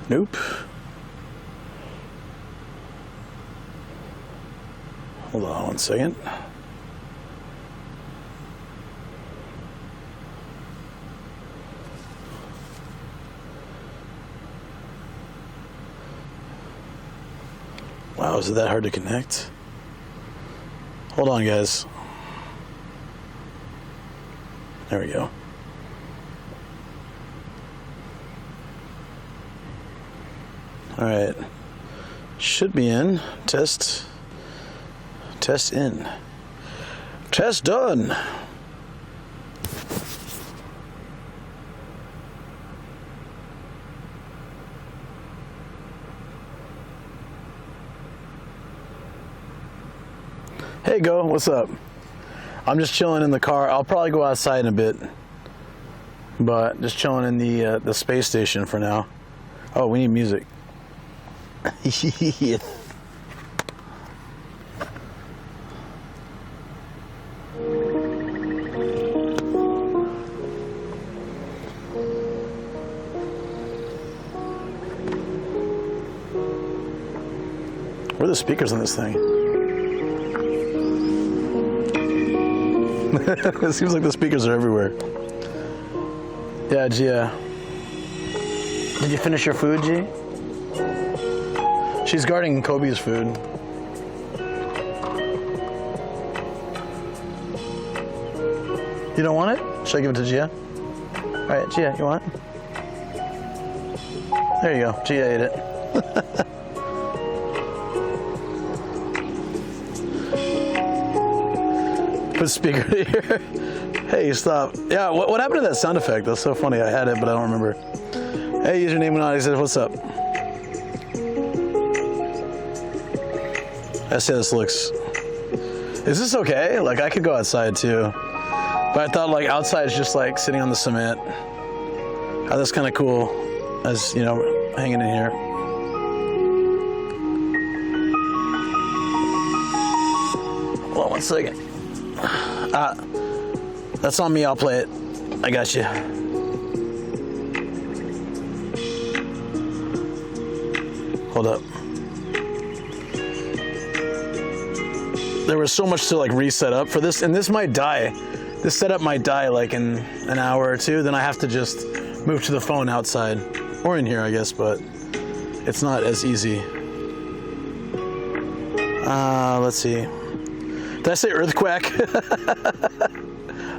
Nope. Hold on 1 second. Wow, is it that hard to connect? Hold on, guys. There we go. All right. Should be in. Test in. Test done. Hey, Go, what's up? I'm just chilling in the car. I'll probably go outside in a bit, but just chilling in the space station for now. Oh, we need music. Yeah. Where are the speakers on this thing? It seems like the speakers are everywhere. Yeah, Gia. Did you finish your food, G? She's guarding Kobe's food. You don't want it? Should I give it to Gia? All right, Gia, you want it? There you go. Gia ate it. Put speaker here. Hey, stop. Yeah, what happened to that sound effect? That's so funny. I had it, but I don't remember. Hey, username Anonymous says, what's up? I say this looks... Is this okay? Like, I could go outside, too. But I thought, like, outside is just, like, sitting on the cement. Oh, that's kind of cool. As, you know, hanging in here. Hold on 1 second. That's on me, I'll play it. I got you. Hold up. There was so much to like reset up for this, and this might die. This setup might die like in an hour or two, then I have to just move to the phone outside. Or in here, I guess, but it's not as easy. Let's see. Did I say earthquake?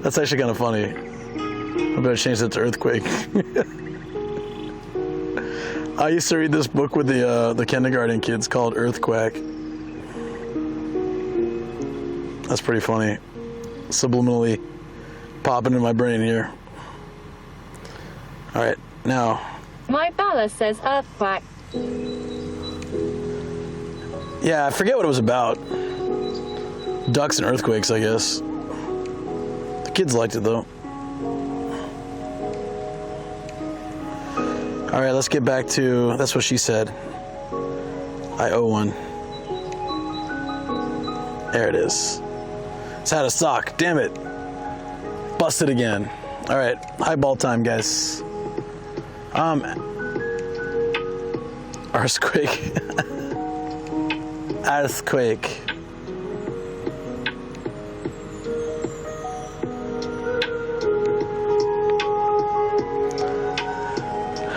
That's actually kind of funny. I better change that to earthquake. I used to read this book with the kindergarten kids called Earthquake. That's pretty funny. Subliminally popping in my brain here. All right, now. My Bella says earthquake. Yeah, I forget what it was about. Ducks and earthquakes, I guess. The kids liked it though. All right, let's get back to, that's what she said. I owe one. There it is. It's out of stock, damn it. Busted again. All right, highball time, guys. Earthquake. Earthquake.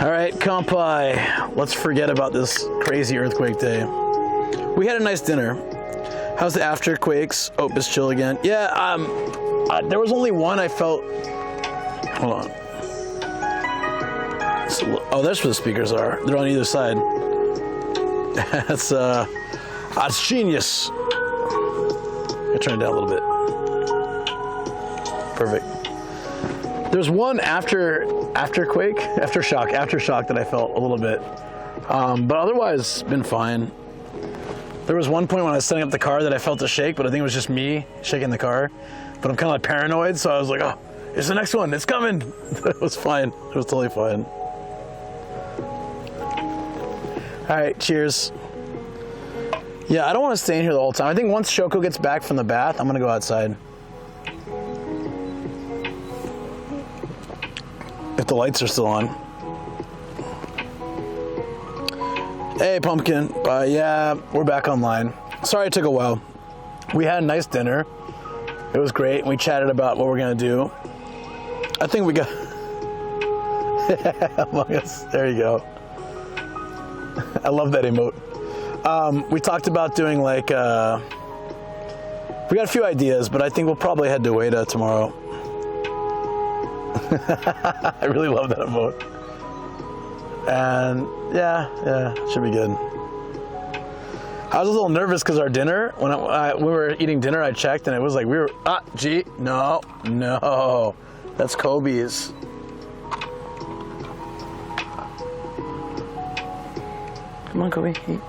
All right, Kampai, let's forget about this crazy earthquake day. We had a nice dinner. How's the afterquakes? Oh, it's chill again. Yeah, there was only one I felt. Hold on. Oh, that's where the speakers are. They're on either side. That's genius. I turn it down a little bit. Perfect. There's one aftershock that I felt a little bit, but otherwise it's been fine. There was one point when I was setting up the car that I felt a shake, but I think it was just me shaking the car. But I'm kind of like paranoid, so I was like, oh, it's the next one, it's coming. It was fine, it was totally fine. All right, cheers. Yeah, I don't want to stay in here the whole time. I think once Shoko gets back from the bath, I'm gonna go outside. If the lights are still on. Hey, Pumpkin. Yeah, we're back online. Sorry it took a while. We had a nice dinner. It was great. We chatted about what we're going to do. I think we got... Among Us. There you go. I love that emote. We talked about doing like... we got a few ideas, but I think we'll probably head to Ueda tomorrow. I really love that emote. And yeah, should be good. I was a little nervous because our dinner, when we were eating dinner, I checked and it was like no, that's Kobe's. Come on, Kobe, eat.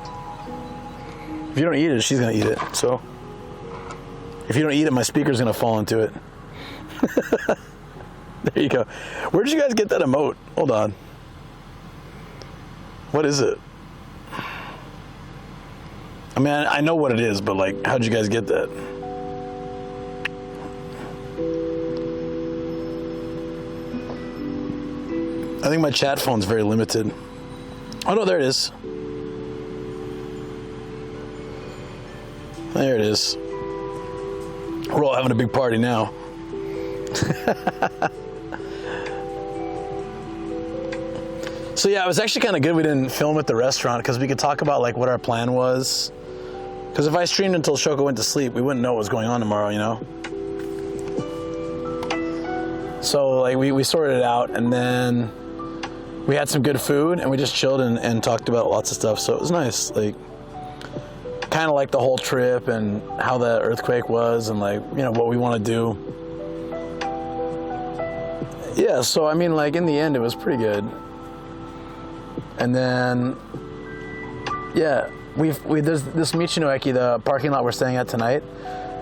If you don't eat it, she's gonna eat it. So if you don't eat it, my speaker's gonna fall into it. There you go. Where did you guys get that emote? Hold on. What is it? I mean, I know what it is, but like, how'd you guys get that? I think my chat phone's very limited. Oh no, there it is. There it is. We're all having a big party now. So yeah, it was actually kind of good we didn't film at the restaurant because we could talk about like what our plan was. Because if I streamed until Shoko went to sleep, we wouldn't know what was going on tomorrow, you know? So like we sorted it out, and then we had some good food and we just chilled and talked about lots of stuff. So it was nice, like kind of like the whole trip and how the earthquake was and like, you know, what we want to do. Yeah, so I mean, like in the end, it was pretty good. And then, yeah, there's this Michinoeki, the parking lot we're staying at tonight.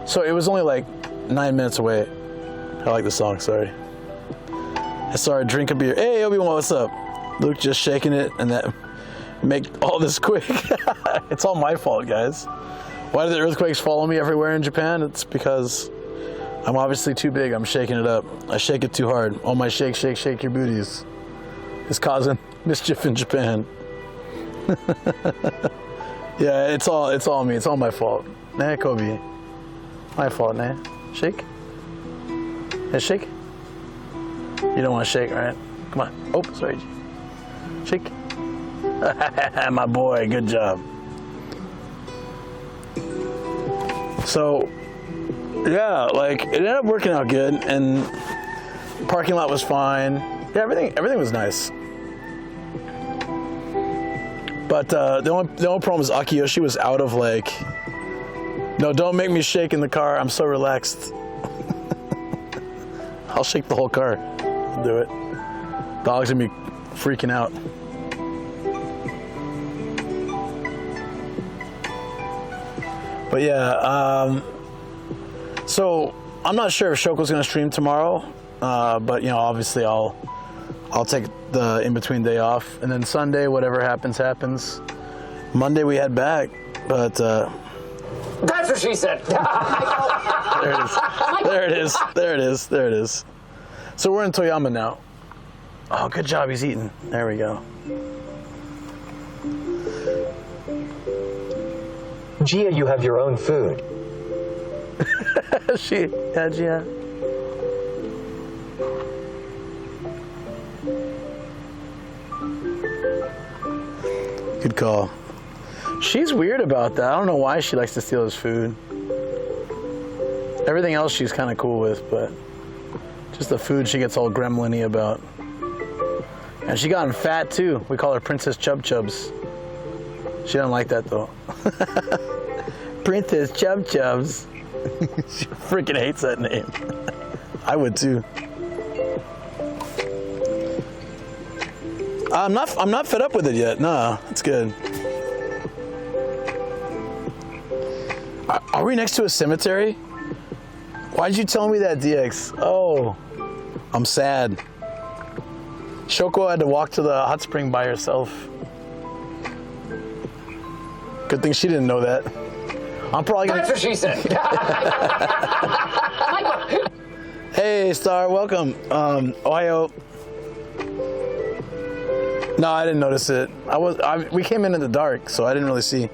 So it was only like 9 minutes away. I like the song, sorry. I saw her drink a beer. Hey, Obi-Wan, what's up? Luke just shaking it and that make all this quick. It's all my fault, guys. Why do the earthquakes follow me everywhere in Japan? It's because I'm obviously too big. I'm shaking it up. I shake it too hard. All my shake your booties is causing mischief in Japan. Yeah, it's all me. It's all my fault. Nah, Kobe. My fault, nah. Shake? Yeah, shake? You don't want to shake, right? Come on. Oh, sorry. Shake. My boy, good job. So, yeah, like, it ended up working out good, and the parking lot was fine. Yeah, everything was nice. But the only problem was Akiyoshi was out of like, no, don't make me shake in the car. I'm so relaxed. I'll shake the whole car. I'll do it. Dog's gonna be freaking out. But yeah, so I'm not sure if Shoko's gonna stream tomorrow, but you know, obviously I'll take the in-between day off, and then Sunday, whatever happens, happens. Monday we head back, but that's what she said. There it is. So we're in Toyama now. Oh, good job, he's eating. There we go. Gia, you have your own food. Yeah, Gia. Good call. She's weird about that. I don't know why she likes to steal his food. Everything else she's kind of cool with, but just the food she gets all gremlin-y about. And she gotten fat too. We call her Princess Chub Chubs. She doesn't like that though. Princess Chub Chubs. She freaking hates that name. I would too. I'm not fed up with it yet. No, it's good. Are we next to a cemetery? Why'd you tell me that, DX? Oh, I'm sad. Shoko had to walk to the hot spring by herself. Good thing she didn't know that. I'm probably gonna... That's what she said. Hey, Star, welcome. Ohio. No, I didn't notice it. We came in the dark, so I didn't really see.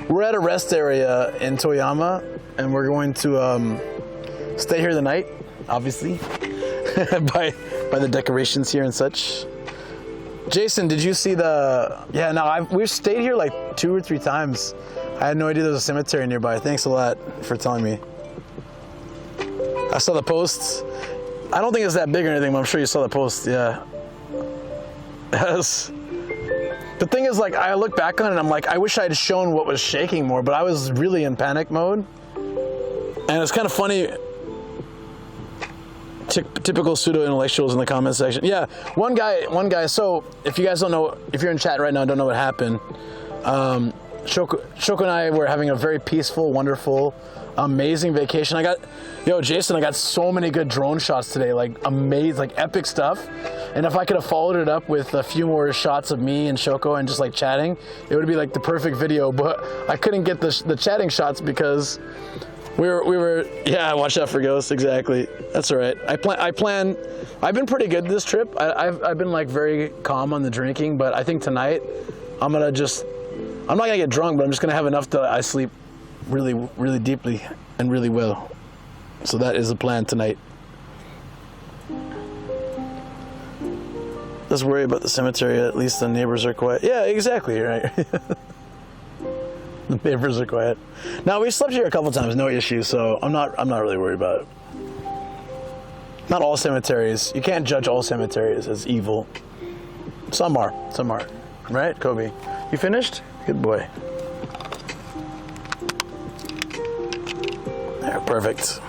We're at a rest area in Toyama, and we're going to stay here the night, obviously, by the decorations here and such. Jason, did you see the? Yeah, no, we've stayed here like 2 or 3 times. I had no idea there was a cemetery nearby. Thanks a lot for telling me. I saw the posts. I don't think it's that big or anything, but I'm sure you saw the post. Yeah. Yes. The thing is, like, I look back on it and I'm like, I wish I had shown what was shaking more, but I was really in panic mode. And it's kind of funny. Typical pseudo-intellectuals in the comment section. Yeah, one guy, so if you guys don't know, if you're in chat right now and don't know what happened, Shoko and I were having a very peaceful, wonderful, amazing vacation. Jason, I got so many good drone shots today, like amazing, like epic stuff. And if I could have followed it up with a few more shots of me and Shoko and just like chatting, it would be like the perfect video, but I couldn't get the chatting shots because we were, yeah, watch out for ghosts, exactly. That's all right. I've been pretty good this trip. I've been like very calm on the drinking, but I think tonight I'm not gonna get drunk, but I'm just gonna have enough that I sleep really, really deeply and really well. So that is the plan tonight. Let's worry about the cemetery. At least the neighbors are quiet. Yeah, exactly, right. The neighbors are quiet. Now, we slept here a couple times, no issues, so I'm not really worried about it. Not all cemeteries. You can't judge all cemeteries as evil. Some are. Right, Kobe? You finished? Good boy. There, perfect.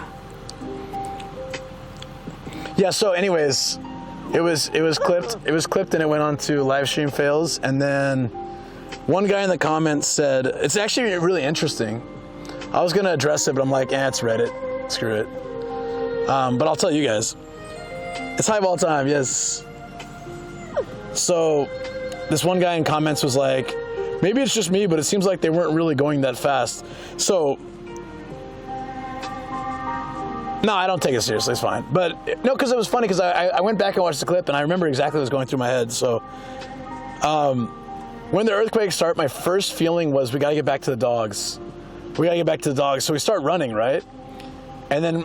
Yeah, so anyways, it was clipped and it went on to live stream fails, and then one guy in the comments said, it's actually really interesting. I was gonna address it, but I'm like, it's Reddit, screw it. But I'll tell you guys. It's highball time, yes. So this one guy in comments was like, maybe it's just me, but it seems like they weren't really going that fast. So, no, I don't take it seriously, it's fine. But, no, because it was funny, because I went back and watched the clip, and I remember exactly what was going through my head. So, when the earthquakes start, my first feeling was, we gotta get back to the dogs. So we start running, right? And then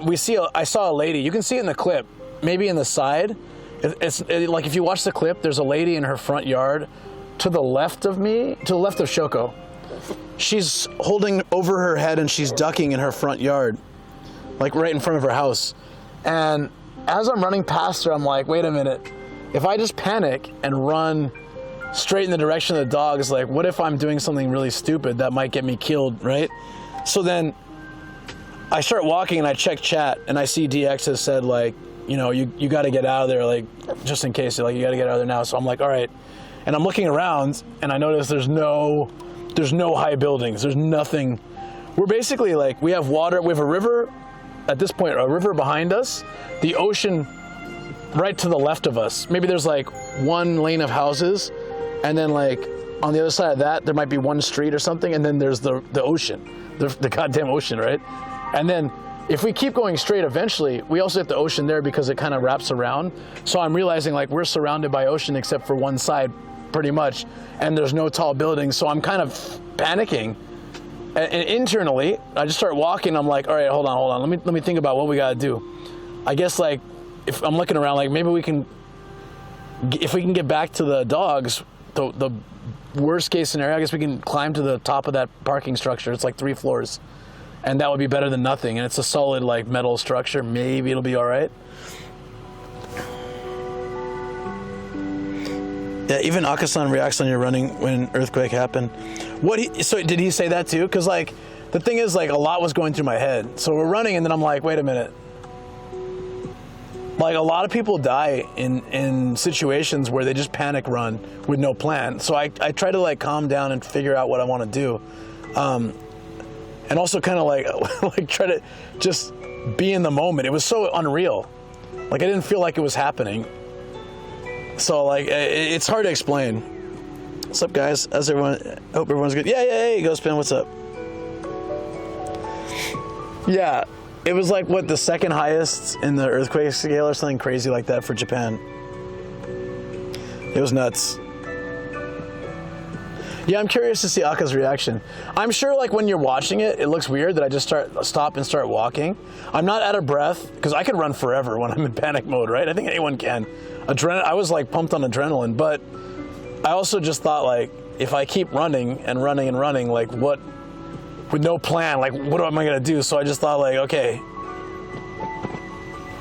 I saw a lady, you can see it in the clip, maybe in the side. Like if you watch the clip, there's a lady in her front yard to the left of me, to the left of Shoko. She's holding over her head and she's ducking in her front yard, like right in front of her house. And as I'm running past her, I'm like, wait a minute. If I just panic and run straight in the direction of the dogs, like what if I'm doing something really stupid that might get me killed, right? So then I start walking and I check chat and I see DX has said like, you got to get out of there, like just in case, like you got to get out of there now. So I'm like, all right. And I'm looking around and I notice there's no high buildings. There's nothing. We're basically like, we have water, we have a river at this point, a river behind us, the ocean right to the left of us. Maybe there's like one lane of houses, and then like on the other side of that, there might be one street or something, and then there's the ocean, the goddamn ocean, right? And then if we keep going straight, eventually, we also hit the ocean there because it kind of wraps around. So I'm realizing like we're surrounded by ocean except for one side, pretty much, and there's no tall buildings. So I'm kind of panicking. And internally, I just start walking. I'm like, all right, hold on. Let me think about what we gotta do. I guess like if I'm looking around, like maybe if we can get back to the dogs, the worst case scenario, I guess we can climb to the top of that parking structure. It's like 3 floors. And that would be better than nothing. And it's a solid like metal structure. Maybe it'll be all right. Yeah, even Akasan reacts on your running when an earthquake happened. So did he say that too? Because like the thing is like a lot was going through my head. So we're running and then I'm like, wait a minute. Like a lot of people die in situations where they just panic run with no plan. So I try to like calm down and figure out what I want to do. And also kind of like try to just be in the moment. It was so unreal. Like I didn't feel like it was happening. So like it's hard to explain. What's up, guys? How's everyone? Hope everyone's good. Yeah, hey, Ghostpin, what's up? Yeah, it was like what, the second highest in the earthquake scale or something crazy like that for Japan. It was nuts. Yeah, I'm curious to see Aka's reaction. I'm sure like when you're watching it, it looks weird that I just stop and start walking. I'm not out of breath because I could run forever when I'm in panic mode, right? I think anyone can. I was like pumped on adrenaline, but I also just thought like if I keep running and running and running, like what, with no plan, like what am I gonna do? So I just thought like, okay,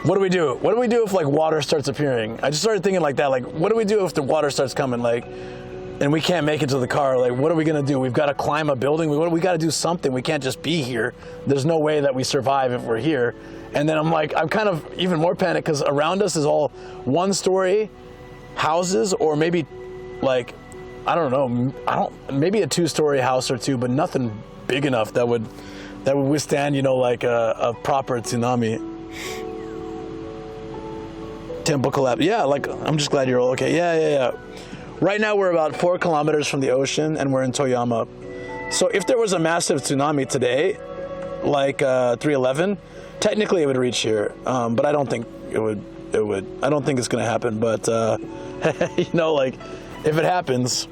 what do we do? What do we do if like water starts appearing? I just started thinking like that, like what do we do if the water starts coming? Like, and we can't make it to the car, like what are we gonna do? We've gotta climb a building, we gotta do something. We can't just be here. There's no way that we survive if we're here. And then I'm kind of even more panicked because around us is all one-story houses or maybe like, I don't know, maybe a two-story house or two, but nothing big enough that would withstand, you know, like a proper tsunami. Temple collapse. Yeah, like I'm just glad you're all okay. Yeah. Right now we're about 4 kilometers from the ocean and we're in Toyama. So if there was a massive tsunami today, like 311, technically it would reach here. But I don't think it would. I don't think it's gonna happen. But you know, like if it happens,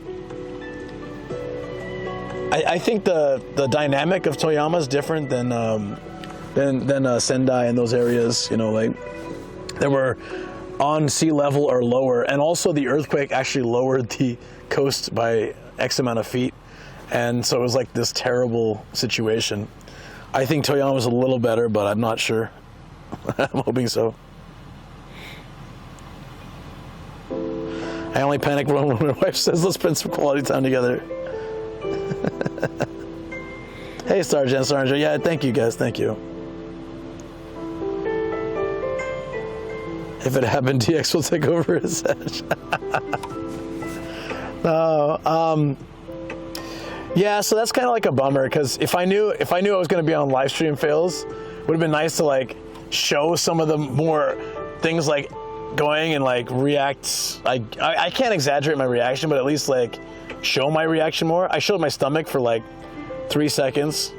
I think the dynamic of Toyama is different than Sendai and those areas. You know, like there were on sea level or lower, and also the earthquake actually lowered the coast by X amount of feet, and so it was like this terrible situation. I think Toyama was a little better, but I'm not sure. I'm hoping so. I only panic when my wife says, let's spend some quality time together. Hey, Sergeant. Yeah, thank you, guys. Thank you. If it happened, DX will take over his edge. No. Yeah, so that's kind of like a bummer because if I knew I was going to be on live stream fails, it would have been nice to like show some of the more things like going and like react. I can't exaggerate my reaction, but at least like show my reaction more. I showed my stomach for like 3 seconds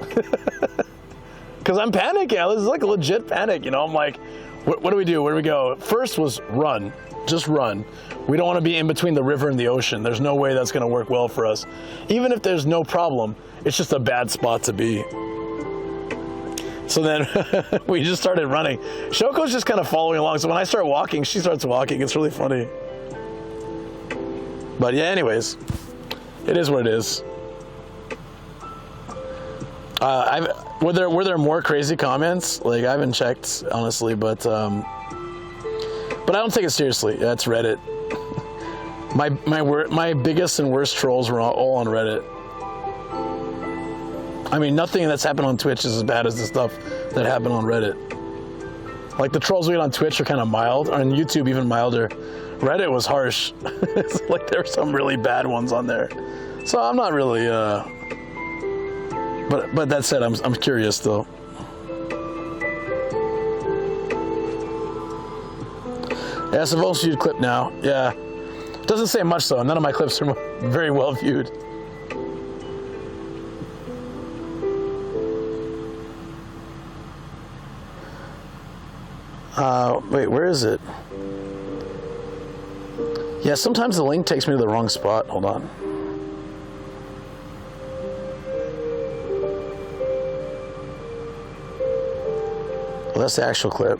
because I'm panicking. This is like a legit panic, you know. I'm like, what do we do? Where do we go? First was run, just run. We don't want to be in between the river and the ocean. There's no way that's going to work well for us. Even if there's no problem, it's just a bad spot to be. So then we just started running. Shoko's just kind of following along. So when I start walking, she starts walking. It's really funny. But yeah, anyways, it is what it is. Were there more crazy comments? Like I haven't checked honestly, but I don't take it seriously. That's Reddit. My biggest and worst trolls were all on Reddit. I mean, nothing that's happened on Twitch is as bad as the stuff that happened on Reddit. Like the trolls we get on Twitch are kind of mild, on YouTube even milder. Reddit was harsh. It's like there were some really bad ones on there. So I'm not really. But that said, I'm curious though. Yeah, it's a most viewed clip now. Yeah, doesn't say much though. None of my clips are very well viewed. Wait, where is it? Yeah, sometimes the link takes me to the wrong spot. Hold on. Well, that's the actual clip.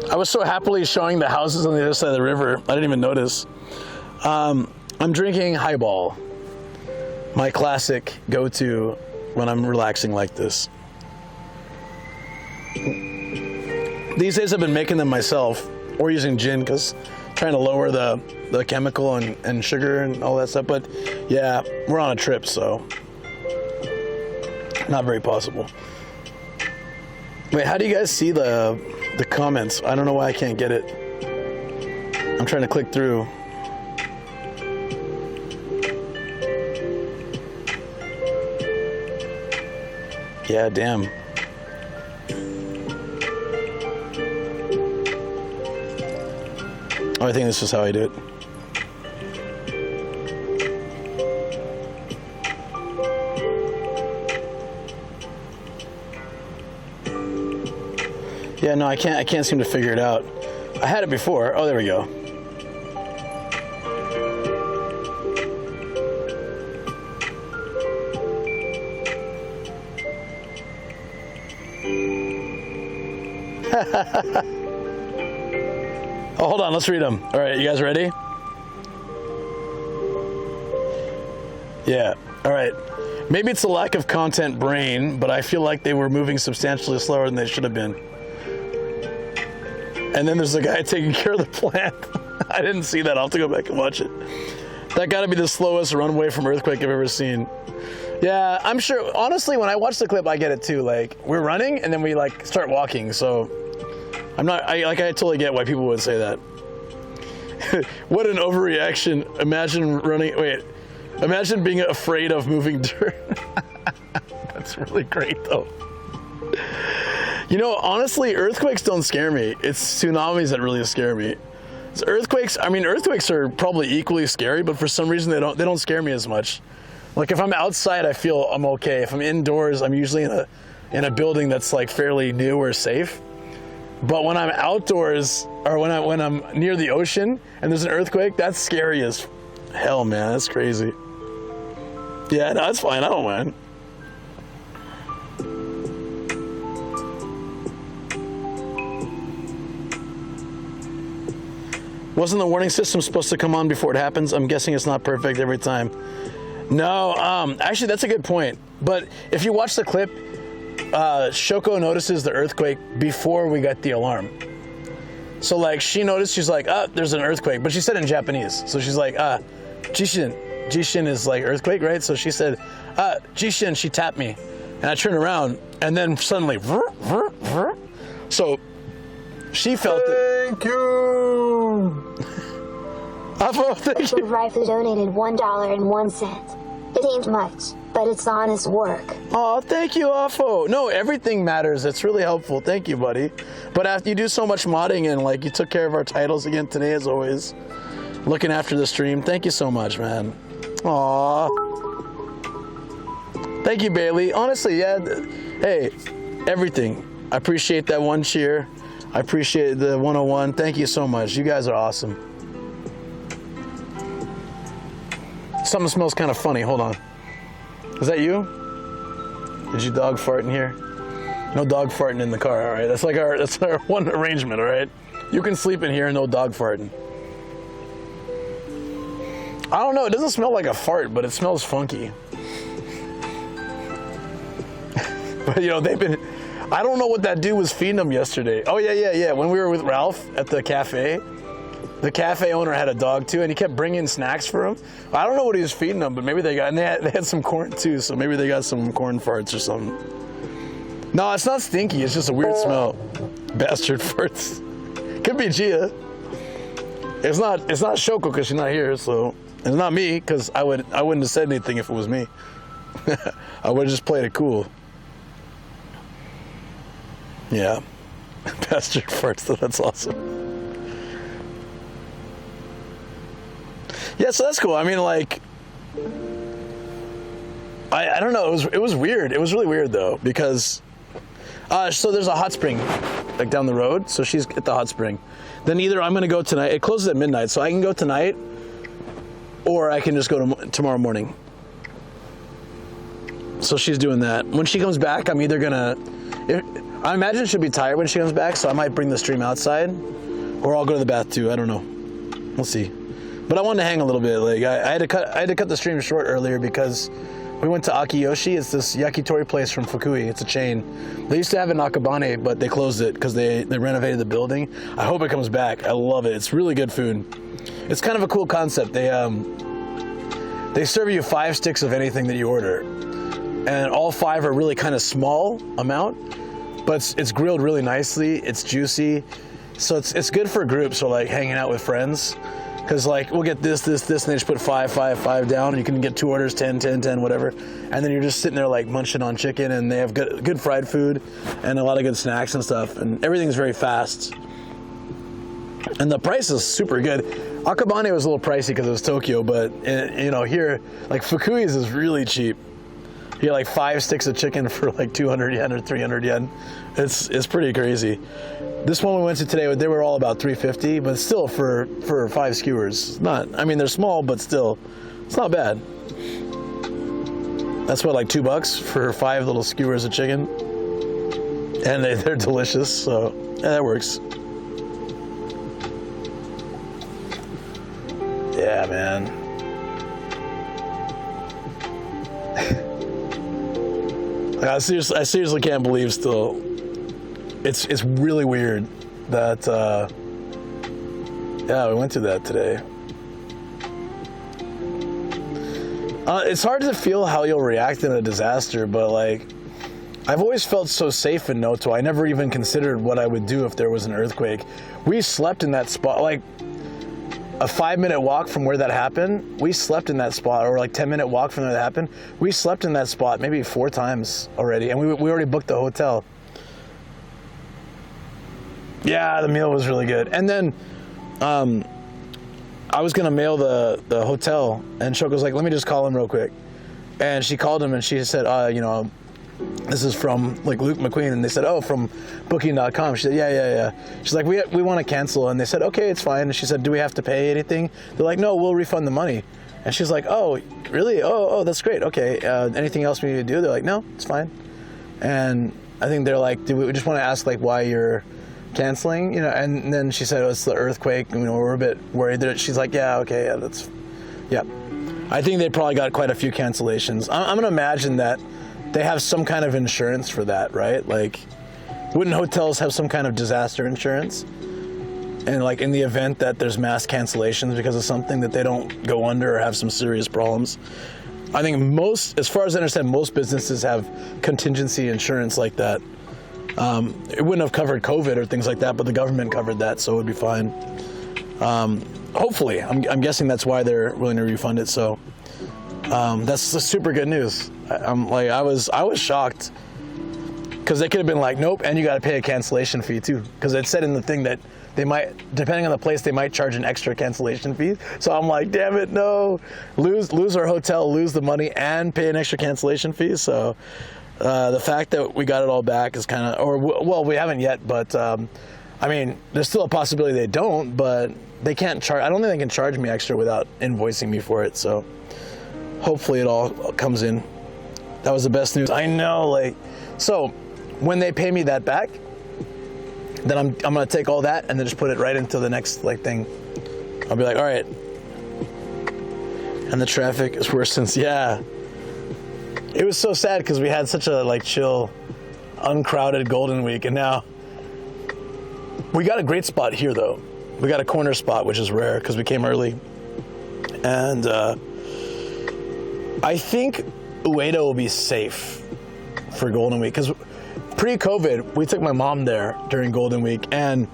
I was so happily showing the houses on the other side of the river, I didn't even notice. I'm drinking Highball, my classic go-to when I'm relaxing like this. These days I've been making them myself, or using gin, because trying to lower the chemical and sugar and all that stuff. But yeah, we're on a trip, so not very possible. Wait, how do you guys see the comments? I don't know why I can't get it. I'm trying to click through. Yeah, damn. Oh, I think this is how I do it. Yeah, no, I can't seem to figure it out. I had it before. Oh, there we go. Oh, hold on. Let's read them. All right, you guys ready? Yeah. All right. Maybe it's a lack of content brain, but I feel like they were moving substantially slower than they should have been. And then there's the guy taking care of the plant. I didn't see that. I'll have to go back and watch it. That got to be the slowest runway from earthquake I've ever seen. Yeah, I'm sure. Honestly, when I watch the clip, I get it too. Like, we're running and then we like start walking. So I totally get why people would say that. What an overreaction. Imagine being afraid of moving dirt. That's really great though. You know, honestly, earthquakes don't scare me. It's tsunamis that really scare me. Earthquakes are probably equally scary, but for some reason they don't scare me as much. Like if I'm outside, I feel I'm okay. If I'm indoors, I'm usually in a building that's like fairly new or safe. But when I'm outdoors or when I'm near the ocean and there's an earthquake, that's scary as hell, man. That's crazy. Yeah, no, that's fine. I don't mind. Wasn't the warning system supposed to come on before it happens? I'm guessing it's not perfect every time. No, actually that's a good point. But if you watch the clip, Shoko notices the earthquake before we got the alarm. So like she noticed, she's like, there's an earthquake. But she said it in Japanese. So she's like, Jishin. Jishin is like earthquake, right? So she said, Jishin, she tapped me. And I turned around and then suddenly, so she felt it. Thank you. Afo, thank you. Rifle donated $1.01. It ain't much, but it's honest work. Oh, thank you, Afo. No, everything matters. It's really helpful. Thank you, buddy. But after you do so much modding and like you took care of our titles again today, as always, looking after the stream. Thank you so much, man. Aw. Thank you, Bailey. Honestly, yeah. Hey, everything. I appreciate that one cheer. I appreciate the 101. Thank you so much. You guys are awesome. Something smells kind of funny. Hold on. Is that you? Did you dog fart in here? No dog farting in the car. All right. That's our one arrangement. All right. You can sleep in here. No dog farting. I don't know. It doesn't smell like a fart, but it smells funky. But you know I don't know what that dude was feeding them yesterday. Oh yeah. When we were with Ralph at the cafe owner had a dog too, and he kept bringing snacks for him. I don't know what he was feeding them, but maybe they had some corn too, so maybe they got some corn farts or something. No, it's not stinky. It's just a weird smell. Bastard farts. Could be Gia. It's not Shoko because she's not here, so it's not me because I wouldn't have said anything if it was me. I would have just played it cool. Yeah. Bastard farts, that's awesome. Yeah, so that's cool. I mean, like, I don't know. It was weird. It was really weird though because, so there's a hot spring, like down the road. So she's at the hot spring. Then either I'm gonna go tonight. It closes at midnight, so I can go tonight, or I can just go tomorrow morning. So she's doing that. When she comes back, I'm either gonna. I imagine she'll be tired when she comes back, so I might bring the stream outside, or I'll go to the bath too. I don't know. We'll see. But I wanted to hang a little bit. Like I had to cut the stream short earlier because we went to Akiyoshi. It's this yakitori place from Fukui. It's a chain. They used to have it in Akabane, but they closed it because they renovated the building. I hope it comes back. I love it. It's really good food. It's kind of a cool concept. They serve you 5 sticks of anything that you order, and all 5 are really kind of small amount, but it's grilled really nicely. It's juicy, so it's good for groups or like hanging out with friends. Because like we'll get this, and they just put 5 down, and you can get 2 orders, 10, whatever. And then you're just sitting there like munching on chicken, and they have good fried food and a lot of good snacks and stuff, and everything's very fast. And the price is super good. Akabane was a little pricey because it was Tokyo, but you know here like Fukui's is really cheap. get like 5 sticks of chicken for like 200 yen or 300 yen. It's pretty crazy. This one we went to today, they were all about 350, but still for 5 skewers, not. I mean, they're small, but still, it's not bad. That's what, like $2 for 5 little skewers of chicken, and they're delicious. So yeah, that works. Yeah, man. I seriously can't believe still. It's really weird that yeah, we went through that today. It's hard to feel how you'll react in a disaster, but like I've always felt so safe in Noto. I never even considered what I would do if there was an earthquake. We slept in that spot, like a 5-minute walk from where that happened. We slept in that spot, or like 10-minute walk from where that happened. We slept in that spot maybe 4 times already, and we already booked the hotel. Yeah, the meal was really good. And then I was gonna mail the hotel, and Shoko's like, let me just call him real quick. And she called him, and she said, you know, this is from like Luke McQueen, and they said, oh, from booking.com. She said, yeah. She's like, we want to cancel, and they said, okay, it's fine. And she said, do we have to pay anything? They're like, no, we'll refund the money. And she's like, oh, really? Oh, that's great. Okay, anything else we need to do? They're like, no, it's fine. And I think they're like, do we just want to ask like why you're canceling, you know? And then she said, oh, it's the earthquake, you know, we're a bit worried. She's like, yeah, okay, yeah. I think they probably got quite a few cancellations. I'm gonna imagine that they have some kind of insurance for that, right? Like, wouldn't hotels have some kind of disaster insurance? And like in the event that there's mass cancellations because of something, that they don't go under or have some serious problems. I think most, as far as I understand, most businesses have contingency insurance like that. It wouldn't have covered COVID or things like that, but the government covered that, so it would be fine. Hopefully, I'm guessing that's why they're willing to refund it. So that's super good news. I was shocked because they could have been like, nope, and you got to pay a cancellation fee too, because it said in the thing that they might, depending on the place, they might charge an extra cancellation fee. So I'm like, damn it, no, lose our hotel, lose the money, and pay an extra cancellation fee. So the fact that we got it all back is kind of, or well, we haven't yet, but I mean, there's still a possibility they don't, but they can't charge. I don't think they can charge me extra without invoicing me for it. So hopefully it all comes in. That was the best news. I know, like, so when they pay me that back, then I'm gonna take all that and then just put it right into the next like thing. I'll be like, all right. And the traffic is worse since, yeah. It was so sad because we had such a like chill, uncrowded Golden Week, and now we got a great spot here though. We got a corner spot, which is rare because we came early. And I think Ueda will be safe for Golden Week because pre-COVID, we took my mom there during Golden Week, and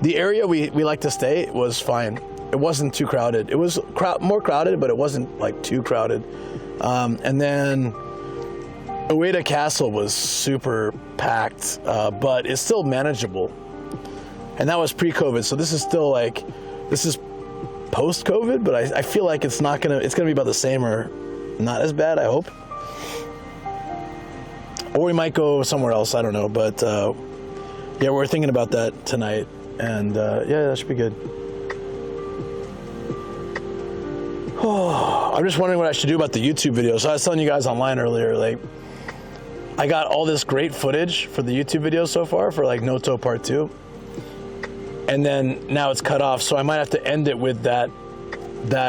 the area we like to stay was fine. It wasn't too crowded. It was more crowded, but it wasn't like too crowded. And then Ueda Castle was super packed, but it's still manageable. And that was pre-COVID, so this is still like, this is post-COVID, but I feel like it's gonna be about the same or not as bad, I hope. Or we might go somewhere else, I don't know, but yeah, we're thinking about that tonight, and yeah, that should be good. Oh, I'm just wondering what I should do about the YouTube video. So I was telling you guys online earlier, like, I got all this great footage for the YouTube video so far for like Noto Part 2. And then now it's cut off, so I might have to end it with that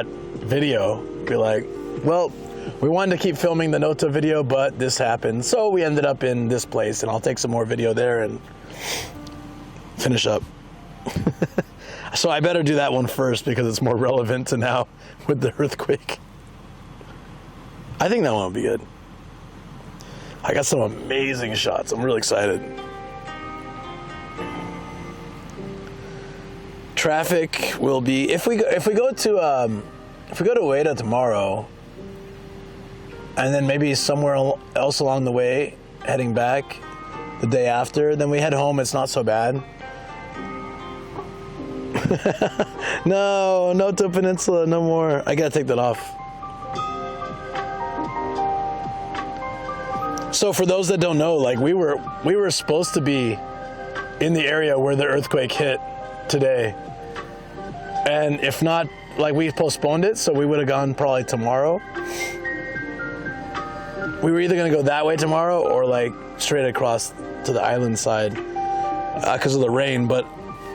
video. Be like, well, we wanted to keep filming the Noto video, but this happened. So we ended up in this place, and I'll take some more video there and finish up. So I better do that one first because it's more relevant to now with the earthquake. I think that one will be good. I got some amazing shots. I'm really excited. Traffic will be, if we go to Ueda tomorrow, and then maybe somewhere else along the way, heading back the day after, then we head home. It's not so bad. No, Noto Peninsula, no more. I gotta take that off. So for those that don't know, like we were supposed to be in the area where the earthquake hit today. And if not, like we postponed it, so we would have gone probably tomorrow. We were either gonna go that way tomorrow or like straight across to the island side because of the rain. But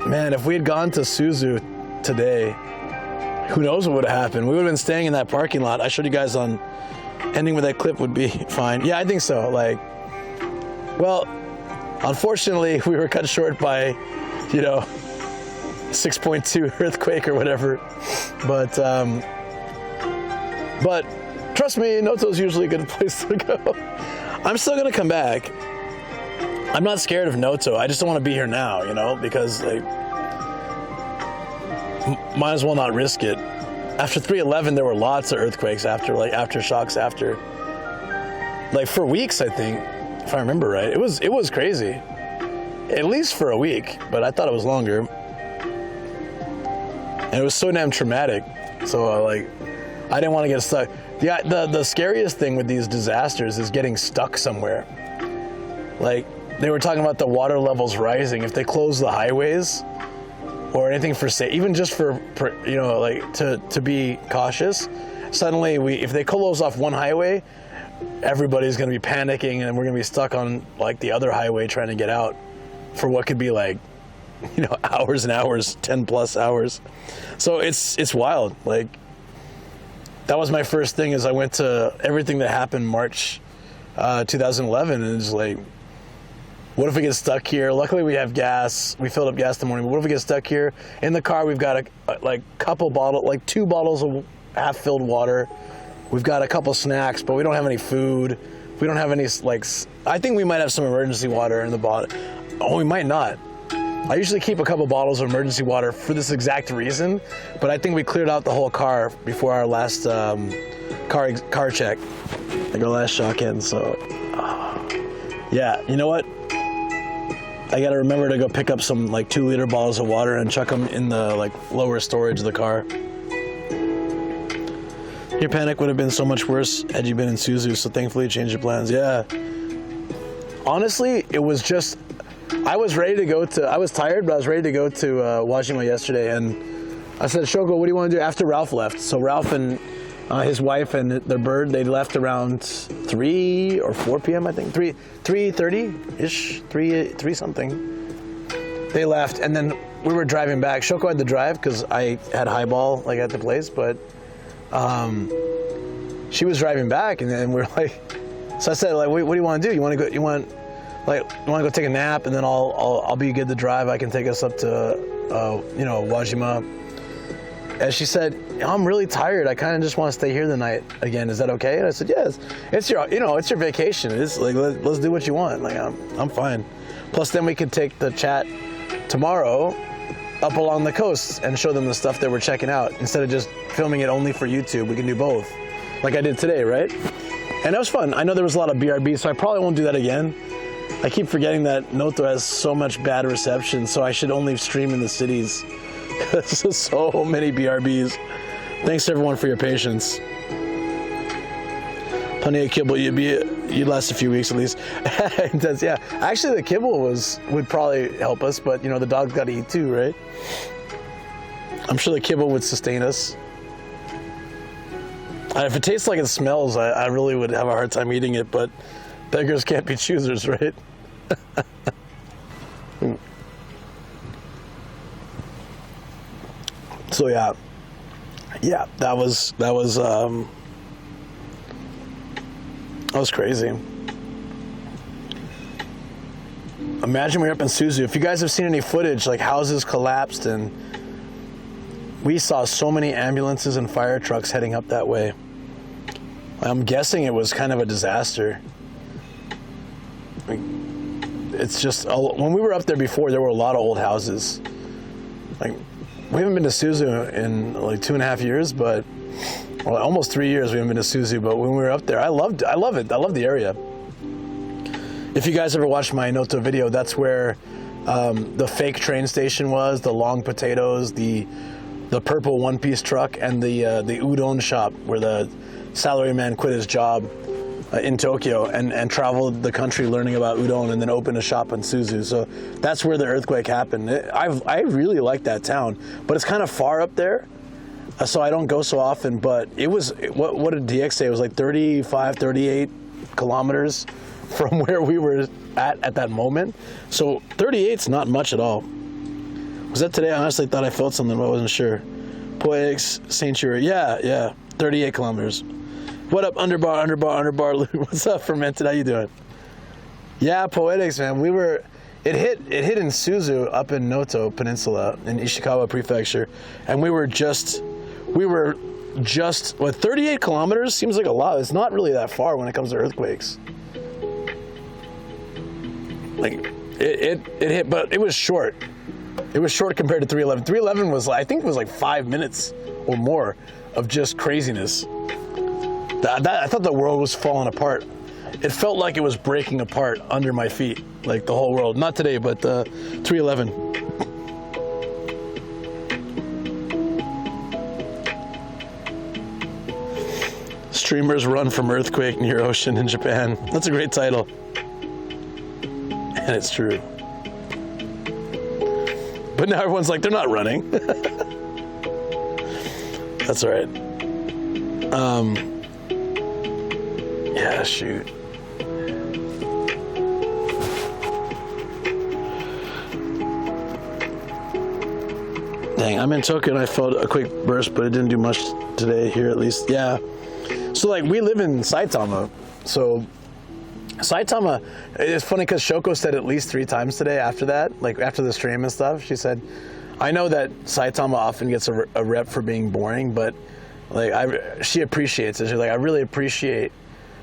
man, if we had gone to Suzu today, who knows what would have happened? We would have been staying in that parking lot. I showed you guys on ending with that clip would be fine. Yeah, I think so. Like, well, unfortunately, we were cut short by, 6.2 earthquake or whatever. But trust me, Noto's usually a good place to go. I'm still gonna come back. I'm not scared of Noto. I just don't want to be here now, because like, might as well not risk it. After 3/11, there were lots of earthquakes aftershocks after. Like for weeks, I think, if I remember right. It was crazy. At least for a week, but I thought it was longer. And it was so damn traumatic. So I didn't want to get stuck. The scariest thing with these disasters is getting stuck somewhere. Like they were talking about the water levels rising. If they close the highways or anything for even just for to be cautious, suddenly if they close off one highway, everybody's going to be panicking and we're going to be stuck on like the other highway trying to get out for what could be like hours and hours, 10 plus hours. So it's wild. Like that was my first thing is I went to everything that happened March 2011 and it's like, what if we get stuck here? Luckily we have gas. We filled up gas in the morning. But what if we get stuck here? In the car we've got two bottles of half-filled water. We've got a couple snacks, but we don't have any food. We don't have any I think we might have some emergency water in the bottle. Oh, we might not. I usually keep a couple bottles of emergency water for this exact reason, but I think we cleared out the whole car before our last car check, like our last shock in. So, yeah, you know what? I gotta remember to go pick up some 2-liter bottles of water and chuck them in the lower storage of the car. Your panic would have been so much worse had you been in Suzu, so thankfully you changed your plans. Yeah. Honestly, it was just, I was tired, but I was ready to go to Wajima yesterday, and I said, Shoko, what do you want to do after Ralph left? So Ralph and his wife and their bird, they left around 3 or 4 p.m. I think, 3:30-ish, 3 something. They left, and then we were driving back. Shoko had to drive because I had highball at the place, but she was driving back, and then we're so I said, what do you want to do? You want to go take a nap, and then I'll be good to drive. I can take us up to Wajima. And she said, I'm really tired. I kind of just want to stay here the night again. Is that okay? And I said, yes. It's your vacation. It's let's do what you want. I'm fine. Plus, then we could take the chat tomorrow up along the coast and show them the stuff that we're checking out instead of just filming it only for YouTube. We can do both, like I did today, right? And that was fun. I know there was a lot of BRB, so I probably won't do that again. I keep forgetting that Noto has so much bad reception, so I should only stream in the cities. There's just so many BRBs. Thanks everyone for your patience. Plenty of kibble. You'd last a few weeks at least. Yeah. Actually, the kibble would probably help us, but the dog's got to eat too, right? I'm sure the kibble would sustain us. And if it tastes like it smells, I really would have a hard time eating it. But beggars can't be choosers, right? So yeah, that was crazy. Imagine we're up in Suzu. If you guys have seen any footage, houses collapsed, and we saw so many ambulances and fire trucks heading up that way. I'm guessing it was kind of a disaster. It's just, when we were up there before, there were a lot of old houses. We haven't been to Suzu in 2.5 years, but almost 3 years we haven't been to Suzu. But when we were up there, I love it. I love the area. If you guys ever watched my Noto video, that's where the fake train station was, the long potatoes, the purple one-piece truck, and the udon shop where the salaryman quit his job in Tokyo and traveled the country learning about udon and then opened a shop in Suzu. So that's where the earthquake happened. I really like that town, but it's kind of far up there, so I don't go so often. But it was, what did DX say? It was like 35, 38 kilometers from where we were at that moment. So 38's not much at all. Was that today? I honestly thought I felt something, but I wasn't sure. Poetics, St. Chura. Yeah, 38 kilometers. What up, underbar? What's up, Fermented? How you doing? Yeah, Poetics, man. It hit in Suzu up in Noto Peninsula in Ishikawa Prefecture, and we were just, what, 38 kilometers? Seems like a lot. It's not really that far when it comes to earthquakes. Like, it hit, but it was short. It was short compared to 311. 311 was, I think it was like 5 minutes or more of just craziness. I thought the world was falling apart. It felt like it was breaking apart under my feet, like the whole world. Not today, but 311. Streamers run from earthquake near ocean in Japan. That's a great title. And it's true. But now everyone's like, they're not running. That's all right. Yeah, shoot. Dang, I'm in Tokyo and I felt a quick burst, but it didn't do much today here at least. Yeah. So like we live in Saitama. So Saitama, it's funny because Shoko said at least 3 times today after that, like after the stream and stuff. She said, I know that Saitama often gets a rep for being boring, but like she appreciates it. She's like, I really appreciate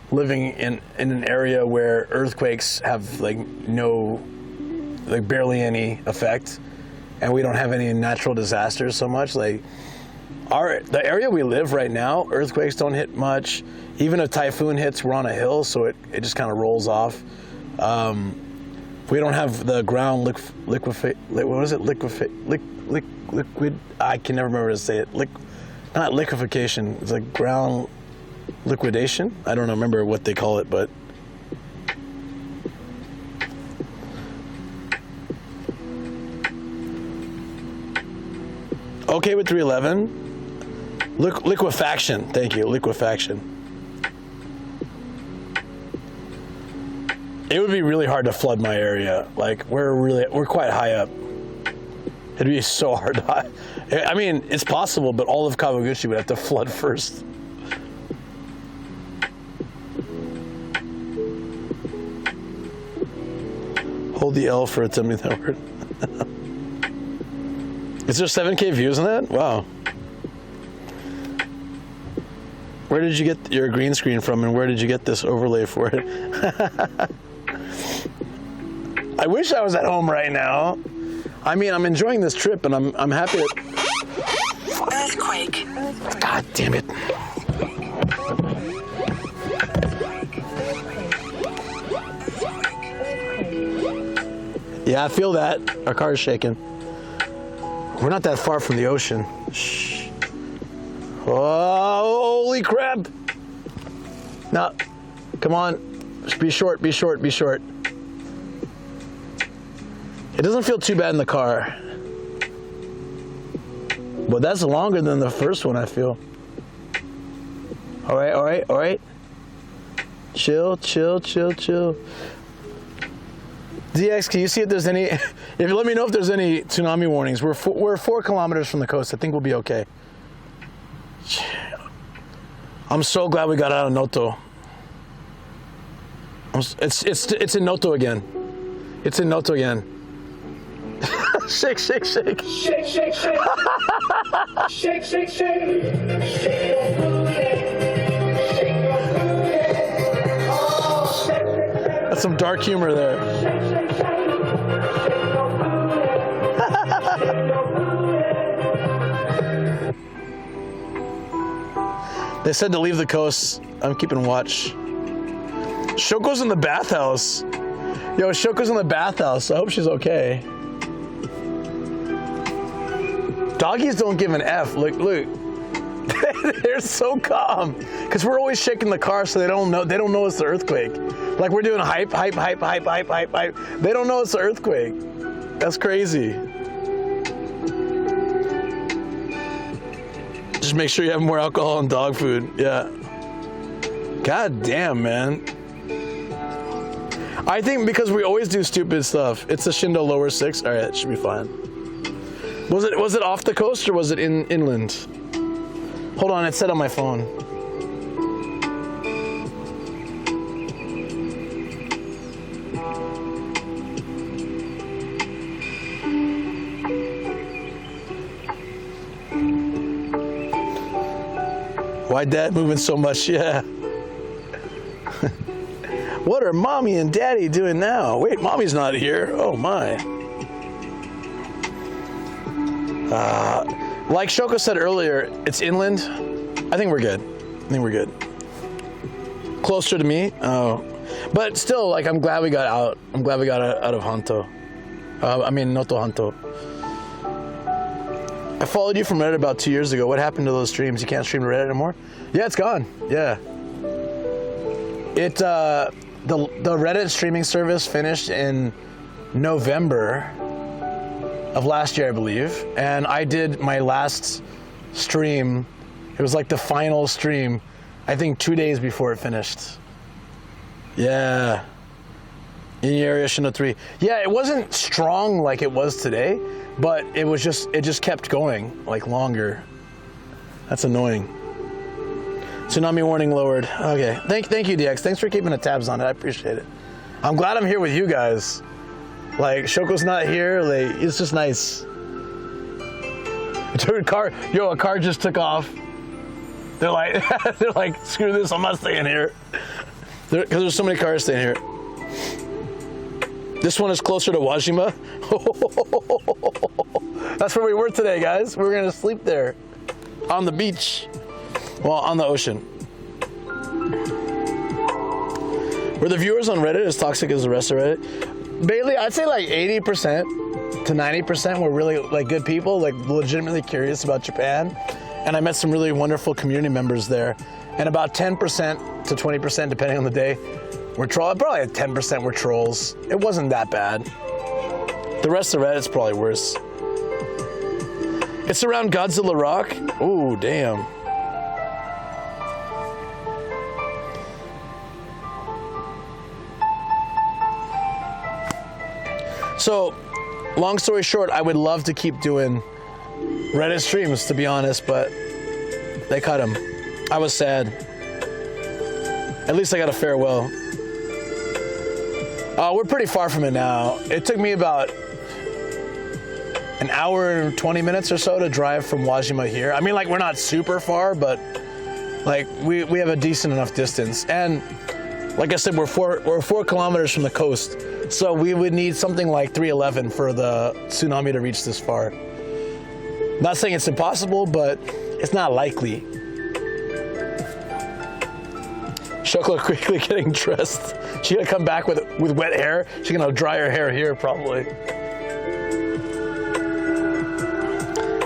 living in an area where earthquakes have like barely any effect, and we don't have any natural disasters so much. Like the area we live right now, earthquakes don't hit much. Even if typhoon hits, we're on a hill, so it just kind of rolls off. We don't have the ground liquid. I can never remember how to say it. Not liquefaction. It's like ground liquidation. I don't remember what they call it, but okay with 311. Liquefaction. Thank you. Liquefaction. It would be really hard to flood my area. Like we're quite high up. It'd be so hard to I mean, it's possible, but all of Kawaguchi would have to flood first. Hold the L for a tell me that word. Is there 7K views on that? Wow. Where did you get your green screen from, and where did you get this overlay for it? I wish I was at home right now. I mean, I'm enjoying this trip, and I'm happy that... Earthquake. God damn it. Yeah, I feel that. Our car is shaking. We're not that far from the ocean. Shh. Oh, holy crap. No, come on. Be short. It doesn't feel too bad in the car. But that's longer than the first one, I feel. All right. Chill. DX, can you see if there's any, let me know if there's any tsunami warnings. We're 4 kilometers from the coast. I think we'll be okay. I'm so glad we got out of Noto. It's in Noto again. It's in Noto again. Shake. Shake, shake, shake. Shake your booty. Shake your booty. Oh, shake. That's some dark humor there. They said to leave the coast. I'm keeping watch. Shoko's in the bathhouse. Yo, Shoko's in the bathhouse. I hope she's okay. Doggies don't give an F. Look. They're so calm because we're always shaking the car, so they don't know it's the earthquake. Like we're doing hype. They don't know it's the earthquake. That's crazy. Just make sure you have more alcohol and dog food. Yeah. God damn, man. I think because we always do stupid stuff. It's a Shindo lower 6. All right, it should be fine. Was it off the coast or was it inland? Hold on, it said on my phone. Why Dad moving so much? Yeah. What are Mommy and Daddy doing now? Wait, Mommy's not here. Oh my. Like Shoko said earlier, it's inland. I think we're good. Closer to me. Oh, but still, like I'm glad we got out. I'm glad we got out of Noto Hanto. I followed you from Reddit about 2 years ago. What happened to those streams? You can't stream to Reddit anymore? Yeah, it's gone. Yeah. The Reddit streaming service finished in November of last year, I believe. And I did my last stream. It was like the final stream, I think 2 days before it finished. Yeah. In the area Shindo 3. Yeah, it wasn't strong like it was today, but it just kept going like longer. That's annoying. Tsunami warning lowered. Okay. Thank you, DX. Thanks for keeping the tabs on it. I appreciate it. I'm glad I'm here with you guys. Like Shoko's not here. Like it's just nice. Dude, a car just took off. They're like, screw this. I'm not staying here. Because there's so many cars staying here. This one is closer to Wajima. That's where we were today, guys. We were gonna sleep there, on the beach. Well, on the ocean. Were the viewers on Reddit as toxic as the rest of Reddit? Bailey, I'd say like 80% to 90% were really like good people, like legitimately curious about Japan. And I met some really wonderful community members there. And about 10% to 20%, depending on the day, were trolls. Probably 10% were trolls. It wasn't that bad. The rest of Reddit's probably worse. It's around Godzilla Rock. Ooh, damn. So, long story short, I would love to keep doing Reddit streams, to be honest, but they cut them. I was sad. At least I got a farewell. We're pretty far from it now. It took me about an hour and 20 minutes or so to drive from Wajima here. I mean, like, we're not super far, but like we have a decent enough distance. And like I said, we're 4 kilometers from the coast. So we would need something like 311 for the tsunami to reach this far. Not saying it's impossible, but it's not likely. Shoko quickly getting dressed. She gonna come back with wet hair. She's gonna dry her hair here probably.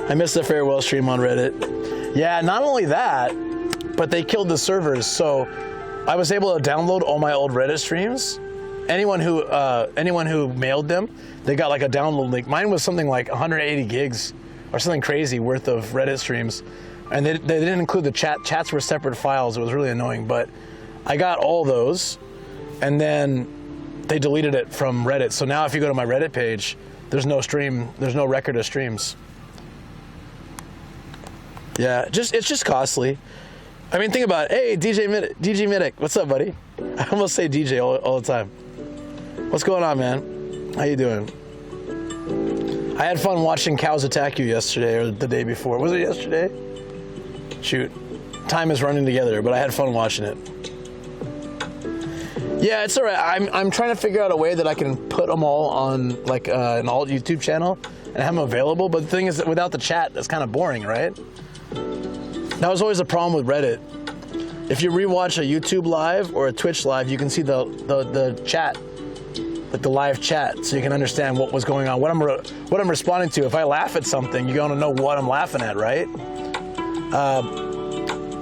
I missed the farewell stream on Reddit. Yeah, not only that, but they killed the servers. So I was able to download all my old Reddit streams. Anyone who mailed them, they got like a download link. Mine was something like 180 gigs or something crazy worth of Reddit streams. And they didn't include the chat. Chats were separate files. It was really annoying, but I got all those, and then they deleted it from Reddit. So now if you go to my Reddit page, there's no stream, there's no record of streams. Yeah, it's just costly. I mean, think about it. Hey, DJ Midic, what's up, buddy? I almost say DJ all the time. What's going on, man? How you doing? I had fun watching cows attack you yesterday or the day before. Was it yesterday? Shoot. Time is running together, but I had fun watching it. Yeah, it's all right. I'm trying to figure out a way that I can put them all on like an alt YouTube channel and have them available. But the thing is that without the chat, that's kind of boring, right? That was always a problem with Reddit. If you rewatch a YouTube live or a Twitch live, you can see the chat, like the live chat, so you can understand what was going on, what I'm responding to. If I laugh at something, you're gonna know what I'm laughing at, right?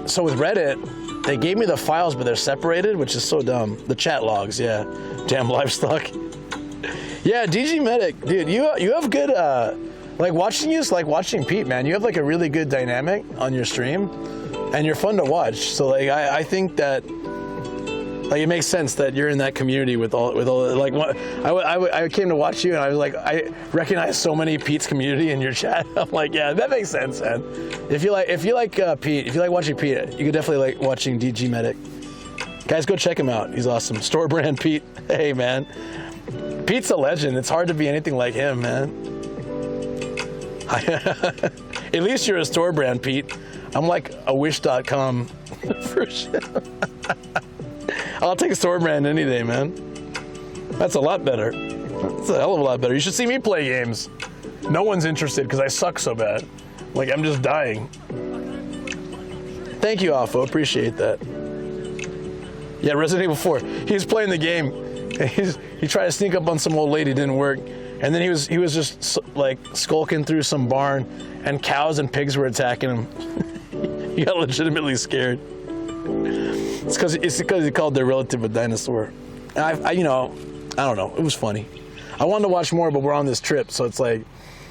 so with Reddit, they gave me the files, but they're separated, which is so dumb. The chat logs, yeah. Damn livestock. Yeah, DG Medic, dude, you have good, like watching you is like watching Pete, man. You have like a really good dynamic on your stream, and you're fun to watch. So like, I think that, like, it makes sense that you're in that community with all like what I came to watch you and I was like, I recognize so many Pete's community in your chat. I'm like, yeah, that makes sense, man. If you like Pete, if you like watching Pete, you could definitely like watching DG Medic. Guys, go check him out. He's awesome. Store brand Pete. Hey, man. Pete's a legend. It's hard to be anything like him, man. At least you're a store brand, Pete. I'm like a wish.com for sure. I'll take a store brand any day, man. That's a lot better. That's a hell of a lot better. You should see me play games. No one's interested because I suck so bad. Like, I'm just dying. Thank you, Alpha. Appreciate that. Yeah, Resident Evil 4. He was playing the game. And he tried to sneak up on some old lady. Didn't work. And then he was just like skulking through some barn, and cows and pigs were attacking him. He got legitimately scared. It's because he called their relative a dinosaur. And I you know, I don't know. It was funny. I wanted to watch more, but we're on this trip, so it's like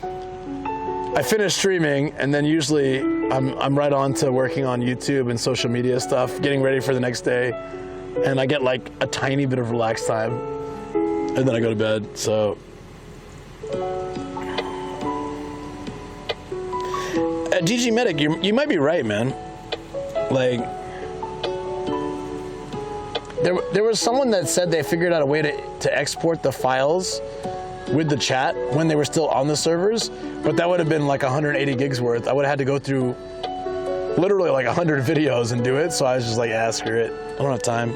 I finish streaming, and then usually I'm right on to working on YouTube and social media stuff, getting ready for the next day, and I get like a tiny bit of relaxed time, and then I go to bed. So at DG Medic, you might be right, man. Like, there was someone that said they figured out a way to export the files with the chat when they were still on the servers, but that would have been like 180 gigs worth. I would have had to go through literally like 100 videos and do it, so I was just like, ah, screw it. I don't have time.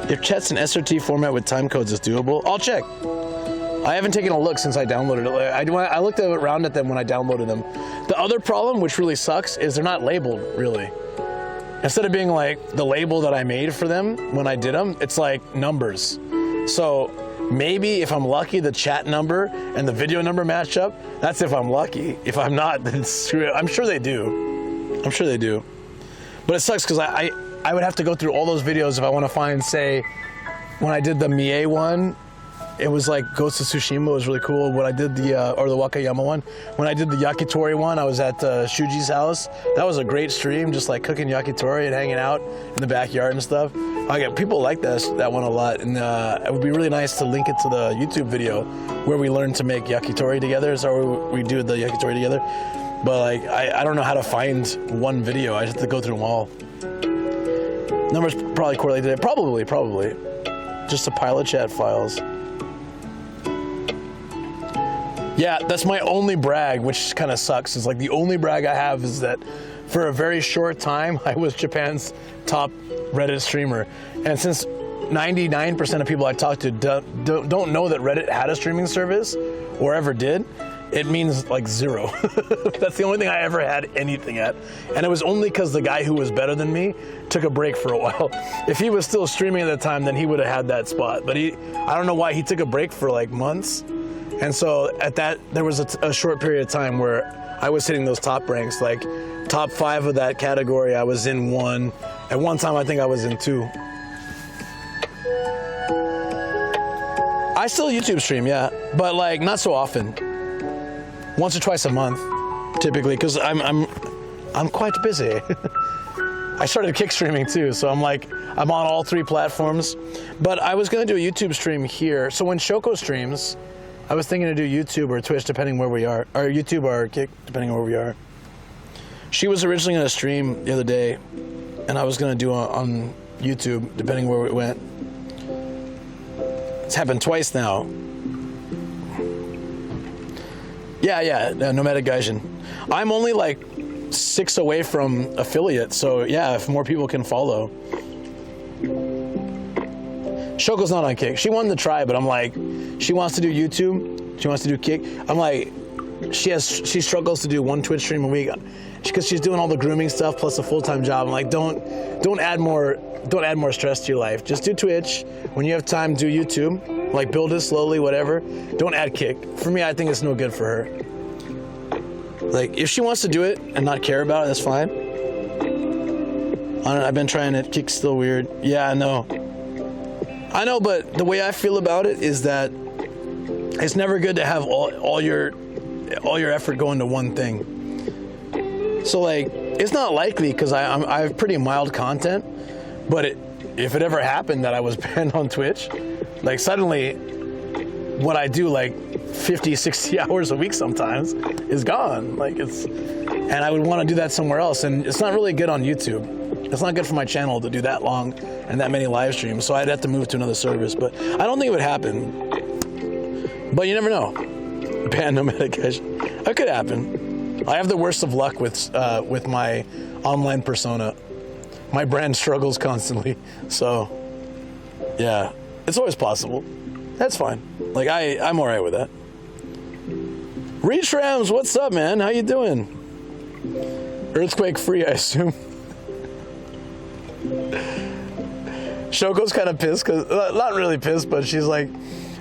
If chat's in SRT format with time codes is doable, I'll check. I haven't taken a look since I downloaded it. I looked around at them when I downloaded them. The other problem, which really sucks, is they're not labeled, really. Instead of being like the label that I made for them when I did them, it's like numbers. So maybe if I'm lucky, the chat number and the video number match up. That's if I'm lucky. If I'm not, then screw it. I'm sure they do. I'm sure they do. But it sucks because I would have to go through all those videos if I want to find, say, when I did the Mie one, it was like Ghost of Tsushima was really cool. When I did the Wakayama one, when I did the Yakitori one, I was at Shuji's house. That was a great stream, just like cooking yakitori and hanging out in the backyard and stuff. People like that one a lot, and it would be really nice to link it to the YouTube video where we learned to make yakitori together. So we do the yakitori together. But like, I don't know how to find one video. I just have to go through them all. Numbers probably correlated. Probably. Just a pile of chat files. Yeah, that's my only brag, which kind of sucks. It's like the only brag I have is that for a very short time, I was Japan's top Reddit streamer. And since 99% of people I talk to don't know that Reddit had a streaming service or ever did, it means like zero. That's the only thing I ever had anything at. And it was only because the guy who was better than me took a break for a while. If he was still streaming at the time, then he would have had that spot. But I don't know why he took a break for like months. And so at that, there was a short period of time where I was hitting those top ranks, like top 5 of that category. I was in 1. At one time, I think I was in 2. I still YouTube stream, yeah, but like not so often. Once or twice a month, typically, because I'm quite busy. I started kick streaming too, so I'm on all 3 platforms. But I was gonna do a YouTube stream here. So when Shoko streams, I was thinking to do YouTube or Twitch, depending where we are, or YouTube or Kick, depending on where we are. She was originally going to stream the other day, and I was going to do on YouTube, depending where we went. It's happened twice now. Yeah, Nomadic Gaijin. I'm only like 6 away from affiliate, so yeah, if more people can follow. Shoko's not on Kick. She wanted to try, but I'm like, she wants to do YouTube. She wants to do Kick. I'm like, she struggles to do 1 Twitch stream a week because she's doing all the grooming stuff plus a full-time job. I'm like, don't add more stress to your life. Just do Twitch. When you have time, do YouTube. Like, build it slowly, whatever. Don't add Kick. For me, I think it's no good for her. Like, if she wants to do it and not care about it, that's fine. I've been trying it. Kick's still weird. Yeah, I know. But the way I feel about it is that it's never good to have all your effort go into one thing. So like, it's not likely because I have pretty mild content, but if it ever happened that I was banned on Twitch, like suddenly what I do like 50, 60 hours a week sometimes is gone. Like and I would want to do that somewhere else, and it's not really good on YouTube. It's not good for my channel to do that long and that many live streams, so I'd have to move to another service, but I don't think it would happen. But you never know. Ban no medication. That could happen. I have the worst of luck with my online persona. My brand struggles constantly, so yeah, it's always possible. That's fine. Like I'm all right with that. Retrams, what's up, man? How you doing? Earthquake free, I assume. Shoko's kind of pissed, cause not really pissed, but she's like,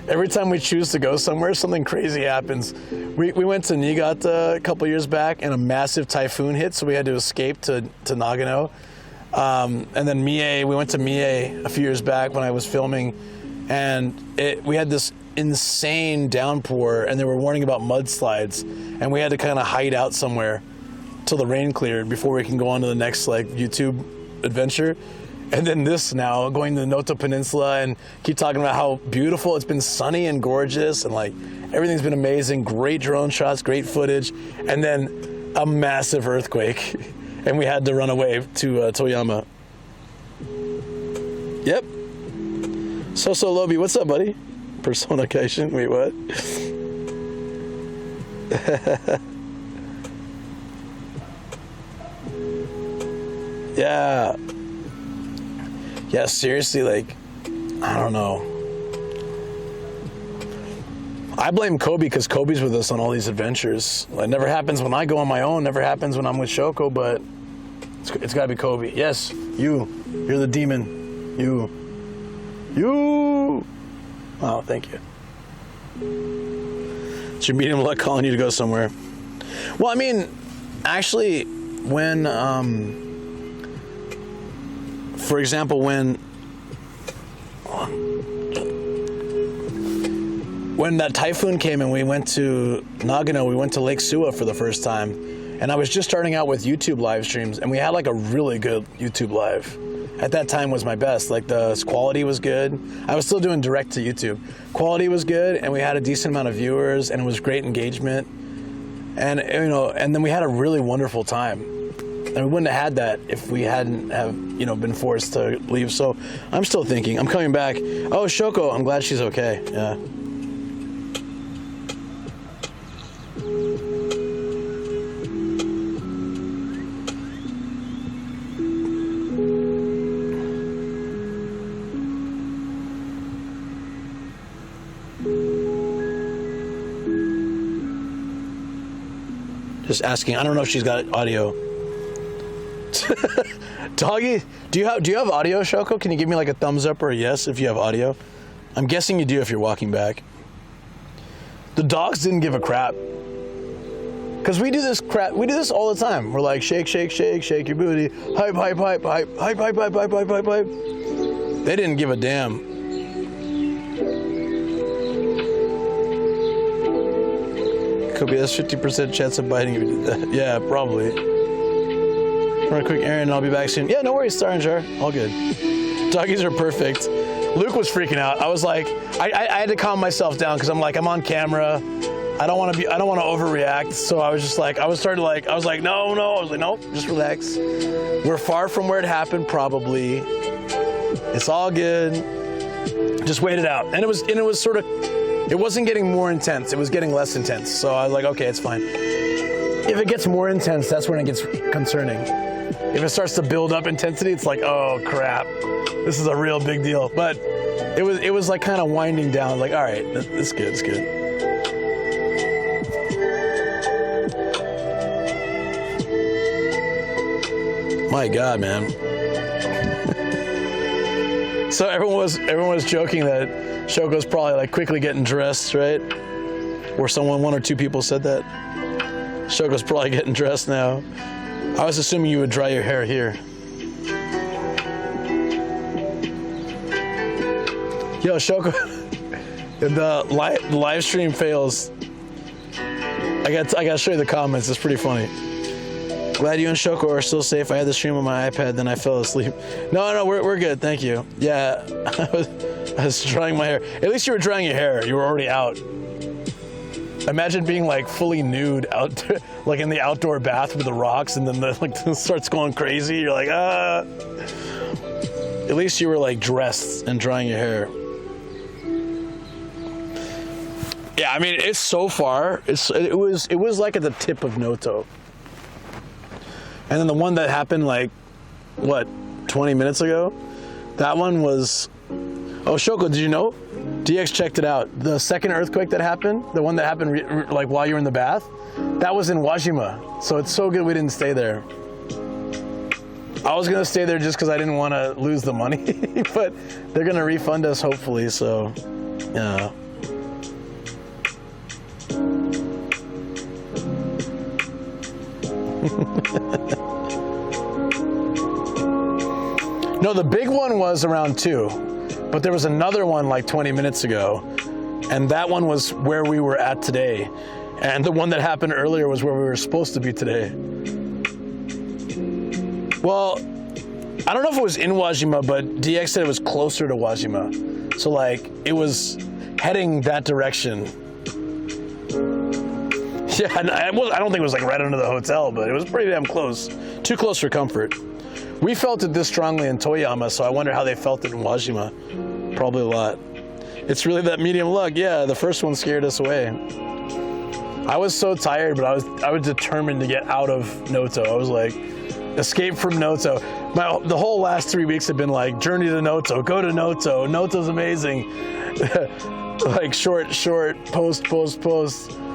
every time we choose to go somewhere, something crazy happens. We went to Niigata a couple years back, and a massive typhoon hit, so we had to escape to Nagano. And then we went to Mie a few years back when I was filming, and we had this insane downpour, and they were warning about mudslides, and we had to kind of hide out somewhere till the rain cleared before we can go on to the next like YouTube adventure. And then this now, going to the Noto Peninsula and keep talking about how beautiful it's been, sunny and gorgeous, and like everything's been amazing, great drone shots, great footage, and then a massive earthquake, and we had to run away to Toyama. Yep. So Lobby, what's up, buddy? Personification. Wait, what? Yeah. Yeah, seriously, like, I don't know. I blame Kobe because Kobe's with us on all these adventures. It never happens when I go on my own, never happens when I'm with Shoko, but it's gotta be Kobe. Yes, you're the demon. You. Oh, thank you. It's your medium luck calling you to go somewhere. Well, I mean, actually, when, for example, when that typhoon came and we went to Nagano, we went to Lake Suwa for the first time, and I was just starting out with YouTube live streams, and we had like a really good YouTube live. At that time was my best. Like the quality was good. I was still doing direct to YouTube. Quality was good, and we had a decent amount of viewers, and it was great engagement. And and then we had a really wonderful time. And we wouldn't have had that if we hadn't been forced to leave. So I'm still thinking. I'm coming back. Oh, Shoko, I'm glad she's okay. Yeah. Just asking. I don't know if she's got audio. Doggy, do you have audio, Shoko? Can you give me like a thumbs up or a yes if you have audio? I'm guessing you do if you're walking back. The dogs didn't give a crap. Cause we do this all the time. We're like shake, shake, shake, shake your booty, hype, hype, hype, hype, hype, hype, hype, hype, hype, hype, hype. They didn't give a damn. Could be that's 50% chance of biting if you did that. Yeah, probably. Run a quick errand and I'll be back soon. Yeah, no worries, Star and Jar. All good. Doggies are perfect. Luke was freaking out. I was like, I had to calm myself down because I'm like, I'm on camera. I don't want to overreact. So I was like, no. I was like, nope, just relax. We're far from where it happened, probably. It's all good. Just wait it out. And it was sort of, it wasn't getting more intense. It was getting less intense. So I was like, okay, it's fine. If it gets more intense, that's when it gets concerning. If it starts to build up intensity, it's like, oh crap, this is a real big deal. But it was like kind of winding down. Like, all right, it's good, it's good. My God, man. So everyone was joking that Shoko's probably like quickly getting dressed, right? Or one or two people said that. Shoko's probably getting dressed now. I was assuming you would dry your hair here. Yo, Shoko, the live stream fails. I got to show you the comments. It's pretty funny. Glad you and Shoko are still safe. I had the stream on my iPad, then I fell asleep. No, we're good. Thank you. Yeah, I was drying my hair. At least you were drying your hair. You were already out. Imagine being like fully nude out, like in the outdoor bath with the rocks, and then it starts going crazy. You're like, ah. At least you were like dressed and drying your hair. Yeah, I mean, it's so far. It was like at the tip of Noto. And then the one that happened like, what, 20 minutes ago? That one was, oh, Shoko, did you know? DX checked it out. The second earthquake that happened, the one that happened like while you were in the bath, that was in Wajima. So it's so good we didn't stay there. I was gonna stay there just because I didn't want to lose the money, but they're gonna refund us hopefully, so, yeah. No, the big one was around 2, but there was another one like 20 minutes ago, and that one was where we were at today, and the one that happened earlier was where we were supposed to be today. Well, I don't know if it was in Wajima, but DX said it was closer to Wajima, so like it was heading that direction. Yeah, I don't think it was like right under the hotel, but it was pretty damn close. Too close for comfort. We felt it this strongly in Toyama, so I wonder how they felt it in Wajima. Probably a lot. It's really that medium lug. Yeah, the first one scared us away. I was so tired, but I was determined to get out of Noto. I was like, escape from Noto. The whole last 3 weeks have been like, journey to Noto, go to Noto. Noto's amazing. Like short, post,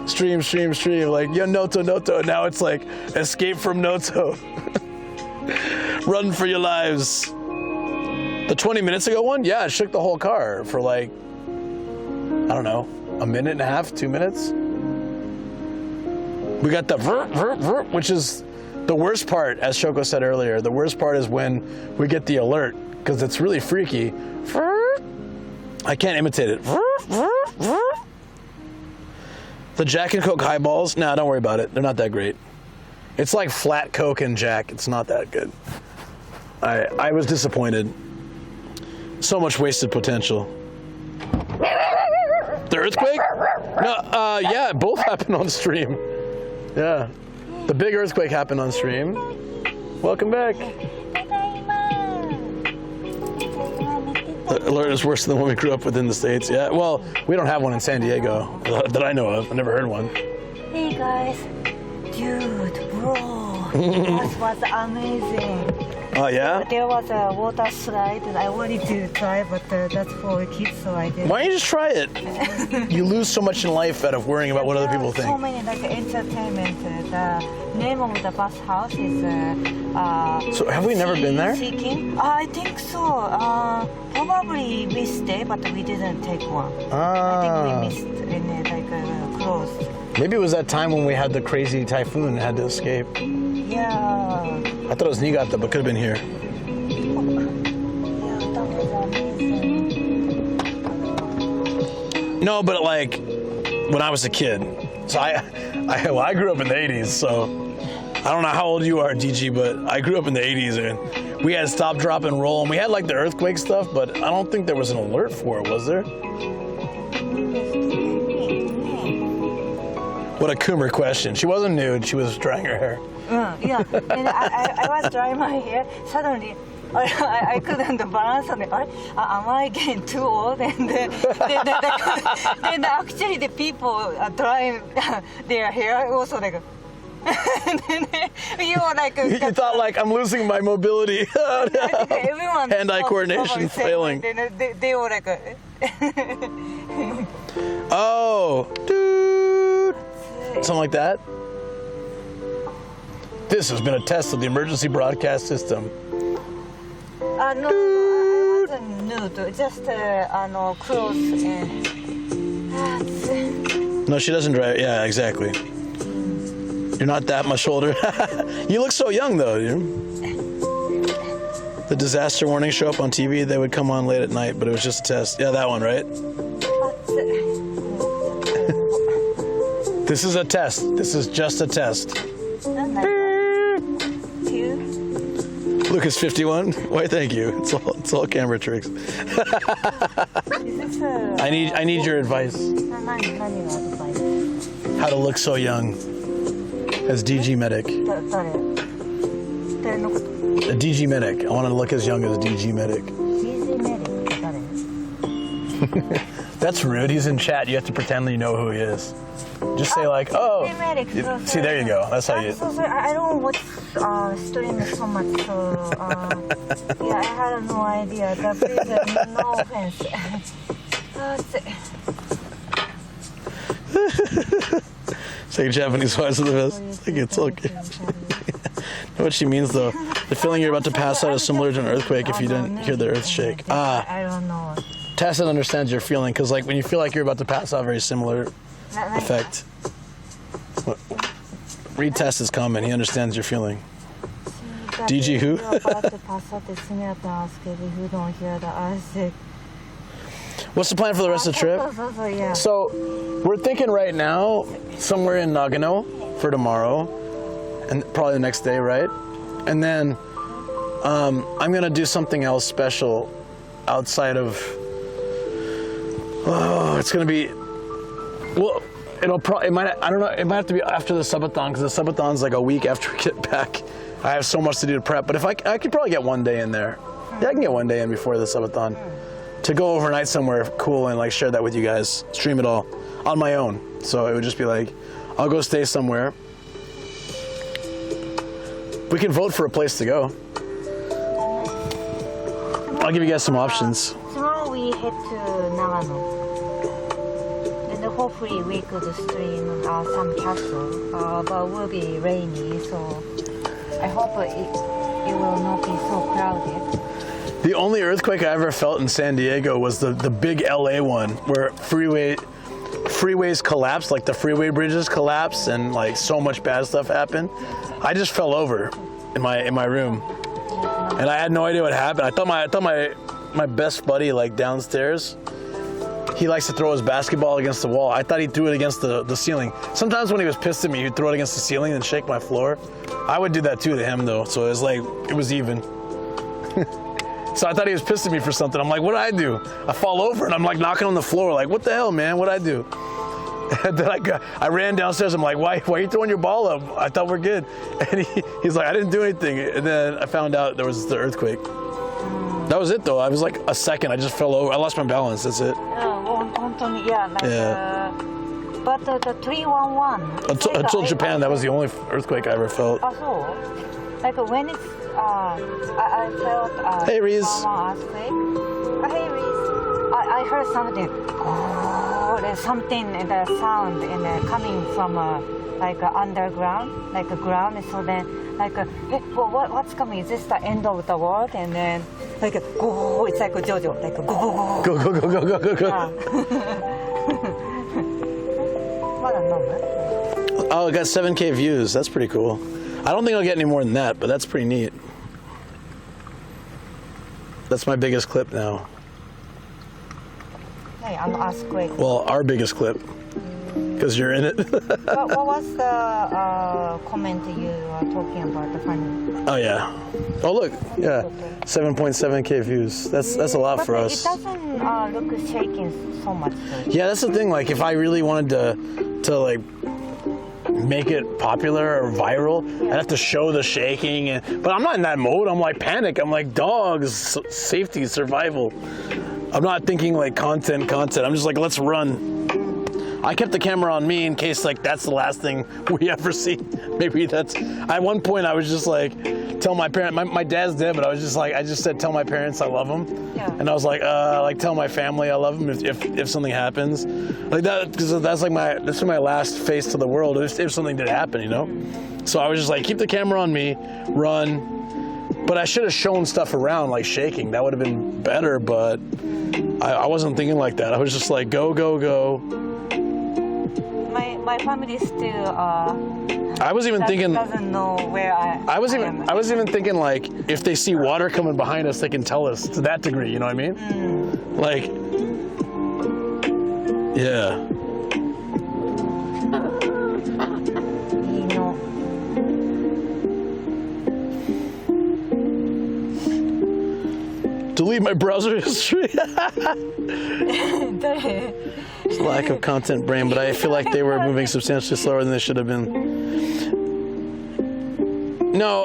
stream. Like, yeah, Noto. Now it's like, escape from Noto. Run for your lives. The 20 minutes ago one, yeah, it shook the whole car for like, I don't know, a minute and a half, 2 minutes. We got the which is the worst part, as Shoko said earlier. The worst part is when we get the alert, because it's really freaky. I can't imitate it. The Jack and Coke highballs, nah, don't worry about it. They're not that great. It's like flat Coke and Jack. It's not that good. I was disappointed. So much wasted potential. The earthquake? No, yeah, both happened on stream. Yeah. The big earthquake happened on stream. Welcome back. The alert is worse than the one we grew up with in the States. Yeah, well, we don't have one in San Diego that I know of. I never heard one. Hey guys. Dude, bro, that was amazing. Oh, yeah? There was a water slide and I wanted to try, but that's for kids, so I didn't. Why don't you just try it? You lose so much in life out of worrying about what other people think. So many like entertainment. The name of the bus house is. So have we never been there? I think so. Probably we stayed, but we didn't take one. I think we missed and closed. Maybe it was that time when we had the crazy typhoon and had to escape. Yeah. I thought it was Niigata, but could have been here. Yeah, that was amazing. No, but like when I was a kid. So I grew up in the 80s, so I don't know how old you are, DG, but I grew up in the 80s and we had stop, drop, and roll, and we had like the earthquake stuff, but I don't think there was an alert for it, was there? What a Coomer question. She wasn't nude, she was drying her hair. Yeah, and I was drying my hair. Suddenly, I couldn't balance on it. Am I getting too old? And then actually the people are drying their hair also like. And then you were like. You thought like I'm losing my mobility. Everyone. Hand-eye coordination failing. They were like. Oh, dude. Something like that. This has been a test of the emergency broadcast system. No, I wasn't nude. Just clothes and. No, she doesn't drive. Yeah, exactly. You're not that much older. You look so young though. The disaster warnings show up on TV. They would come on late at night, but it was just a test. Yeah, that one, right? This is a test. This is just a test. Lucas 51. Why? Thank you. It's all camera tricks. I need your advice. How to look so young as DG Medic. A DG Medic. I want to look as young as DG Medic. That's rude. He's in chat. You have to pretend that you know who he is. Just say like, oh. See, there you go. That's how you. So sorry, I don't watch streaming so much, so yeah, I had no idea. Please, no offense. Say Japanese voice of the best. I think it's okay. Know what she means though. The feeling you're about to pass out is similar to an earthquake if you didn't hear the earth shake. I don't know. Tacit understands your feeling because like when you feel like you're about to pass out, very similar effect. Read test is common. He understands your feeling. DG who? What's the plan for the rest of the trip? So we're thinking right now somewhere in Nagano for tomorrow and probably the next day, right? And then I'm gonna do something else special outside of. Oh, it's gonna be. Well, it might. I don't know. It might have to be after the subathon because the subathon's like a week after we get back. I have so much to do to prep, but if I could probably get one day in there. Yeah, I can get one day in before the subathon to go overnight somewhere cool and like share that with you guys, stream it all on my own. So it would just be like, I'll go stay somewhere. We can vote for a place to go. I'll give you guys some options. Tomorrow we head to Nagano. And hopefully we could stream some castle, but it will be rainy, so I hope it will not be so crowded. The only earthquake I ever felt in San Diego was the big LA one where freeways collapsed, like the freeway bridges collapsed and like so much bad stuff happened. I just fell over in my room. And I had no idea what happened. I thought my best buddy like downstairs, he likes to throw his basketball against the wall. I thought he threw it against the ceiling. Sometimes when he was pissed at me, he'd throw it against the ceiling and shake my floor. I would do that too to him though, so it was even. So I thought he was pissed at me for something. I'm like, what did I do? I fall over and I'm like knocking on the floor, like, what the hell, man? What did I do? And then I ran downstairs. I'm like, why are you throwing your ball up? I thought we're good. And he's like, I didn't do anything. And then I found out there was the earthquake. That was it though. I was like a second. I just fell over. I lost my balance. That's it. Yeah. But the 311. Until Japan, that was the only earthquake I ever felt. So, like when it's I felt hey Reese. Earthquake. Hey Reese. I heard something. Oh, there's something in the sound coming from like underground, like a ground. So then like hey, what's coming? Is this the end of the world? And then like go. It's like a JoJo. Like go. Oh, it got 7K views. That's pretty cool. I don't think I'll get any more than that, but that's pretty neat. That's my biggest clip now. Hey, I'm earthquake. Well, our biggest clip, because you're in it. What was the comment you were talking about? The funny. Oh yeah. Oh look, yeah, 7.7K views. That's a lot for us. It doesn't look shaking so much. Yeah, that's the thing. Like, if I really wanted to like make it popular or viral, I'd have to show the shaking. But I'm not in that mode. I'm like panic. I'm like dogs, safety, survival. I'm not thinking like content. I'm just like, let's run. I kept the camera on me in case like that's the last thing we ever see. Maybe that's. At one point, I was just like, tell my parents. My dad's dead, but I just said, tell my parents I love them. Yeah. And I was like tell my family I love them if something happens, like that, because that's my last face to the world if something did happen, you know. So I was just like, keep the camera on me, run. But I should have shown stuff around like shaking. That would have been better, but I wasn't thinking like that. I was just like, go. My family still I was even that thinking. doesn't know where I was am. even thinking like if they see water coming behind us, they can tell us to that degree. You know what I mean? Like, yeah. Delete my browser history. It's lack of content brain, but I feel like they were moving substantially slower than they should have been. No,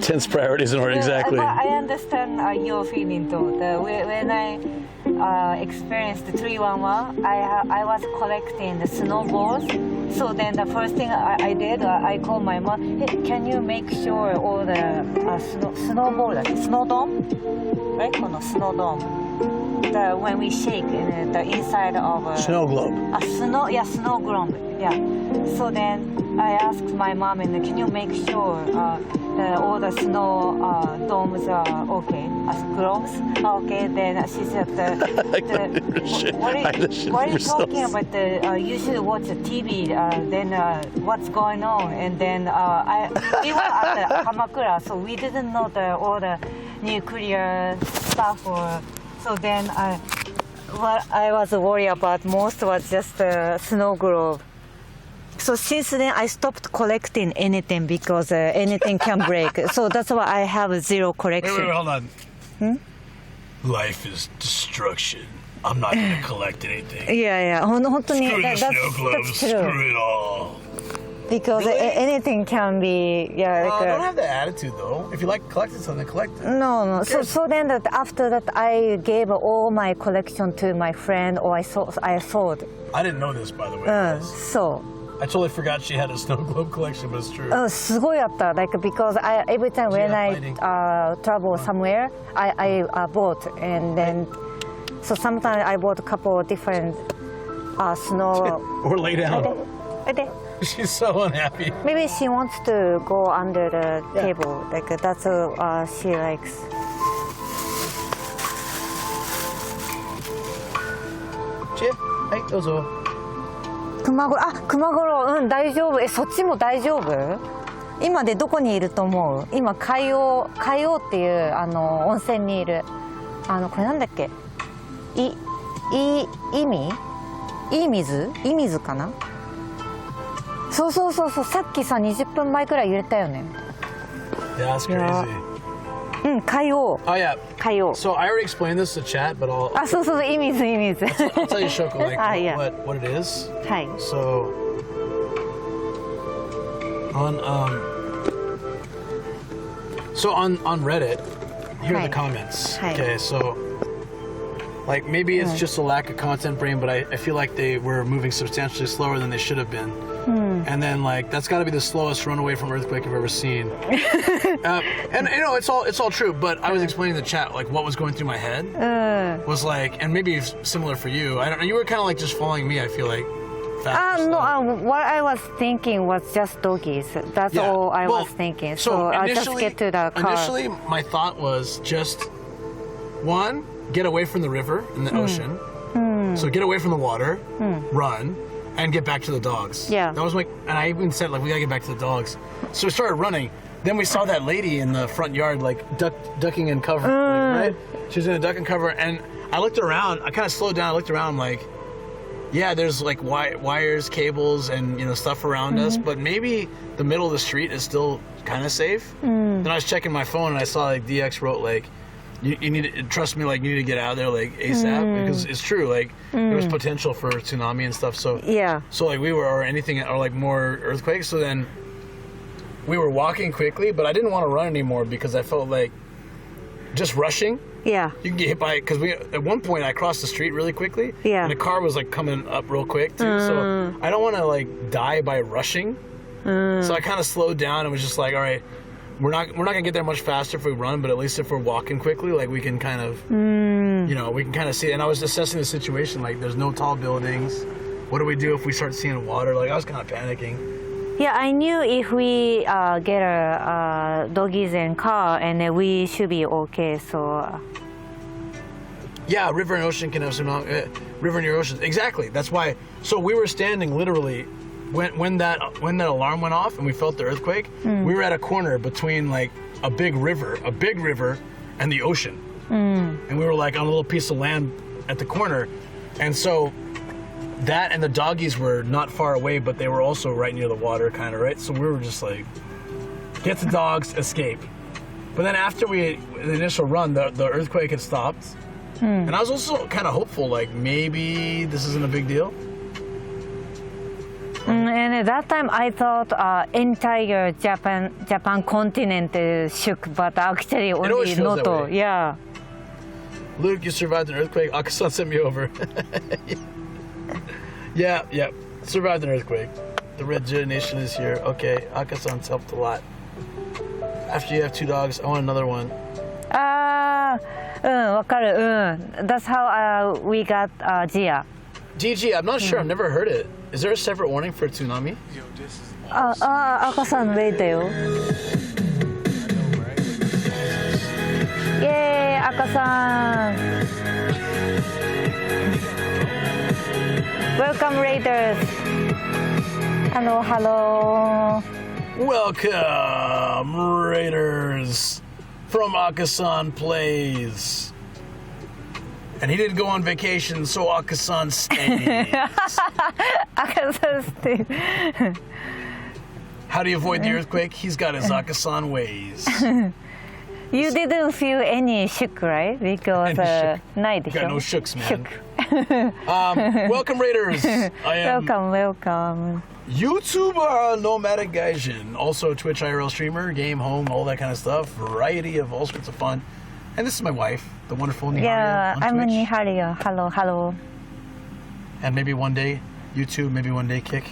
tense priorities in order, exactly. But I understand your feeling too. When I experienced 311, I was collecting the snowballs. So then the first thing I did, I called my mom. Hey, can you make sure all the snowball, snow dome, right? Snow dome. When we shake in the inside of Snow globe. snow globe. Yeah. So then I asked my mom, and can you make sure all the snow domes are okay? Globes are okay. Then she said, "What are you talking about? You should watch the TV. Then what's going on?" And then we were at Kamakura, so we didn't know all the nuclear stuff. So then what I was worried about most was just the snow globe. So since then I stopped collecting anything because anything can break. So that's why I have zero collection. Wait, hold on. Life is destruction. I'm not gonna collect anything. Yeah. 本当に Screw the snow globes. that's true. Screw it all. Because anything can be Don't have that attitude though. If you like collecting something, collect it. No. So then that after that I gave all my collection to my friend, or I sold. I didn't know this, by the way. So. I totally forgot she had a snow globe collection, but it's true. すごいあった。Like because every time when I travel somewhere, I bought, and then so sometimes I bought a couple of different snow. Or lay down. Okay. She's so unhappy. Maybe she wants to go under the table. Like that's what she likes. はい、どうぞ。熊五郎、大丈夫。そっちも大丈夫？今でどこにいると思う？今海王っていう温泉にいる。これなんだっけ？い水かな？そう。さっきさ20分前くらい揺れたよね。Yeah, that's crazy. 海王。Oh yeah. 海王。 So I already explained this to chat, but I'll そう、い水。I'll tell you, Shoko, like yeah. what it is. はい。 So on Reddit, here are the comments. Hi. Okay, so like maybe it's just a lack of content brain, but I feel like they were moving substantially slower than they should have been. And then like that's got to be the slowest runaway from earthquake I've ever seen. And you know it's all true, but I was explaining to the chat like what was going through my head was like, and maybe it's similar for you. I don't know. You were kind of like just following me. I feel like. No, what I was thinking was just doggies. That's all I was thinking. So I just get to the car. Initially, my thought was just one, get away from the river and the ocean. So get away from the water, run, and get back to the dogs. Yeah. That was and I even said like we gotta get back to the dogs. So we started running. Then we saw that lady in the front yard like ducking and cover. Like, right? She was in a duck and cover, and I looked around. I kind of slowed down. I looked around like. Yeah, there's like wires, cables, and stuff around us, but maybe the middle of the street is still kind of safe. Then I was checking my phone and I saw like DX wrote like, you need to trust me, like you need to get out of there like ASAP because it's true. Like there was potential for tsunami and stuff. So so like we were or like more earthquakes. So then we were walking quickly, but I didn't want to run anymore because I felt like just rushing. Yeah. You can get hit by it because at one point I crossed the street really quickly. Yeah. And the car was like coming up real quick too. So I don't want to like die by rushing. So I kind of slowed down and was just like, all right, we're not gonna get there much faster if we run, but at least if we're walking quickly, like we can kind of, we can kind of see. And I was assessing the situation. Like there's no tall buildings. What do we do if we start seeing water? Like I was kind of panicking. Yeah, I knew if we get doggies and car, and we should be okay. So. Yeah, river and ocean can have some river and your ocean. Exactly. That's why. So we were standing literally when that alarm went off and we felt the earthquake, we were at a corner between like a big river, and the ocean. And we were like on a little piece of land at the corner. And so that and the doggies were not far away, but they were also right near the water, kind of, right? So we were just like, get the dogs, escape. But then after the initial run, the earthquake had stopped. And I was also kind of hopeful, like maybe this isn't a big deal. And at that time, I thought entire Japan continent shook, but actually always only feels that Noto. way. Yeah. Luke, you survived an earthquake. Akasan sent me over. Yeah. Survived an earthquake. The Red Jet Nation is here. Okay, Akasan's helped a lot. After you have 2 dogs, I want another one. わかる。That's how we got Gia. GG, I'm not sure. I've never heard it. Is there a separate warning for a tsunami? 赤さんウェイだよ。イエーイ、赤さん。Welcome Raiders. Hello. Welcome, Raiders, from Akasan Plays. And he didn't go on vacation, so Akasan stays. 赤さんステイ。 How do you avoid the earthquake? He's got his Akasan ways. You didn't feel any shook, right? Because ないでしょ。 Got no shooks, man. Welcome, Raiders. I am Welcome. YouTuber Nomadic Gaijin, also a Twitch IRL streamer, game, home, all that kind of stuff. Variety of all sorts of fun. And this is my wife, the wonderful Niharia Yeah, on I'm Twitch. Niharia. Hello. And maybe one day YouTube, maybe one day Kick.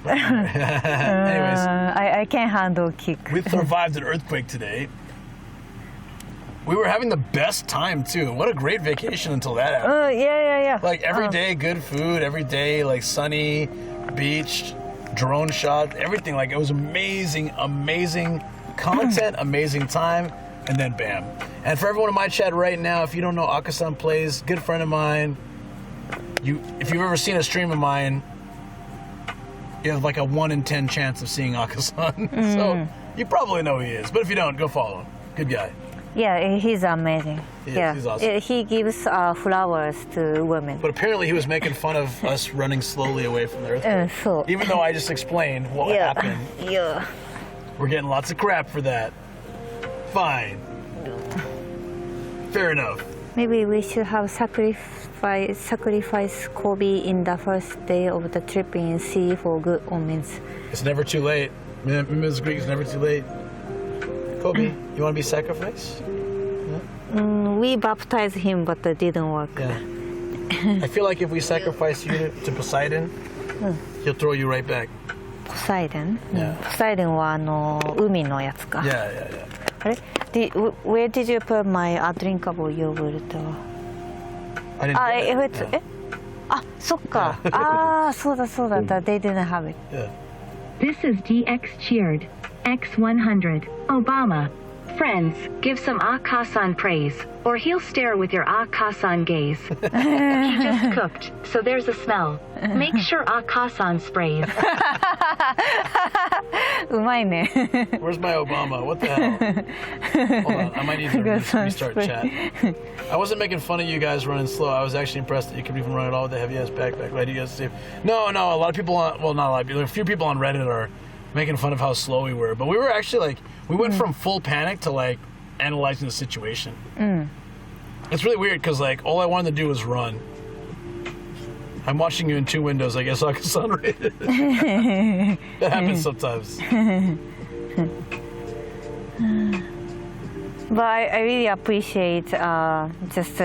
Anyways, I can't handle kick. we survived an earthquake today. We were having the best time too. What a great vacation until that happened. Yeah. Like every day, good food. Every day, like sunny, beach, drone shot, everything. Like it was amazing content, amazing time, and then bam. And for everyone in my chat right now, if you don't know Akasan Plays, good friend of mine. If you've ever seen a stream of mine, you have like a 1 in 10 chance of seeing Akasan. So you probably know who he is. But if you don't, go follow him. Good guy. Yeah, he's amazing. He's awesome. He gives flowers to women. But apparently he was making fun of us running slowly away from the earthquake. So. Even though I just explained what happened. Yeah. We're getting lots of crap for that. Fine. Fair enough. Maybe we should have sacrifice Kobe in the first day of the trip in sea for good omens. It's never too late. Ms. Greek, it's never too late. Kobe, you want to be sacrificed? We baptized him, but it didn't work. Yeah. I feel like if we sacrifice you to Poseidon, he'll throw you right back. Poseidon? Yeah. Poseidon は海のやつか。 Yeah. あれ? Where did you put my drinkable yogurt? I didn't get it. そっか。そうだ。They didn't have it. Yeah. This is DX cheered. X100. Obama. Friends, give some Akasan praise, or he'll stare with your Akasan gaze. He just cooked, so there's a smell. Make sure Akasan sprays. うまいね。 Where's my Obama? What the hell? Hold on, I might need to restart chat. I wasn't making fun of you guys running slow. I was actually impressed that you could even run it all with the heavy ass backpack. Why do you guys say? No. A lot of people not a lot of people. A few people on Reddit are making fun of how slow we were, but we were actually like we went from full panic to like analyzing the situation. It's really weird because like all I wanted to do was run. I'm watching you in 2 windows. I guess Akasan rated. That happens sometimes. But I really appreciate just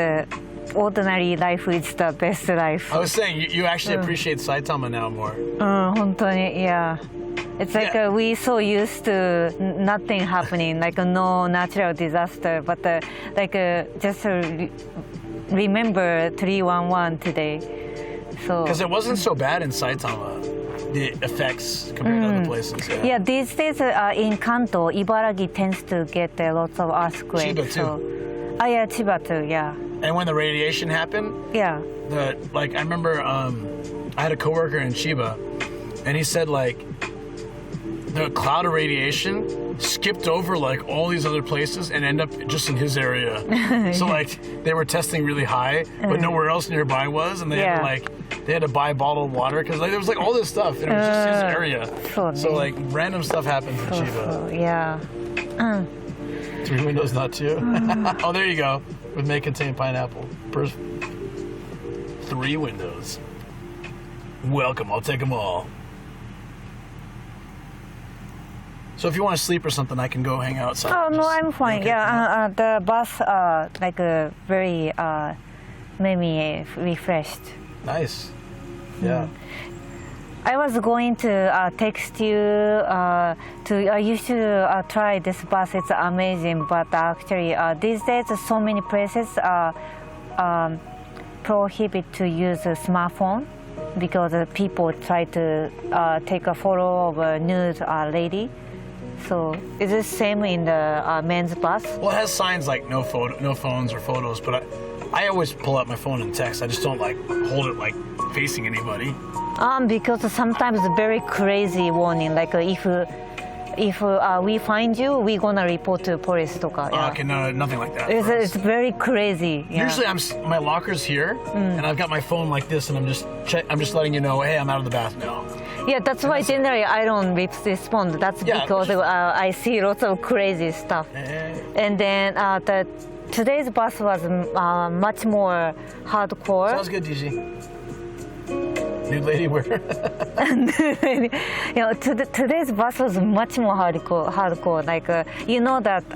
ordinary life is the best life. I was saying you actually appreciate Saitama now more. 本当に yeah. It's like we so used to nothing happening, like no natural disaster, but just remember 311 today. So Because it wasn't so bad in Saitama, the effects compared to other places. yeah, these days in Kanto, Ibaraki tends to get lots of earthquakes. Chiba too. So, yeah, Chiba too. Yeah. And when the radiation happened, Yeah. I remember I had a coworker in Chiba, and he said like the cloud of radiation skipped over like all these other places and end up just in his area. So like they were testing really high, but nowhere else nearby was, and they had to buy bottled water because like, there was like all this stuff, and it was just his area. So like random stuff happened for Chiba. Yeah. 3 windows, not 2. Oh, there you go. With may contain pineapple. 3 windows. Welcome. I'll take them all. So if you want to sleep or something, I can go hang outside. Oh no, I'm fine. Okay. Yeah, the bus like very made me refreshed. Nice. Yeah. I was going to text you you should try this bus. It's amazing, but actually these days so many places prohibit to use a smartphone because people try to take a photo of a nude lady. So is it same in the men's bus? Well, it has signs like no phones or photos, but I always pull out my phone and text. I just don't like hold it like facing anybody. Because sometimes very crazy warning, like if we find you, we're gonna report to police. Okay, no, nothing like that. It's very crazy. Yeah. Usually, my locker's here, and I've got my phone like this, and I'm just letting you know, hey, I'm out of the bath now. Yeah, that's why generally I don't respond. That's because I see lots of crazy stuff. And then today's bus was much more hardcore. Sounds good, DG. Nude lady wear. Today's bus was much more hardcore. Like you know that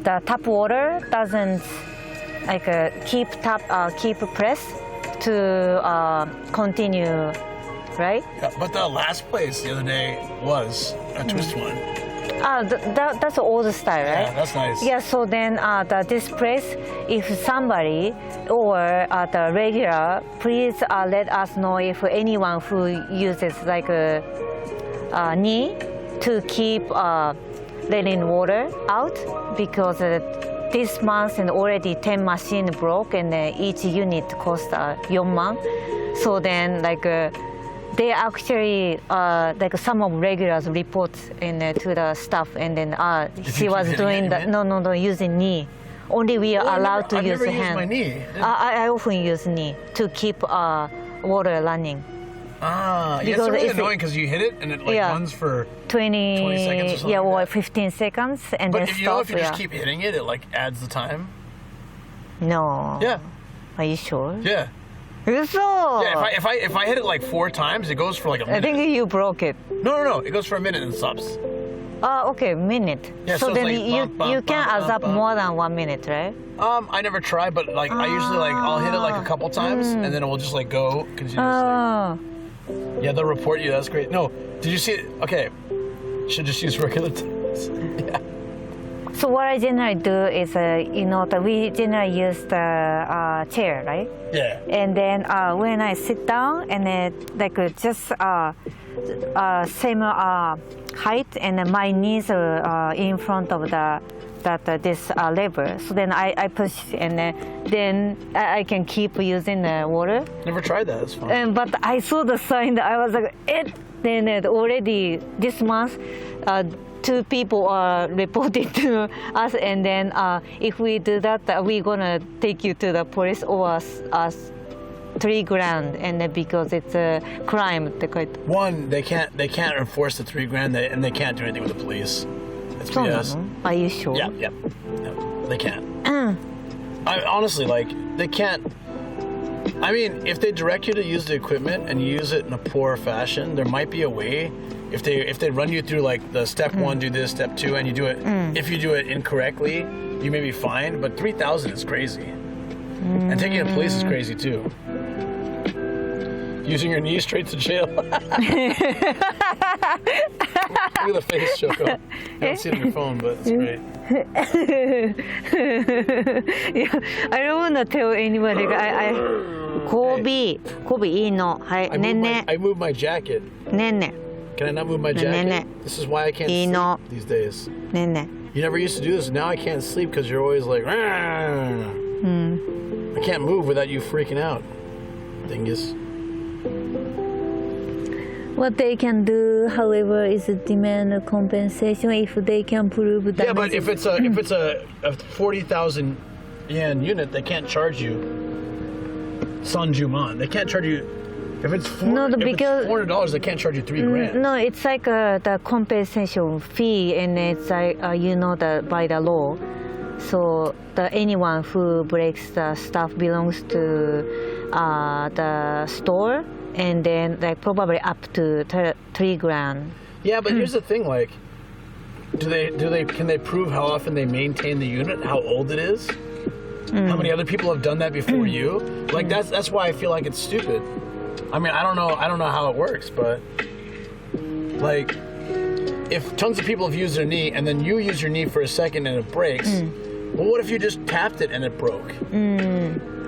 the tap water doesn't like keep press to continue, right? Yeah, but the last place the other day was a twist one. That's old style, right? Yeah, that's nice. Yeah, so then this place, if somebody or the regular, please let us know if anyone who uses like a knee to keep letting water out because this month and already 10 machine broke and each unit cost 4 man. So then like they actually like some of regulars report to the staff, and then she was doing that. No, using knee. Only we are allowed to use hand. I've never used my knee. I often use knee to keep water running. Yeah, it's really annoying because you hit it and it like runs for 20 seconds or something. Yeah, or 15 seconds and but then if stop. If you just keep hitting it, it like adds the time. No. Yeah. Are you sure? Yeah. Yeah, if I hit it like 4 times, it goes for like a minute. I think you broke it. No. It goes for a minute and stops. Okay, minute. Yeah, so then like you can absorb more than 1 minute, right? I never try, but like I usually like I'll hit it like a couple times and then it will just like go continuously. Yeah, they'll report you. That's great. No, did you see it? Okay, should just use regular times. Yeah. So what I generally do is, we generally use the chair, right? Yeah. And then when I sit down and like just same height, and then my knees are in front of this lever. So then I push, and then I can keep using the water. Never tried that. It's fun. But I saw the sign that I was like, then already this month, 2 people are reported to us, and then if we do that, we're gonna take you to the police or us $3 grand, and then because it's a crime. One, they can't enforce the $3 grand, and they can't do anything with the police. It's BS. Are you sure? Yeah. No, they can't. Honestly, like they can't. I mean, if they direct you to use the equipment and you use it in a poor fashion, there might be a way. If they run you through like the step 1, do this, step 2, and you do it. If you do it incorrectly, you may be fined. But 3,000 is crazy, and taking the police is crazy too. Using your knee straight to jail. Look at the face, Choco. You don't see it on your phone, but it's great. Yeah, I don't want to tell anybody. Kobe, no. I moved my jacket. Can I not move my jacket? This is why I can't sleep these days. You never used to do this. Now I can't sleep because you're always like, I can't move without you freaking out. Dingus. What they can do, however, is demand compensation if they can prove that. Yeah, but if it's a 40,000 yen unit, they can't charge you Sanjuman. They can't charge you if it's $400. They can't charge you $3,000. No, it's like the compensation fee, and it's like by the law. So anyone who breaks the stuff belongs to the store, and then like probably up to $3,000. Yeah, but here's the thing: like, can they prove how often they maintain the unit, how old it is, how many other people have done that before you? Like that's why I feel like it's stupid. I mean, I don't know how it works, but like, if tons of people have used their knee and then you use your knee for a second and it breaks, well, what if you just tapped it and it broke?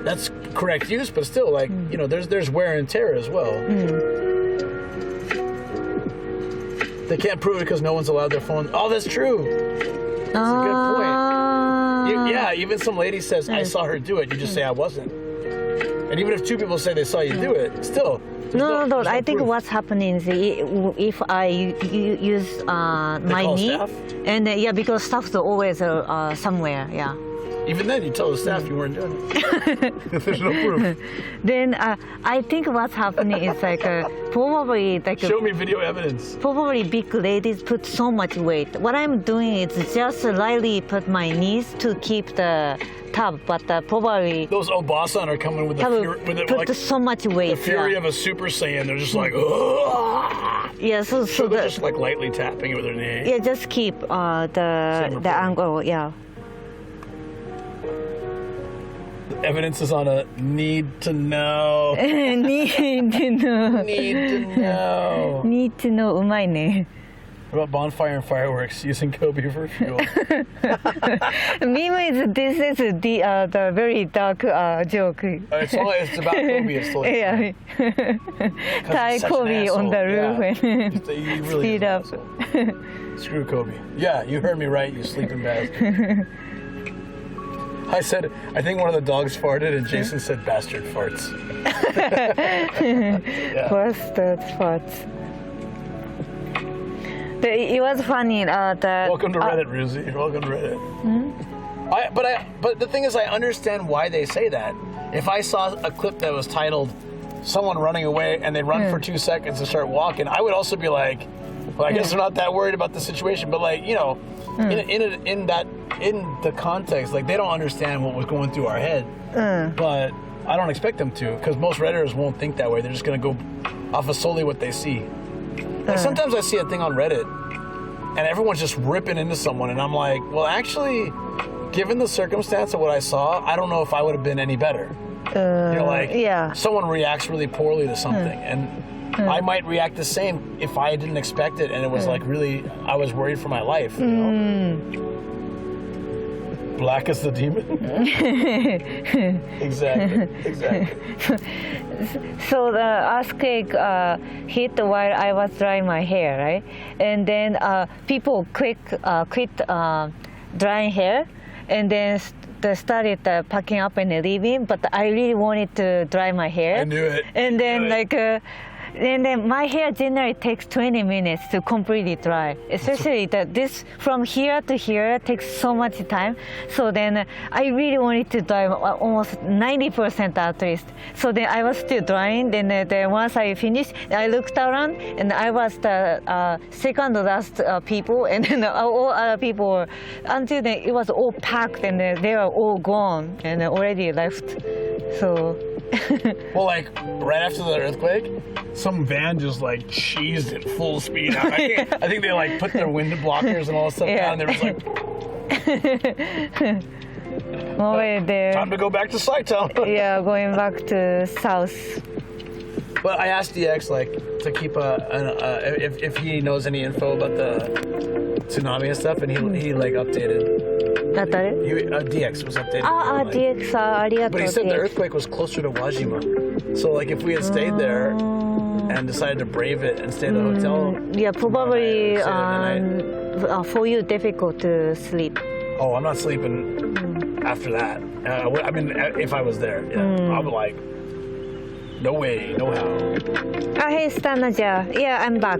That's correct use, but still, like, there's wear and tear as well. They can't prove it because no one's allowed their phone. Oh, that's true. That's a good point. Yeah, even some lady says, I saw her do it. You just say, I wasn't. And even if two people say they saw you do it, still. No. I think what's happening is if I use my knee, staff? and because staffs are always somewhere, yeah. Even then, you tell the staff you weren't doing it. There's no proof. Then I think what's happening is like probably like show me video evidence. Probably big ladies put so much weight. What I'm doing is just lightly put my knees to keep the tub, but probably those Obasan are coming with put so much weight. The fury of a Super Saiyan. They're just like, ugh. Yeah. So they're just like lightly tapping it with their knee. Yeah, just keep the angle. Yeah. Evidence is on a need to know. need to know. Need to know. Need to know. うまいね。What about bonfire and fireworks using Kobe for fuel? This is the very dark joke. It's about Kobe. Yeah. Tie Kobe on the roof and speed up. Screw Kobe. Yeah, you heard me right, you sleeping bastard. I said, I think one of the dogs farted, and Jason said, bastard farts. Bastard farts. It was funny. Welcome to Reddit, Ruzi. Welcome to Reddit. But the thing is, I understand why they say that. If I saw a clip that was titled, someone running away, and they run for 2 seconds and start walking, I would also be like, well, I guess they're not that worried about the situation. But like, in the context, like, they don't understand what was going through our head. But I don't expect them to, because most Redditors won't think that way. They're just going to go off of solely what they see. Like, sometimes I see a thing on Reddit, and everyone's just ripping into someone, and I'm like, well, actually, given the circumstance of what I saw, I don't know if I would have been any better. Someone reacts really poorly to something, and I might react the same if I didn't expect it, and it was like really, I was worried for my life, Black as the demon? Exactly. So the earthquake hit while I was drying my hair, right? And then people quit drying hair, and then they started packing up and leaving. But I really wanted to dry my hair. I knew it. And then and then my hair generally takes 20 minutes to completely dry. Especially this from here to here takes so much time. So then I really wanted to dry almost 90% at least. So then I was still drying. Then once I finished, I looked around and I was the second last people, and then all other people until then it was all packed and they were all gone and already left. So. Well, like right after the earthquake, some van just like cheesed it full speed out. I think they like put their window blockers and all that stuff down. And they were like, time to go back to Saito. Yeah, going back to south. But I asked DX like to keep if he knows any info about the tsunami and stuff, and he like updated. DX was updated. DX, ありがとう。 But he said the earthquake was closer to Wajima. So like if we had stayed there and decided to brave it and stay at the hotel. Yeah, probably for you difficult to sleep. Oh, I'm not sleeping after that. I mean, if I was there, I would like No way, no how. Oh, hey, Stanaja. Yeah, I'm back.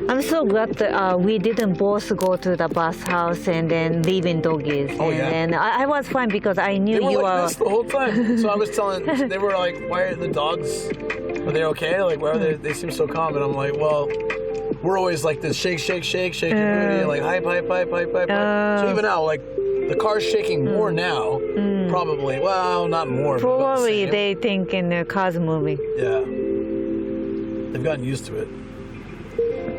I'm so glad that we didn't both go to the bus house and then leave in doggies. Oh, yeah. And I was fine because I knew They were you like were. this the whole time. So I was telling, they were like, why are the dogs, are they okay? Like, why are they seem so calm? And I'm like, well, we're always like this, shake, shake, shake, shake your booty, like hype, hype, hype, hype, hype. So even now, like, the car's shaking more now, probably. Well, not more. but Probably the same. they think in the car's moving. Yeah. They've gotten used to it.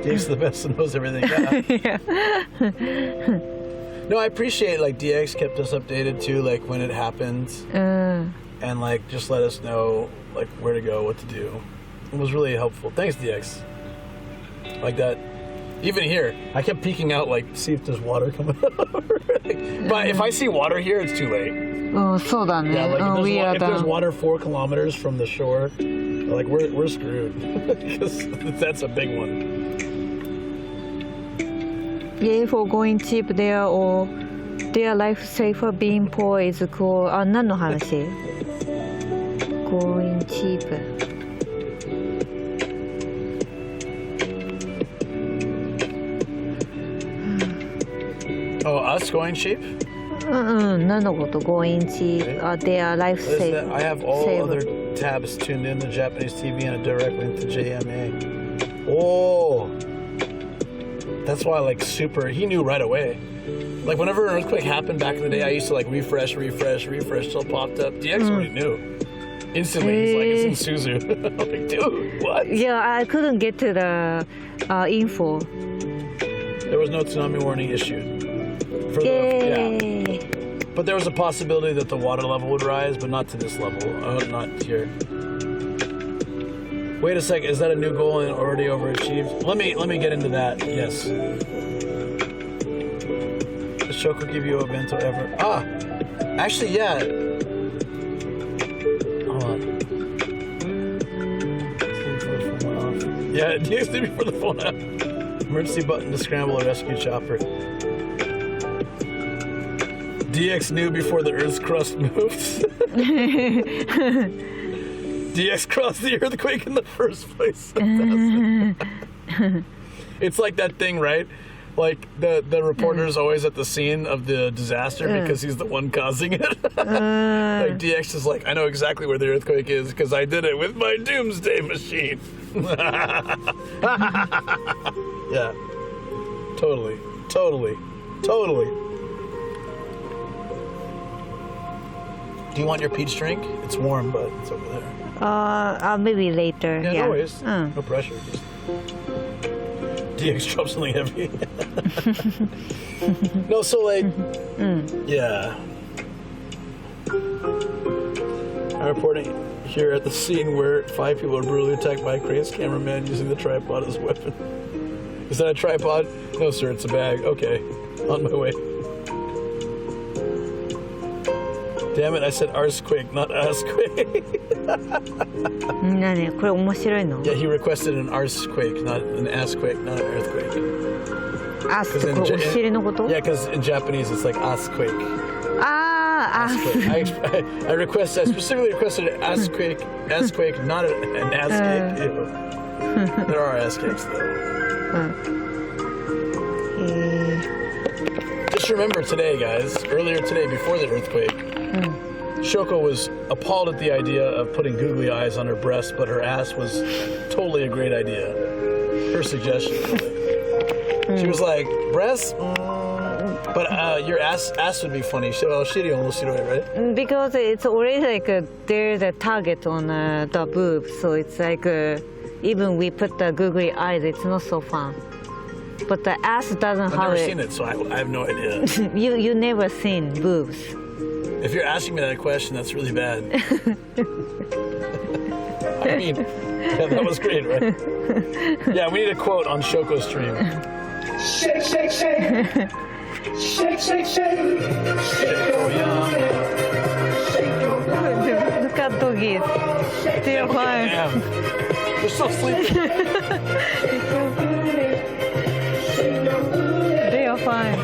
DX is the best and knows everything. Yeah. No, I appreciate like DX kept us updated too, like when it happened, and like just let us know like where to go, what to do. It was really helpful. Thanks, DX. Like that. Even here, I kept peeking out like see if there's water coming up. But if I see water here, it's too late. Oh, so done. Yeah, like Oh, if there's water 4 kilometers from the shore, like we're screwed because that's a big one. Yeah, for going cheap there or their life safer being poor is cool. 何の話? Going cheap. Oh, us going cheap? 何のこと going cheap? Their life What is saver. that? I have all saver. other tabs tuned in to Japanese TV and a direct link to JMA. Oh, that's why like super. He knew right away. Like whenever an earthquake happened back in the day, I used to like refresh till it popped up. DX already knew. Instantly, he's like, it's in Suzu. I'm like, dude, what? Yeah, I couldn't get to the info. There was no tsunami warning issued. For Yay! But there was a possibility that the water level would rise, but not to this level. Not here. Wait a sec, is that a new goal and already overachieved? Let me get into that. Yes. Does Shoko give you a bento ever? Ah, actually, yeah. Hold on. Yeah, it used to be for the phone app. Emergency button to scramble a rescue chopper. DX knew before the Earth's crust moved. DX crossed the earthquake in the first place. It's like that thing, right? Like the reporter's always at the scene of the disaster because he's the one causing it. Like DX is like, I know exactly where the earthquake is because I did it with my doomsday machine. Yeah. Totally. Do you want your peach drink? It's warm, but it's over there. Maybe later. Yeah, Yeah. no worries. No pressure. Just DX drop something heavy. No, so like, yeah. I'm reporting here at the scene where 5 people are brutally attacked by a crazed cameraman using the tripod as a weapon. Is that a tripod? No, sir, it's a bag. Okay, on my way. Damn it, I said arsequake, not assquake. 何これ面白いの? Yeah, he requested an arsequake, not an assquake, not an earthquake. あ、これお尻のこと? Yeah, because in Japanese it's like assquake. Ah, I specifically requested an assquake, not an asscake. Ew. There are asscakes though. Just remember today, guys, earlier today, before the earthquake, Shoko was appalled at the idea of putting googly eyes on her breast, but her ass was totally a great idea. Her suggestion, really. She was like, breasts? But your ass would be funny. Right? because it's already like there's a target on the boob, so it's like even we put the googly eyes, it's not so fun. But the ass doesn't I've have never it. seen it, so I have no idea. You never seen boobs. If you're asking me that question, that's really bad. I mean, yeah, that was great, right? Yeah, we need a quote on Shoko's stream. Shake, shake, shake. Shake, shake, shake. Look at doggies. They're fine. Damn. They're so sleepy. They are fine.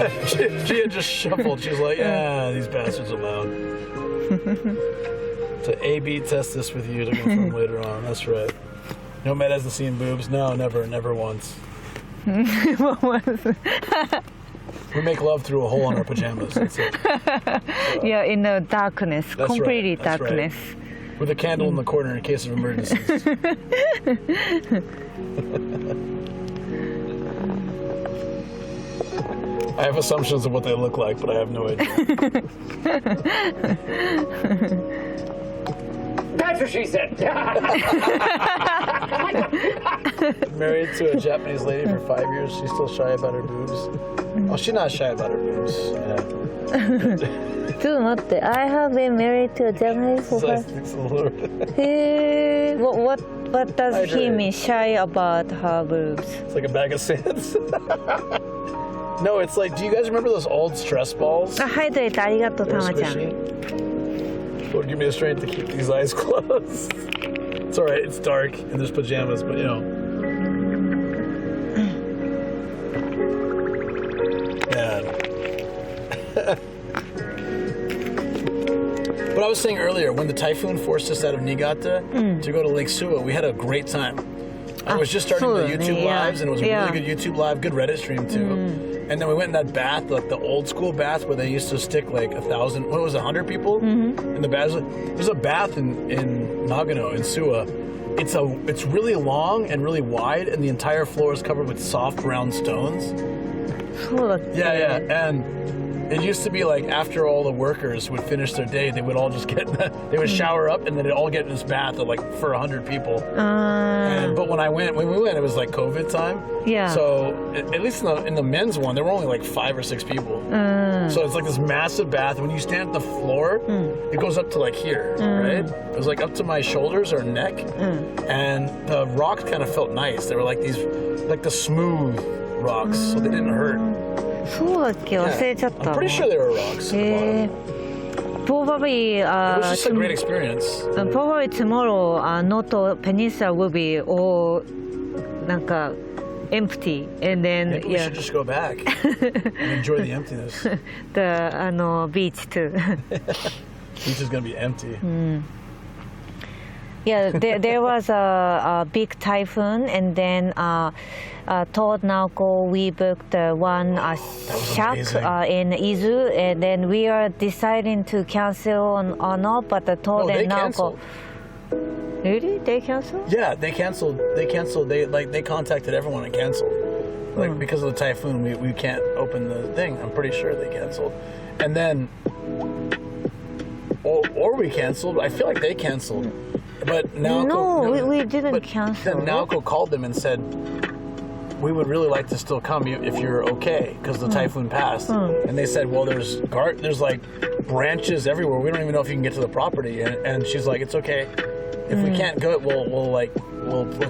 She had just shuffled. She was like, yeah, these bastards allowed. To A/B test this with you to confirm later on. That's right. No, Matt hasn't seen boobs. No, never once. What was it? We make love through a hole in our pajamas. That's it. Yeah, in the darkness, That's completely right, that's right. darkness. With a candle in the corner in case of emergencies. I have assumptions of what they look like, but I have no idea. That's what she said. Married to a Japanese lady for 5 years. She's still shy about her boobs. Oh, she's not shy about her boobs. Yeah. ちょっと待って、I have been married to a Japanese It's like, woman. it's a little... What does he mean shy about her boobs? It's like a bag of sands. No, it's like, do you guys remember those old stress balls? あ、ハイドレートありがとう、 They た were まちゃん。 squishy. Lord, give me the strength to keep these eyes closed. It's alright, it's dark and there's pajamas, but you know. Man. But I was saying earlier, when the typhoon forced us out of Niigata to go to Lake Suwa, we had a great time. I was just starting the YouTube lives, and it was a really good YouTube live, good Reddit stream too. And then we went in that bath, like the old school bath where they used to stick like 1,000, what was it, 100 people in the bath. There's a bath in Nagano, in Suwa. It's really long and really wide, and the entire floor is covered with soft round stones. そうだっけ Yeah, and it used to be like after all the workers would finish their day, they would all just get, they would shower up and then they'd all get in this bath of like for 100 people. But when we went, it was like COVID time. Yeah. So at least in the men's one, there were only like 5 or 6 people. So it's like this massive bath. When you stand at the floor, it goes up to like here, right? It was like up to my shoulders or neck. And the rocks kind of felt nice. They were like these, like the smooth rocks, so they didn't hurt. そうだっけ 忘れちゃっ I'm た。 pretty sure they were rocks. At the bottom. Probably, It was just a great experience. probably tomorrow, Noto Peninsula will be all なんか empty, and then Maybe we should just go back and enjoy the emptiness. the beach too. Beach is gonna be empty. Yeah, there was a big typhoon, and then told Naoko we booked one shack in Izu, and then we are deciding to cancel or not, but told No, they Naoko. canceled. Really? They canceled? Yeah, they canceled. They contacted everyone and canceled. Like because of the typhoon, we can't open the thing. I'm pretty sure they canceled. And then, or we canceled. I feel like they canceled. But Naoko, No, we didn't cancel. Then Naoko called them and said, we would really like to still come if you're okay, because the typhoon passed. And they said, well, there's like branches everywhere. We don't even know if you can get to the property. And she's like, it's okay. If we can't go, we'll let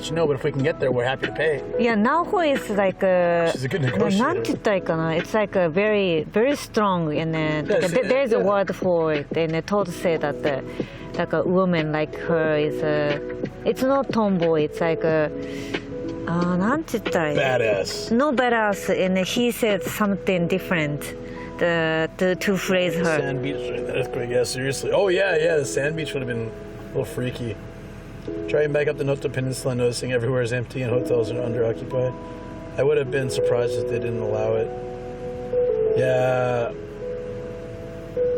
you know. But if we can get there, we're happy to pay. Yeah, Naoko is like She's a good negotiator. なんて言ったらいいかな? It's like a very strong, and then there's a word for it. And they told say that like a woman like her is it's not tomboy. It's like a なんて言ったらいい? Badass. No badass, and he said something different to phrase her. Sand beach, right? That's great. Yeah, seriously. Oh yeah. The sand beach would have been a little freaky. Driving back up the Noto Peninsula, noticing everywhere is empty and hotels are underoccupied. I would have been surprised if they didn't allow it. Yeah.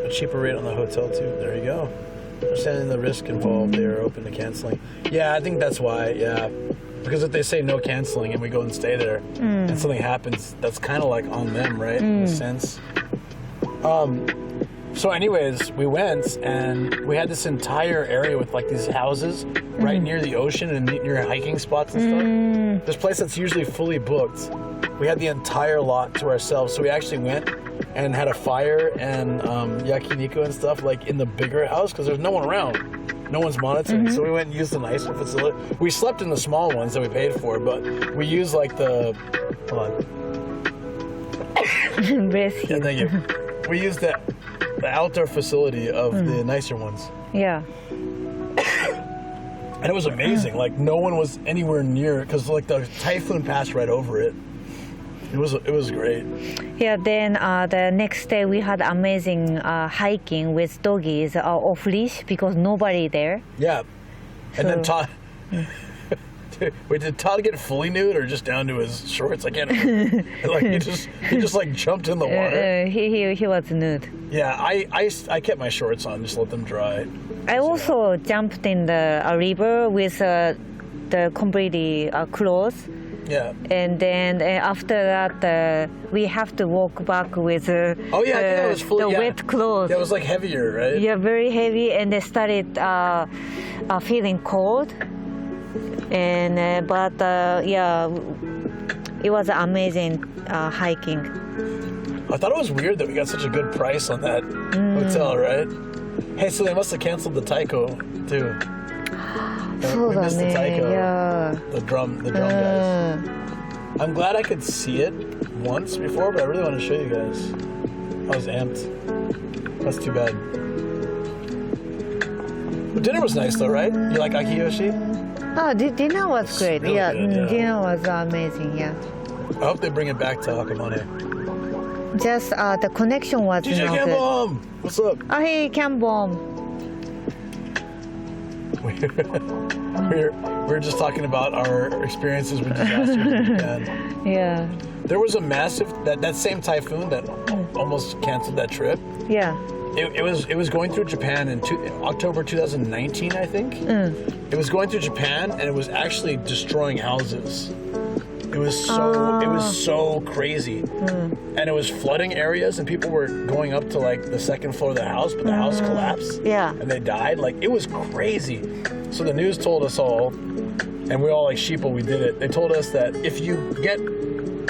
A cheaper rate on the hotel too. There you go. Understanding the risk involved, they are open to canceling. Yeah, I think that's why. Yeah. Because if they say no canceling and we go and stay there and something happens, that's kind of like on them, right? In a sense. So anyways, we went and we had this entire area with like these houses right near the ocean and near hiking spots and stuff. This place that's usually fully booked, we had the entire lot to ourselves. So we actually went and had a fire and yakiniku and stuff like in the bigger house because there's no one around. No one's monitoring. So we went and used the nicer facility. We slept in the small ones that we paid for, but we used like the... Hold on. Bless you. Yeah, thank you. We used the outdoor facility of the nicer ones. Yeah. And it was amazing. Like no one was anywhere near because like the typhoon passed right over it. It was great. Yeah, then the next day we had amazing hiking with doggies off leash because nobody there. Yeah. And then So- Todd. Wait, did Todd get fully nude or just down to his shorts? I can't remember. Like he just like jumped in the water. He was nude. Yeah, I kept my shorts on, just let them dry. I also jumped in the river with the completely clothes. Yeah. And then after that, we have to walk back with Oh yeah, I think it was fully the wet clothes. Yeah, it was like heavier, right? Yeah, very heavy, and they started feeling cold. And but yeah, it was amazing hiking. I thought it was weird that we got such a good price on that hotel, right? Hey, so they must have canceled the taiko too. We missed the taiko, yeah. the drum guys. I'm glad I could see it once before, but I really want to show you guys. I was amped. That's too bad. But dinner was nice though, right? You like Akiyoshi? Oh, dinner was great. really Yeah, good, yeah. dinner was amazing. Yeah, I hope they bring it back to Akamane. just the connection was DJ not good. Cambom! What's up? Oh, hey, Cambom. We're just talking about our experiences with disasters in Japan. Yeah, There was a massive that same typhoon that almost canceled that trip. yeah. It was going through Japan in October 2019, I think. It was going through Japan and it was actually destroying houses. It was so crazy, and it was flooding areas, and people were going up to like the second floor of the house, but the house collapsed. Yeah. and they died. Like it was crazy. So the news told us all, and we all like sheeple. We did it. They told us that if you get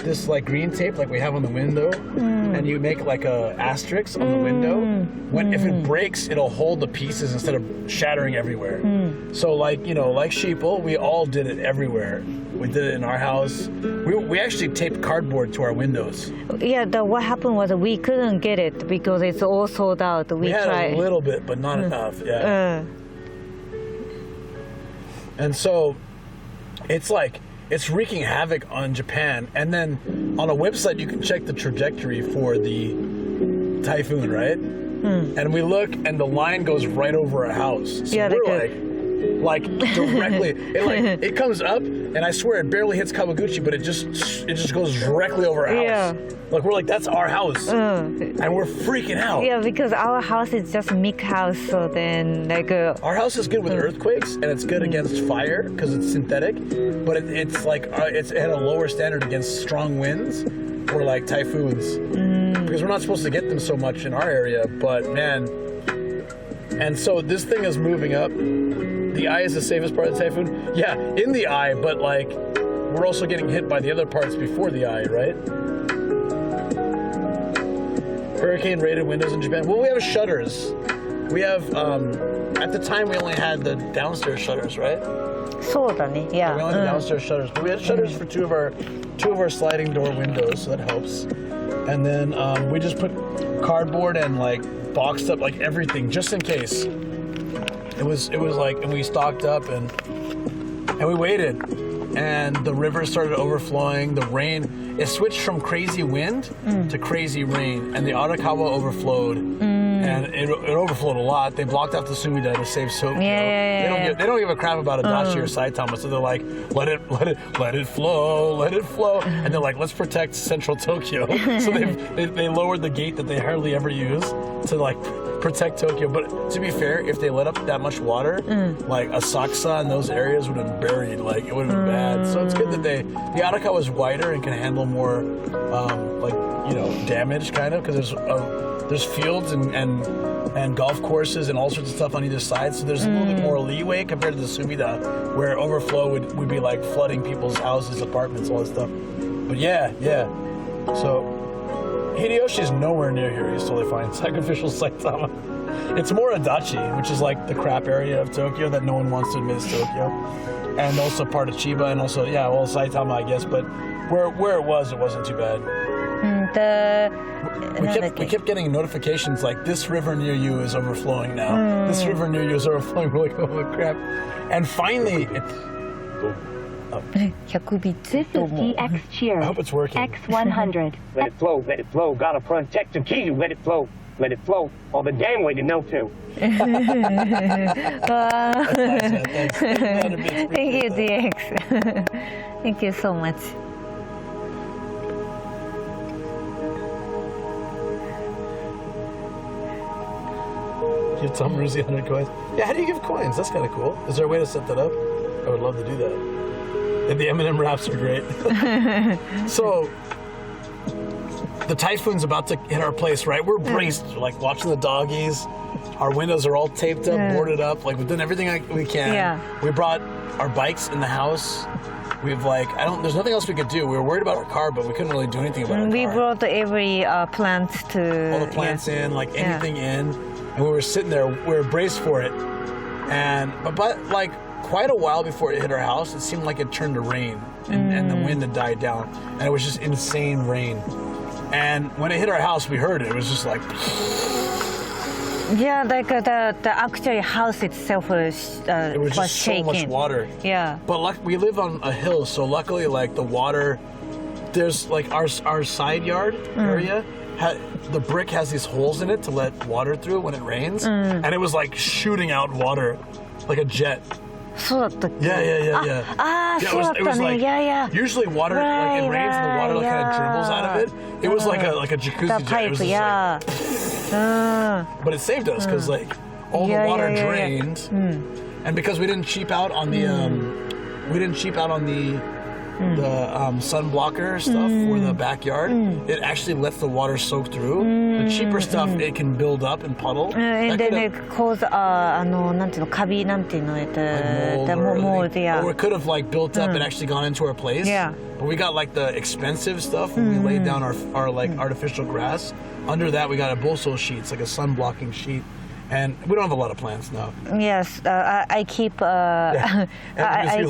this like green tape, like we have on the window, and you make like a asterisk on the window, if it breaks, it'll hold the pieces instead of shattering everywhere. So like like sheeple, we all did it everywhere. We did it in our house. We actually taped cardboard to our windows. Yeah, what happened was we couldn't get it because it's all sold out. We had tried. a little bit, but not enough. Yeah. And so it's wreaking havoc on Japan. And then on a website, you can check the trajectory for the typhoon, right? And we look, and the line goes right over a house. So Yeah, they we're could. like directly. It comes up, and I swear it barely hits Kawaguchi, but it just goes directly over a house. Yeah. Like we're like, that's our house, and we're freaking out. Yeah, because our house is just mixed house, so then like Our house is good with earthquakes, and it's good against fire because it's synthetic. But it's like it's at a lower standard against strong winds or like typhoons, because we're not supposed to get them so much in our area. But man, and so this thing is moving up. The eye is the safest part of the typhoon. Yeah, in the eye, but like we're also getting hit by the other parts before the eye, right? Hurricane rated windows in Japan. Well, we have shutters. We have at the time we only had the downstairs shutters, right? そうだね。Yeah. We only had downstairs shutters, but we had shutters for two of our sliding door windows, so that helps. And then we just put cardboard and like boxed up like everything just in case. It was like, and we stocked up and we waited, and the river started overflowing. The rain, it switched from crazy wind to crazy rain, and the Arakawa overflowed. And it overflowed a lot. They blocked off the Sumida to save Tokyo. Yeah. They don't give a crap about Adachi or Saitama, so they're like, let it flow. And they're like, let's protect central Tokyo. So they lowered the gate that they hardly ever use to like protect Tokyo. But to be fair, if they let up that much water, like Asakusa and those areas would have been buried. Like it would have been bad. So it's good that the Arakawa is wider and can handle more damage, kind of, because there's fields and golf courses and all sorts of stuff on either side, so there's a little bit more leeway compared to the Sumida, where overflow would be like flooding people's houses, apartments, all that stuff. But yeah. So Hideyoshi's nowhere near here. He's totally fine. Sacrificial Saitama. It's more Adachi, which is like the crap area of Tokyo that no one wants to admit is Tokyo, and also part of Chiba, and also Saitama, I guess. But where it wasn't too bad. We kept getting notifications like, this river near you is overflowing now. This river near you is overflowing. We're like, oh crap. And finally, 100ビッツ This is DX cheered. I hope it's working. X100. Let it flow, let it flow. Gotta protect the key. Let it flow, let it flow. All the damn way to Noto. That's nice, man. Thanks. Thank you, DX. Thank you so much. Give Tom Ruzi 100 coins. Yeah, how do you give coins? That's kind of cool. Is there a way to set that up? I would love to do that. And the M&M wraps are great. So, the typhoon's about to hit our place, right? We're braced, like watching the doggies. Our windows are all taped up, boarded up. Like, we've done everything we can. Yeah. We brought our bikes in the house. We've there's nothing else we could do. We were worried about our car, but we couldn't really do anything about our We car. brought every plant to... All the plants in, like anything in. And we were sitting there, we were braced for it. And, but like quite a while before it hit our house, it seemed like it turned to rain and the wind had died down. And it was just insane rain. And when it hit our house, we heard it. It was just like... Yeah, like the actual house itself was It was just shaking. so much water. Yeah. But we live on a hill, so luckily, like the water, there's like our side yard area. The brick has these holes in it to let water through when it rains, and it was like shooting out water, like a jet. そうだったっけ Yeah. Yeah, そうだったね。 it was like Yeah. usually water like it rains and the water kind of dribbles out of it. It was like a jacuzzi The jet. It pipe, was just yeah. but it saved us because like all the water drained, and because we didn't cheap out on the sun blocker stuff for the backyard, it actually lets the water soak through. The cheaper stuff, it can build up and puddle. And That then could've- it caused なんていうのカビなんていうのlike the mold, yeah. Or it could have like built up and actually gone into our place. Yeah. But we got like the expensive stuff when we laid down our like artificial grass. Under that we got a bolso sheets, like a sun blocking sheet. And we don't have a lot of plants now. Yes, I keep I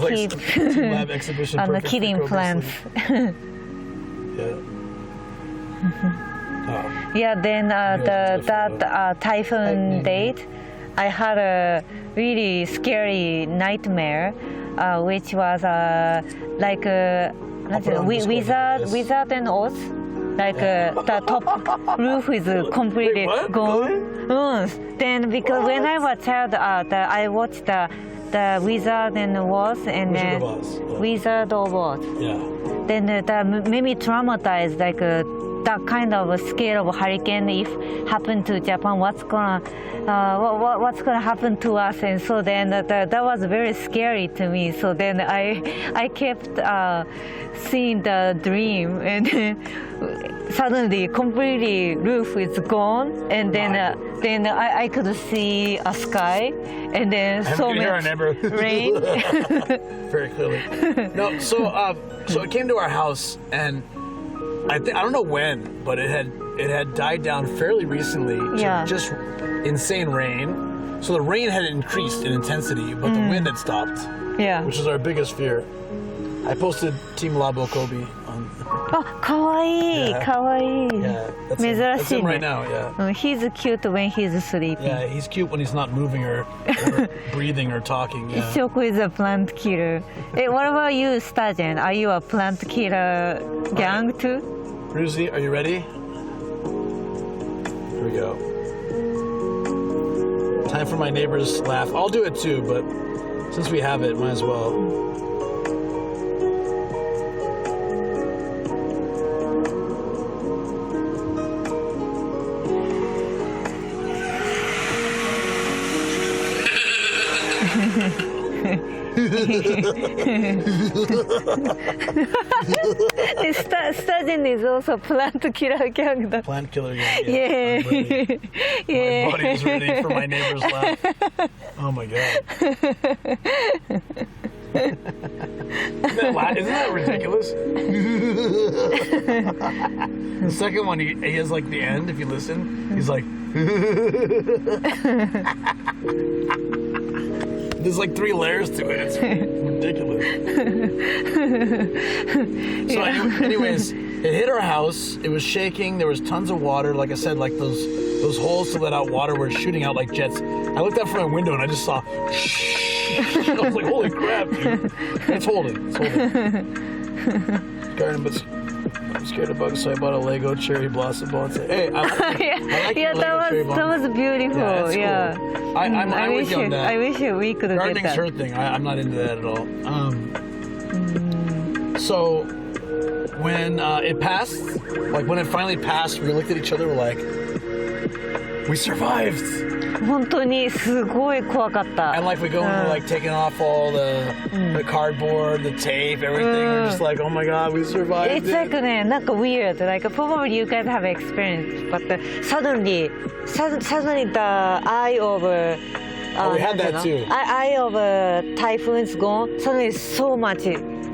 keep lab exhibition perfect for kidding Cobra plants. sleep. Yeah. Oh. Yeah, then that typhoon date, I had a really scary nightmare, which was like put it on Discord like this. wizard and Oz. Like the top roof is completely Wait, what? gone. Then because when I was a child, I watched the Wizard and Oz and Wizard then of Oz, yeah. Wizard of Oz. Yeah. Then that made me traumatized, like that kind of scale of hurricane if happen to Japan, what's gonna happen to us? And so then that was very scary to me. So then I kept seeing the dream, and then suddenly completely roof is gone, and then I could see a sky, and then so hear our much neighbor. rain. Very clearly. No, so it came to our house, and I don't know when, but it had died down fairly recently to Yeah. just insane rain. So the rain had increased in intensity, but the wind had stopped, Yeah. which is our biggest fear. I posted Team Labo Kobe on. あ、かわいい、 Yeah. かわいい。 Yeah, that's 珍 him. That's しい him right ね。 now. Yeah. He's cute when he's sleeping. Yeah, he's cute when he's not moving or breathing or talking. Yeah. Shoko is a plant killer. Hey, what about you, Sturgeon? Are you a plant killer gang too? Ruzi, are you ready? Here we go. Time for my neighbor's laugh. I'll do it too, but since we have it, might as well. Sturgeon is also plant killer gang. Plant killer. Yeah. I'm ready. Yeah. My body is ready for my neighbor's laugh. Oh my god. Isn't that ridiculous? The second one, he has like the end, if you listen, he's like. There's like 3 layers to it. It's ridiculous. So anyways, it hit our house. It was shaking. There was tons of water. Like I said, like those holes to let out water were shooting out like jets. I looked out from my window and I just saw I was like, holy crap, dude. It's holding. I'm scared of bugs, so I bought a Lego cherry blossom ball and said, hey, I like yeah, that was beautiful. Yeah, it's cool. I'm with you on that. I wish we could get Gardening's that. her thing. I'm not into that at all. So when it passed, like when it finally passed, we looked at each other. We're like, we survived. 本当にすごい怖かった。 And like we go and we're like taking off all the cardboard, the tape, everything. We're just like, oh my god, we survived. It's like ね、なんか weird. Like probably you guys have experience, but suddenly the eye of Oh, we had that too. Eye of typhoons gone. Suddenly so much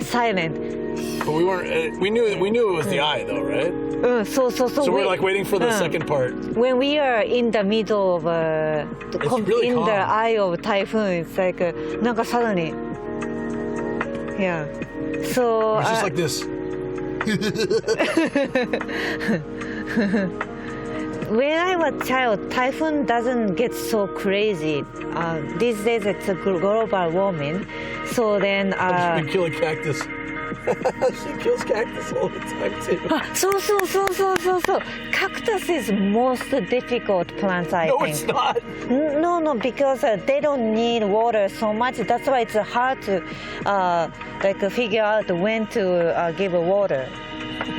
silent. But we weren't. We knew it was the eye though, right? So we're like waiting for the second part. When we are in the middle of really in calm. the eye of typhoon, it's like なんか suddenly, yeah. So It's just like this. when I was a child, typhoon doesn't get so crazy. These days it's a global warming. So then. We kill a cactus. She kills cactus all the time too. So. Cactus is most difficult plants, I No, think. it's not. No, because they don't need water so much. That's why it's hard to figure out when to give water.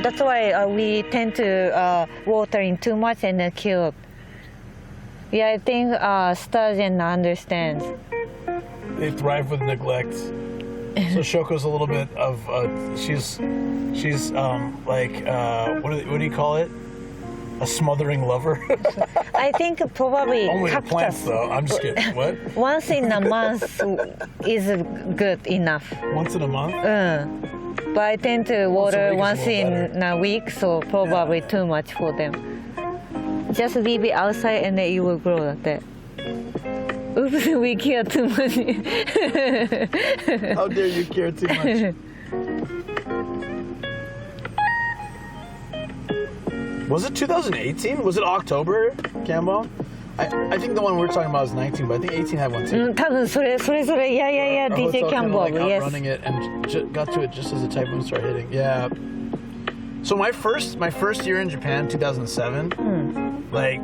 That's why we tend to water in too much and kill. Yeah, I think sturgeon understands. They thrive with neglect. So Shoko's a little bit of she's like what do you call it? A smothering lover. I think probably Only the cactus. plants though. I'm just kidding. What? Once in a month is good enough. Once in a month? But I tend to water Once once a week is a little in a week, so probably too much for them. Just leave it outside and then it will grow like that. Oops, we care too much. How dare you care too much? Was it 2018? Was it October, Cambo? I think the one we're talking about is 19, but I think 18 had one too. 多分それ yeah, Our DJ hotel kinda Campbell, like yes. outrunning it and got to it just as the typhoon started hitting. Yeah. So my first year in Japan, 2007, like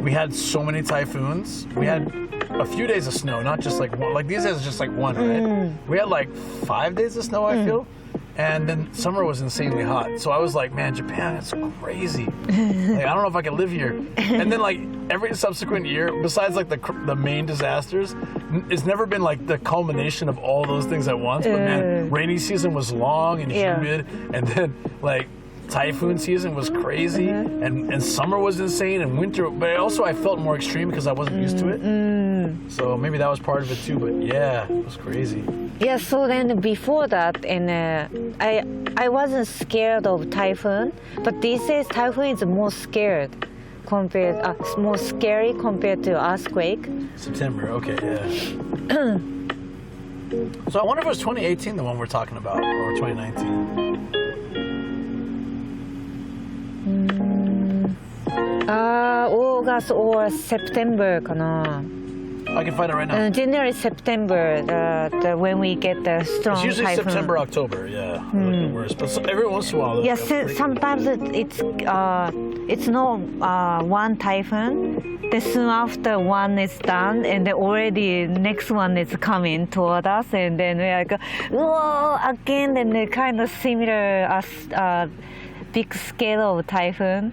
we had so many typhoons. We had a few days of snow, not just like one. Like these days, it's just like one, right? We had like 5 days of snow, I feel. And then summer was insanely hot. So I was like, man, Japan, it's crazy. Like, I don't know if I can live here. And then like every subsequent year, besides like the main disasters, it's never been like the culmination of all those things at once. But man, rainy season was long and humid. And then like typhoon season was crazy. And summer was insane and winter. But also I felt more extreme because I wasn't used to it. So maybe that was part of it too. But yeah, it was crazy. Yeah, so then before that, and I wasn't scared of typhoon, but these days typhoon is more scary compared to earthquake. September, okay, yeah. So I wonder if it was 2018, the one we're talking about, or 2019. August or September かな. I can find it right now. January, September, when we get the strong It's usually typhoon. September, October, yeah. Like the worst. But every once in a while, Yeah, they're sometimes it's not one typhoon. Then soon after one is done, and then already next one is coming toward us, and then we're like, whoa, again, and they're kind of similar as big scale of typhoon.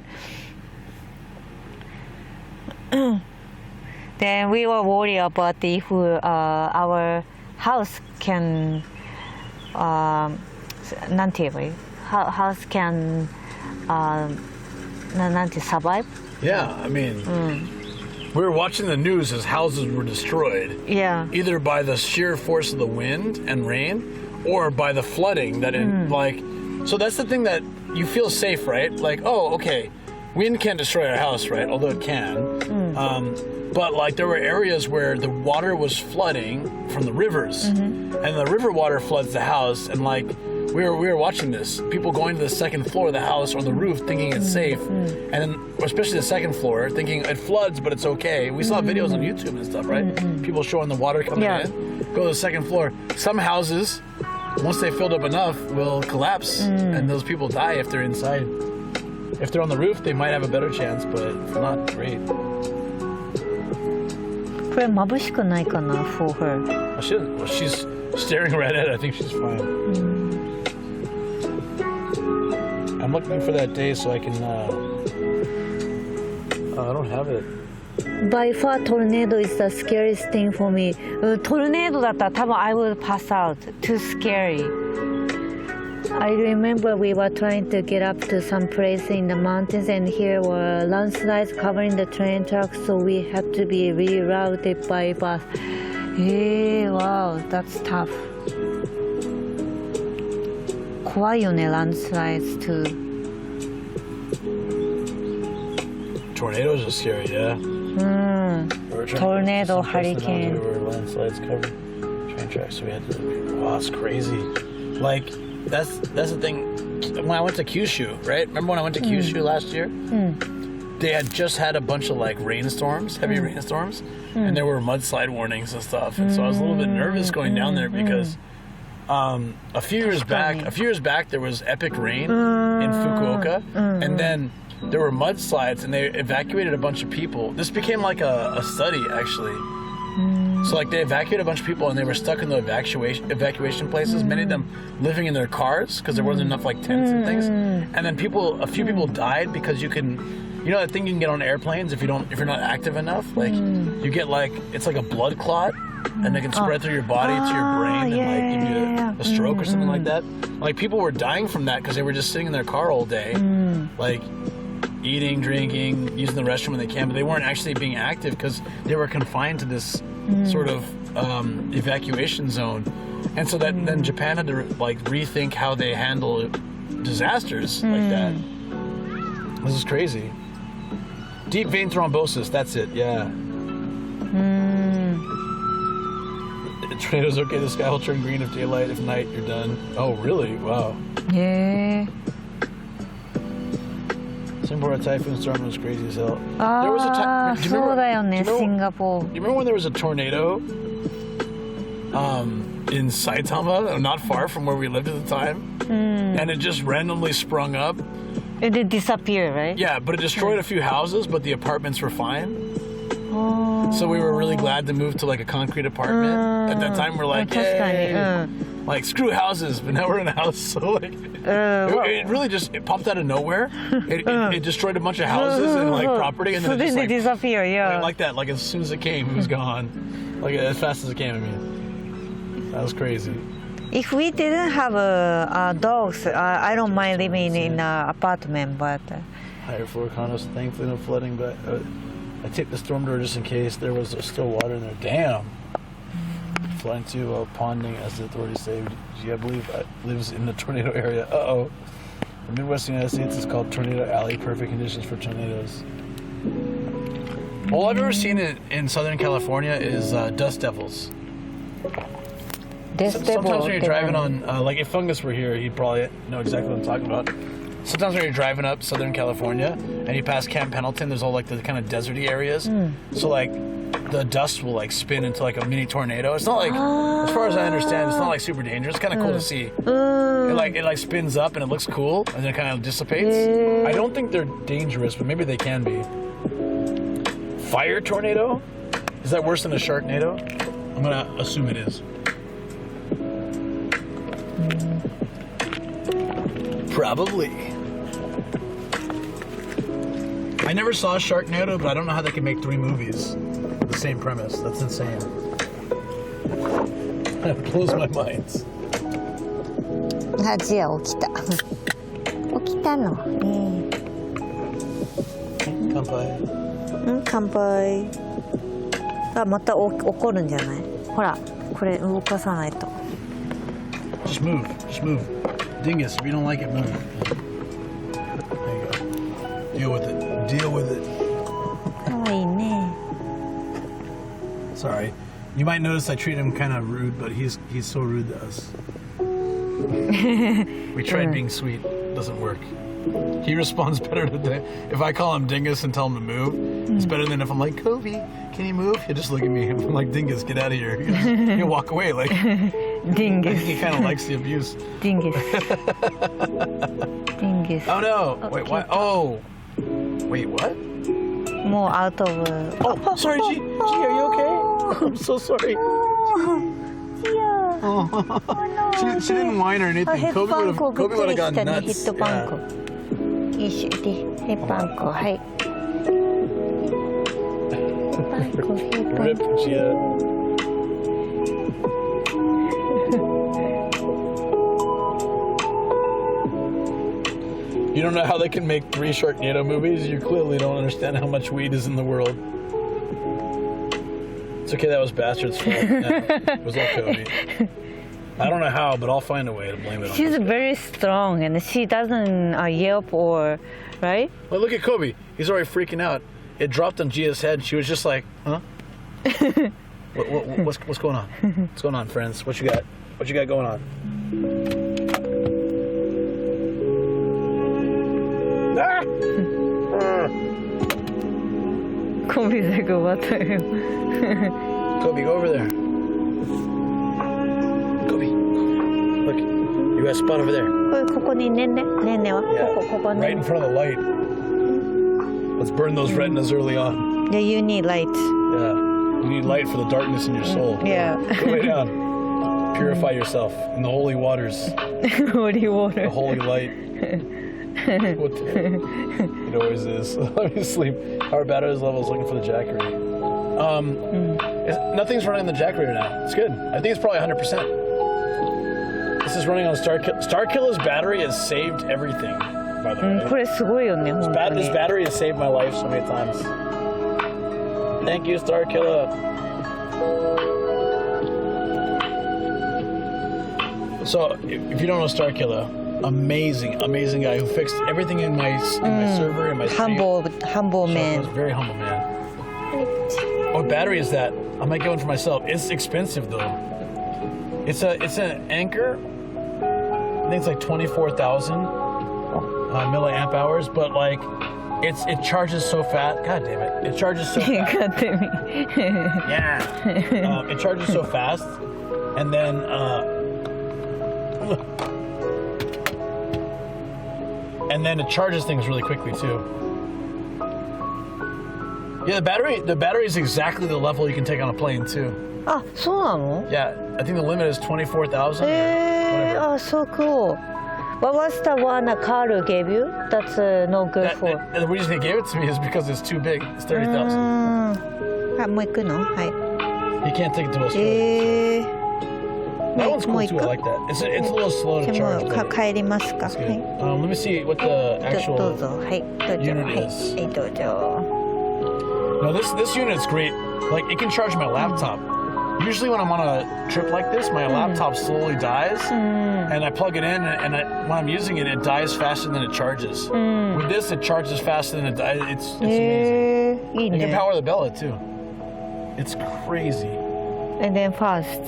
Then we were worried about if our house can, なんて言えばいい? House can, なんて survive? Yeah, I mean, we were watching the news as houses were destroyed. Yeah. Either by the sheer force of the wind and rain, or by the flooding that so that's the thing that you feel safe, right? Like, oh, okay, wind can't destroy our house, right? Although it can. But like there were areas where the water was flooding from the rivers, and the river water floods the house, and like we were watching this. People going to the second floor of the house or on the roof thinking it's safe, and then especially the second floor thinking it floods but it's okay. We saw videos on YouTube and stuff, right? People showing the water coming in. Go to the second floor. Some houses, once they filled up enough, will collapse, and those people die if they're inside. If they're on the roof, they might have a better chance, but if not, great. これ眩しくないかな for her. Well, she's staring right at it. I think she's fine. I'm looking for that day so I can. I don't have it. By far, tornado is the scariest thing for me. トルネードだったら多分 I would pass out. Too scary. I remember we were trying to get up to some place in the mountains, and here were landslides covering the train tracks, so we had to be rerouted by bus. Wow, that's tough. 怖いよね、landslides too. Tornadoes are scary, yeah. Tornado, hurricane. There were landslides covered train tracks, so we had to. Wow, it's crazy. Like that's the thing. When I went to Kyushu, right? Remember when I went to Kyushu last year? They had just had a bunch of like rainstorms, heavy rainstorms, and there were mudslide warnings and stuff. And so I was a little bit nervous going down there because a few years back there was epic rain in Fukuoka, and then there were mudslides, and they evacuated a bunch of people. This became like a study, actually. So like they evacuated a bunch of people, and they were stuck in the evacuation places. Many of them living in their cars because there wasn't enough like tents and things. And then a few people died because you know that thing you can get on airplanes if you're not active enough. Like you get like it's like a blood clot, and it can spread through your body to your brain and like give you a stroke or something like that. Like people were dying from that because they were just sitting in their car all day, like eating, drinking, using the restroom when they can, but they weren't actually being active because they were confined to this sort of evacuation zone. And so that then Japan had to like rethink how they handle disasters like that. This is crazy. Deep vein thrombosis, that's it, yeah. Tornadoes okay, the sky will turn green if daylight, if night, you're done. Oh, really? Wow. Yeah. Singapore typhoon storm was crazy as hell. There was a time. Do you remember when there was a tornado in Saitama, not far from where we lived at the time, and it just randomly sprung up? It did disappear, right? Yeah, but it destroyed a few houses, but the apartments were fine. So we were really glad to move to like a concrete apartment. At that time, we're like, yay! Like screw houses, but now we're in a house. So like, it really just popped out of nowhere. It destroyed a bunch of houses and like property, and then it just like disappear. Yeah, like that. Like as soon as it came, it was gone. Like as fast as it came. I mean, that was crazy. If we didn't have dogs, I don't mind living in an apartment, but higher floor condos, thankfully no flooding, but I taped the storm door just in case there was still water in there. Damn. Flying to ponding, as the authorities say. I believe lives in the tornado area. Uh-oh. The Midwestern United States is called Tornado Alley, perfect conditions for tornadoes. All I've ever seen in Southern California is dust devils. Sometimes when you're driving on, like if Fungus were here, he'd probably know exactly what I'm talking about. Sometimes when you're driving up Southern California and you pass Camp Pendleton, there's all like the kind of deserty areas. So like the dust will like spin into like a mini tornado. It's not like, as far as I understand, it's not like super dangerous. It's kind of cool to see. It like spins up and it looks cool and then it kind of dissipates. I don't think they're dangerous, but maybe they can be. Fire tornado? Is that worse than a sharknado? I'm gonna assume it is. Probably. I never saw a Sharknado, but I don't know how they can make 3 movies. The same premise. That's insane. That blows my mind. ハチは起きた。起きたの。乾杯。乾杯。あ、また怒るんじゃない？ほら、これ動かさないと。Just move. Just move. Dingus, if you don't like it, move. There you go. Deal with it. Deal with it. かわいいね。 Sorry. You might notice I treat him kind of rude, but he's so rude to us. We tried being sweet. Doesn't work. He responds better than if I call him Dingus and tell him to move. It's better than if I'm like, Kobe, can you move? He'll just look at me. I'm like, Dingus, get out of here. He'll walk away. Like, Dingus. he kind of likes the abuse. Dingus. Dingus. Oh no! Wait, what? Oh, wait, what? More out of. Oh, sorry, G. G, are you okay? I'm so sorry. She didn't whine or anything. Kobe would have gone nuts. Yeah. いいし、で、ヘッパンコ、はい。ヘッパンコ、ヘッパン Rip, コ。 Gia. You don't know how they can make 3 Sharknado movies? You clearly don't understand how much weed is in the world. It's okay, that was Bastard's fault. It was all Kobe. I don't know how, but I'll find a way to blame it on She's this guy. very strong and she doesn't yelp or, right? Well, look at Kobe. He's already freaking out. It dropped on Gia's head. She was just like, huh? What's going on? What's going on, friends? What you got? What you got going on? Ah! Kobe's like, what are you? Kobe, go over there. Kobe, look, you got a spot over there. ここにねんねは Yeah, ここ right ね in front of the light. Let's burn those retinas early on. Yeah, you need light. Yeah, you need light for the darkness in your soul. Yeah. Go lay down. Purify yourself in the holy waters. Holy water. The holy light. It always is. Let me sleep. Our battery levels looking for the jack reader. Nothing's running on the jack reader now. It's good. I think it's probably 100%. This is running on Starkiller's battery has saved everything, by the way. これすごいよね、本当 This に。 battery has saved my life so many times. Thank you, Starkiller. So, if you don't know Starkiller, amazing guy who fixed everything in my server and my stream. humble man. Very humble man. What battery is that? I might get one for myself. It's expensive though. It's an Anchor. I think it's like 24,000 milliamp hours, but like it charges so fast. God damn it! It charges so fast. God damn it. Yeah. It charges so fast, and then it charges things really quickly too. Yeah, the battery is exactly the level you can take on a plane too. あ、そうなの Yeah, I think the limit is 24,000. so cool. What was the one that Carl gave you? That's no good for. The reason he gave it to me is because it's too big. It's 30,000. あ、もう行くのはい。 He can't take it to Australia. That one's cool too. I like that. It's a little slow to じゃあ charge. もう but 帰りますか。 it's は good. い。 Let me see what the ど actual うぞ。はい。どうぞ。 unit はい。 is. はい、どうぞ。 No, this unit's great. Like it can charge my laptop. Usually when I'm on a trip like this, my laptop slowly dies, and I plug it in, and when I'm using it, it dies faster than it charges. With this, it charges faster than it dies. It's amazing. いい You can ね。 power the Bella too. It's crazy. And then fast.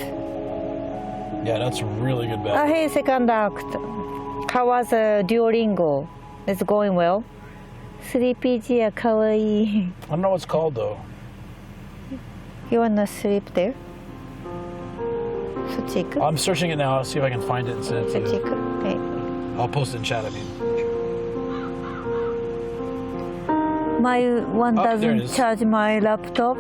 Yeah, that's really good Ah, battery. hey, second act. How was Duolingo? It's going well. 3PG やかわいい。 I don't know what it's called though. You wanna sleep there? そっち行く I'm searching it now. I'll see if I can find it and send it そっ to ち you. 行くはい。 I'll post it in chat. I mean. My one Oh, there it doesn't is. charge my laptop.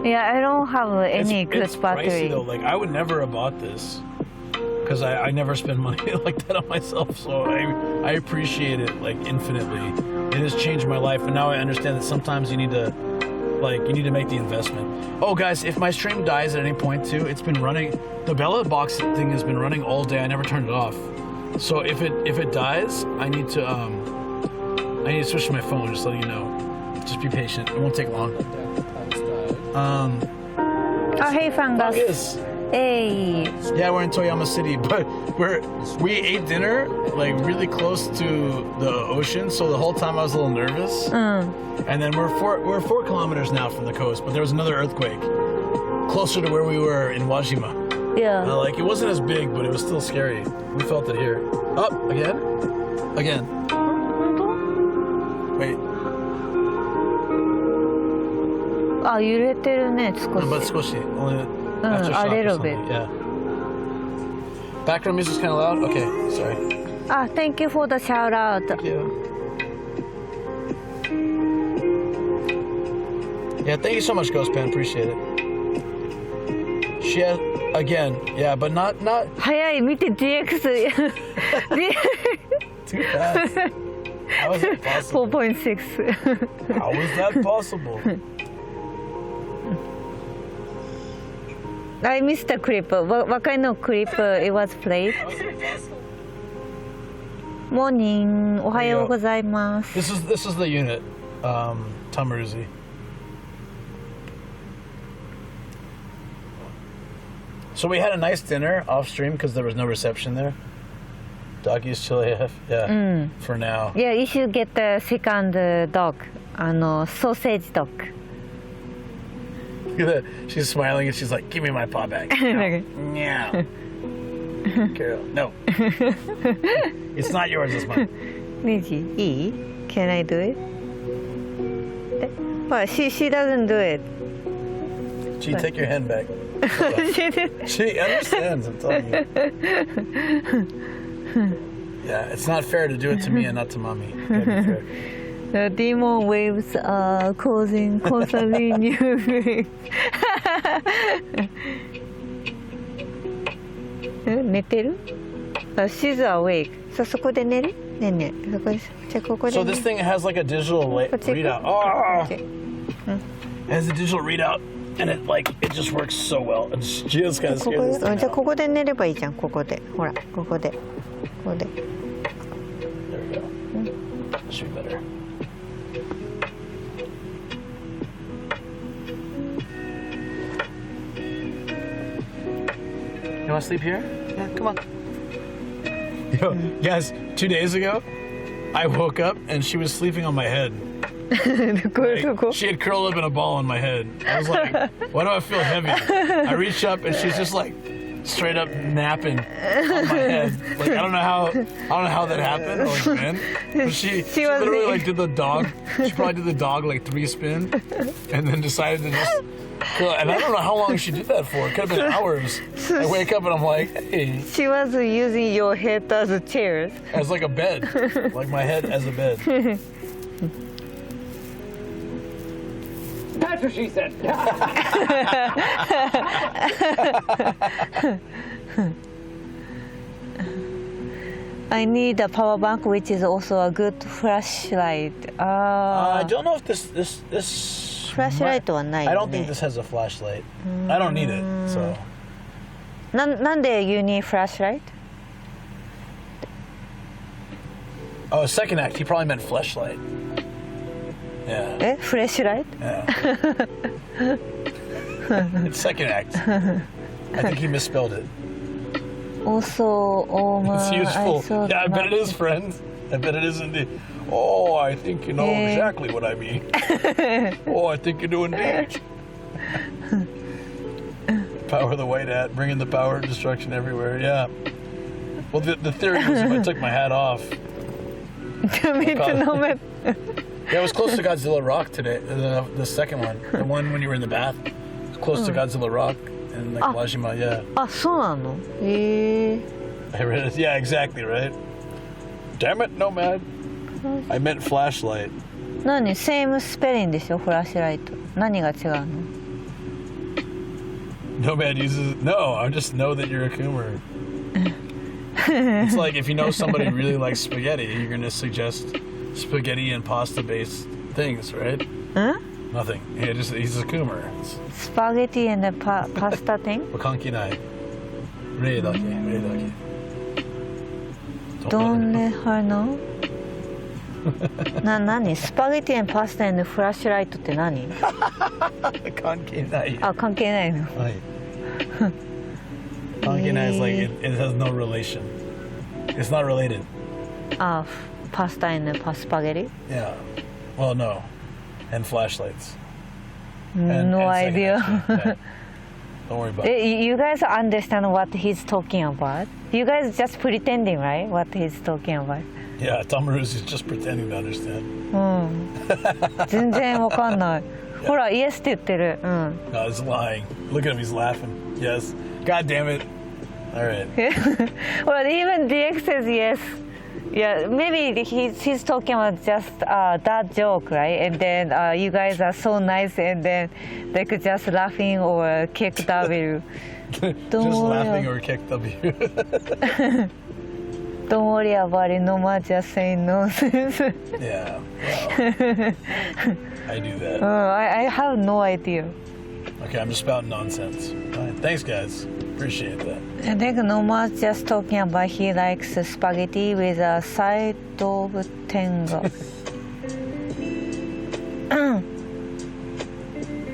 Yeah, I don't have any good it's battery. pricey though. Like I would never have bought this because I never spend money like that on myself. So I appreciate it like infinitely. It has changed my life, and now I understand that sometimes you need to make the investment. Oh, guys, if my stream dies at any point too, it's been running. The Bella box thing has been running all day. I never turned it off. So if it dies, I need to switch to my phone. Just letting you know. Just be patient. It won't take long. Oh, hey, Fungus. Yes. Hey. Yeah, we're in Toyama City, but we ate dinner like really close to the ocean, so the whole time I was a little nervous. And then we're 4 kilometers now from the coast, but there was another earthquake closer to where we were in Wajima. Yeah. Like it wasn't as big, but it was still scary. We felt it here. Up again. Wait. あ、揺れてるね、少し。 But 少し. Only after shock a or little something. bit. Yeah. Background music's kind of loud. Okay, sorry. Ah, thank you for the shout out. Thank you. Yeah, thank you so much, Ghost Pen. Appreciate it. She had again, yeah, but not 早い、見て DX。 too fast. How is that possible? 4.6. How is that possible? I missed the clip. What kind of clip it was played? Morning. おはようございます。 This is the unit, Tamaruzi. So we had a nice dinner off stream because there was no reception there. Doggy's chili AF, yeah. For now. Yeah, you should get the second dog. Sausage dog. Look at that. She's smiling and she's like, "Give me my paw back." Meow. Carol, no. It's not yours, it's mine. ネジ、いい? Can I do it? But she doesn't do it. Gee, take your hand back. She understands, I'm telling you. Yeah, it's not fair to do it to me and not to mommy. Gotta be fair. The demon waves are causing constantly new waves. 寝てる? She's awake. そこで寝る? ねえねえ、そこで、じゃあここで。 So this thing has like a digital readout. Oh! It has a digital readout, and it just works so well. And she is kind of ここ scared. で、じゃあここで寝ればいいじゃん、ここで。ほら、ここで。ここで。 There we go. Should be better. You want to sleep here? Yeah, come on. Yo, guys, 2 days ago, I woke up and she was sleeping on my head. Like, she had curled up in a ball on my head. I was like, why do I feel heavy? I reach up and she's just like straight up napping on my head. Like I don't know how that happened or like when. But she literally like did the dog. She probably did the dog like 3 spin and then decided to just curl. And I don't know how long she did that for. It could have been hours. I wake up and I'm like, hey. She was using your head as a chair. As like a bed. Like my head as a bed. That's what she said. I need a power bank, which is also a good flashlight. I don't know if this flashlight はないよね。 I don't think this has a flashlight. I don't need it, so. なんで you need flashlight? Oh, second act. He probably meant fleshlight. Yeah. Flashlight? Yeah. It's second act. I think he misspelled it. Also, It's useful. Yeah, I bet it is, friends. I bet it is indeed. Oh, I think you know exactly what I mean. Oh, I think you do indeed. Power the white hat, bringing the power of destruction everywhere. Yeah. Well, the theory was if I took my hat off. Yeah, it was close to Godzilla Rock today. The second one, the one when you were in the bath, it was close to Godzilla Rock and like Wajima. Yeah. あ、そうなの? I read it. Yeah, exactly right. Damn it, Nomad. I meant flashlight. 何? Same spelling でしょ? フラッシュライト。何が違うの? Nomad uses no. I just know that you're a Coomer. It's like if you know somebody really likes spaghetti, you're gonna suggest spaghetti and pasta-based things, right? Huh? Nothing. Yeah, he's a Coomer. Spaghetti and the pasta thing? 関係ない。例だけ。Don't let her know. 何? Spaghetti and pasta and flashlight って何? 関係ない。あ、関係ないの。はい。関係ない is like it has no relation. It's not related. Pasta and spaghetti? Yeah. Well, no. And flashlights. No idea. Don't worry about it. You guys understand what he's talking about? You guys just pretending, right? What he's talking about? Yeah, Tomaru's just pretending to understand. 全然わかんない。ほら、イエスって言ってる。No, he's lying. Look at him, he's laughing. Yes. God damn it. All right. Well, even DX says yes. Yeah, maybe he's talking about just that joke, right? And then you guys are so nice, and then like just laughing or kick W. Just laughing or kick W. Don't worry about it. No more just saying nonsense. Yeah. Well, I do that. I have no idea. Okay, I'm just spouting nonsense. All right, thanks, guys. Appreciate that. I think Noma's just talking about he likes spaghetti with a side of tenga.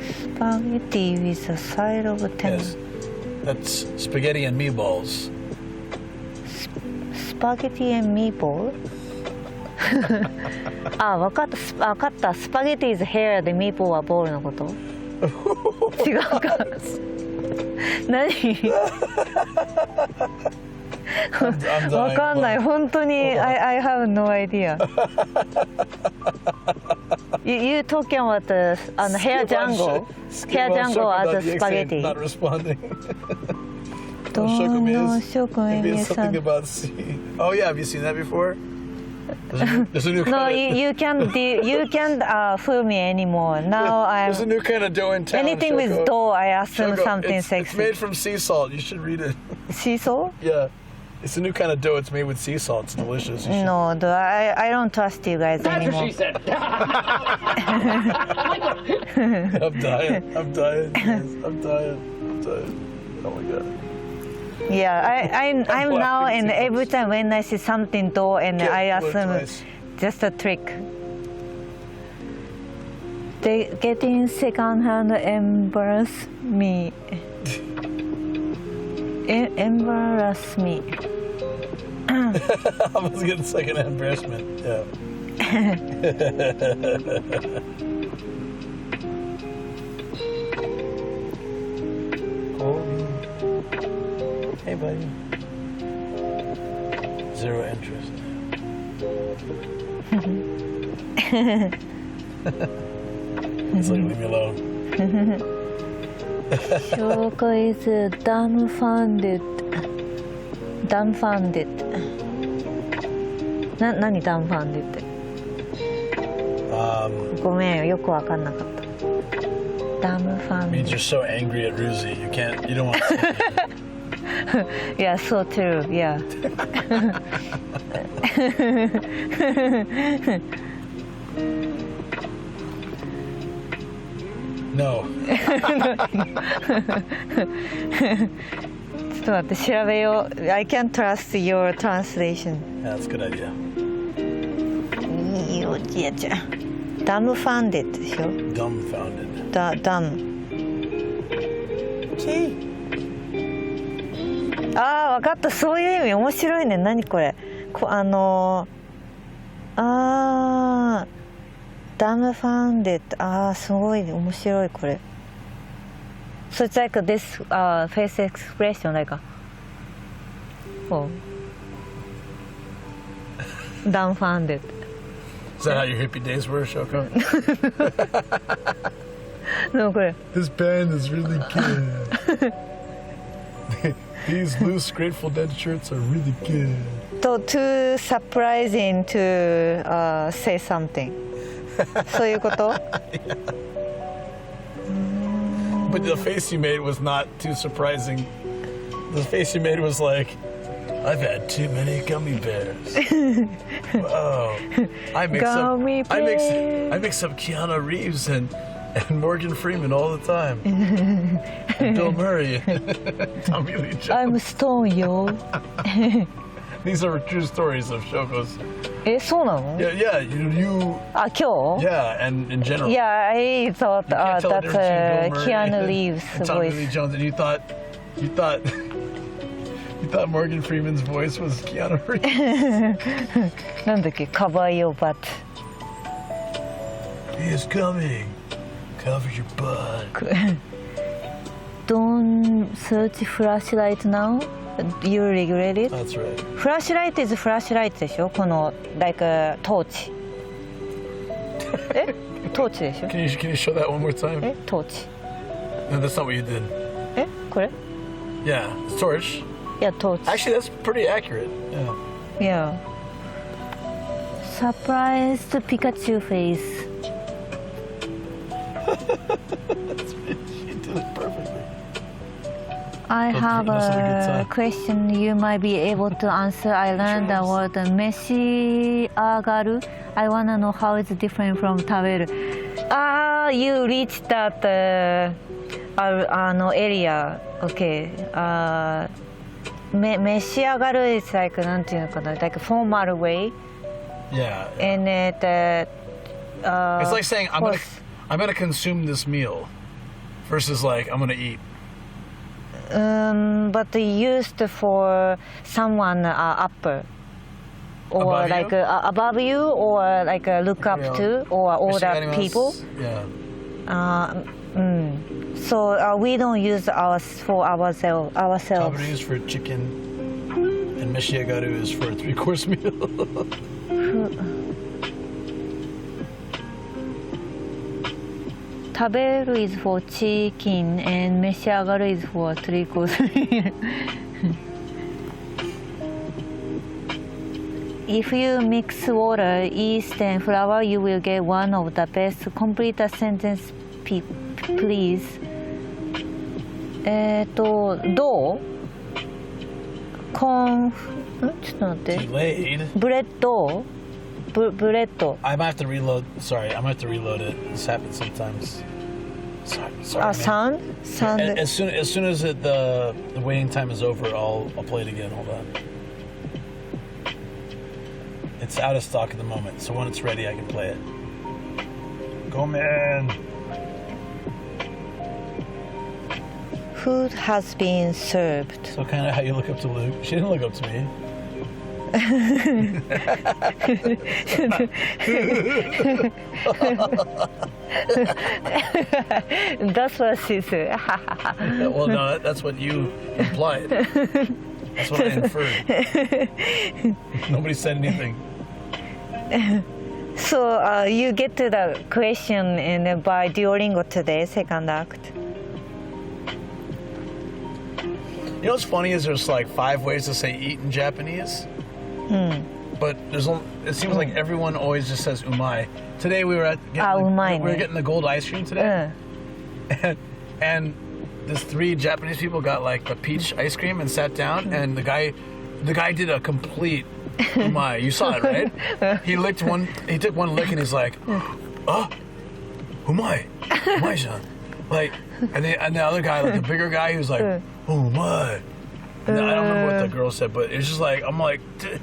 Spaghetti with a side of tenga. Yes. That's spaghetti and meatballs. Spaghetti and meatball? あ、わかった。わかった。スパゲティ is hair でミーポーはボールのこと？違うか。何？ I'm dying. わかんない。本当に I have no idea. You talking about the hair jungle? Hair jungle as a spaghetti. Not responding. Don't know, Maybe it's something about sea. Oh yeah, have you seen that before? There's a new No, kind you can't fool me anymore. Now There's a I'm new kind of dough in town. anything with Shoko. dough. I assume Shoko, something it's sexy. made from sea salt. You should read it. Sea salt? Yeah. It's a new kind of dough. It's made with sea salt. It's delicious. You should- No, I don't trust you guys That's anymore. what she said. I'm dying. I'm dying. Guys. I'm dying. Oh my god. Yeah, I'm now and every time when I see something dough and Get I blue assume twice. just a trick. They getting secondhand embarrass me. Embarrass me. I was getting second-hand embarrassment. Yeah. Hey, buddy. Zero interest. It's like, leave me alone. Shoko is dumbfounded. Dumbfounded. 何 dumbfounded って？ごめんよ、よくわかんなかった。Dumbfounded. Means you're so angry at Ruzi. You don't want to say it. Yeah, so true. Yeah. No. ちょっと待って調べよう。I can't trust your translation. That's a good idea. いやじゃ。Dumbfounded でしょ。Dumbfounded. Dumb. See? ああ、わかった。そういう意味面白いね。何これ。dumbfounded。ああ、すごい面白いこれ。So it's like this face expression, like oh, dumbfounded. Is that how your hippie days were, Shoko? でもこれ。 This band is really good. These loose Grateful Dead shirts are really good. So too surprising to say something. そういうこと？ But the face you made was not too surprising. The face you made was like, I've had too many gummy bears. Whoa. I mix up Keanu Reeves and Morgan Freeman all the time. And Bill Murray. Tommy Lee Jones. I'm Stone, yo. These are true stories of Shoko's. そうなの？ Yeah, you. あ、今日？ Yeah, and in general. Yeah, I thought You can't tell the that's difference between Bill Murray Keanu Reeves' and Tommy Lee voice. Jones, and you thought Morgan Freeman's voice was Keanu Reeves. なんだっけ、cover your butt. He is coming. Cover your butt. don't search flashlight now. You regret it. That's right. Flashlight is flashlight でしょ。この like a torch. え？トーチでしょ。Can you show that one more time? え？トーチ。No, that's not what you did. え？これ？ Yeah, it's torch. いや、トーチ。 Actually, that's pretty accurate. Yeah. Yeah. Surprised Pikachu face. You did it perfectly. I have must have a good a time. question you might be able to answer. I learned the word 召し上がる. I wanna know how it's different from 食べる. You reached that area. Okay. 召し上がる is like なんていうのかな, like a formal way. Yeah. And it's like saying I'm gonna consume this meal, versus like I'm gonna eat. But used for someone upper, or above like you? Above you, or like look up to, or older people. Yeah. So we don't use ours for ourselves. Tabaru is for chicken, and meshiagaru is for a 3-course meal. Taberu is for chicken, and 召し上がる is for 3-course meal. If you mix water, yeast, and flour, you will get one of the best. Complete a sentence, please. どうコーン、ちょっと待って。 Delayed. ブレッドブレッド。 I might have to reload. Sorry, I might have to reload it. This happens sometimes. Sorry. Sound? As soon as the waiting time is over, I'll play it again. Hold on. It's out of stock at the moment, so when it's ready, I can play it. Go, man. Food has been served. So kind of how you look up to Luke. She didn't look up to me. That's what she said. Well, no, that's what you implied. That's what I inferred. Nobody said anything. So you get to the question by Duolingo today, second act. You know what's funny is there's like 5 ways to say eat in Japanese. But it seems like everyone always just says umai. Today we were getting the gold ice cream today. And these 3 Japanese people got like the peach ice cream and sat down, and the guy did a complete umai. You saw it, right? He took one lick and he's like, umai-san. Like, and the other guy, like the bigger guy, he was like, umai. And I don't remember what the girl said, but it's just like, I'm like,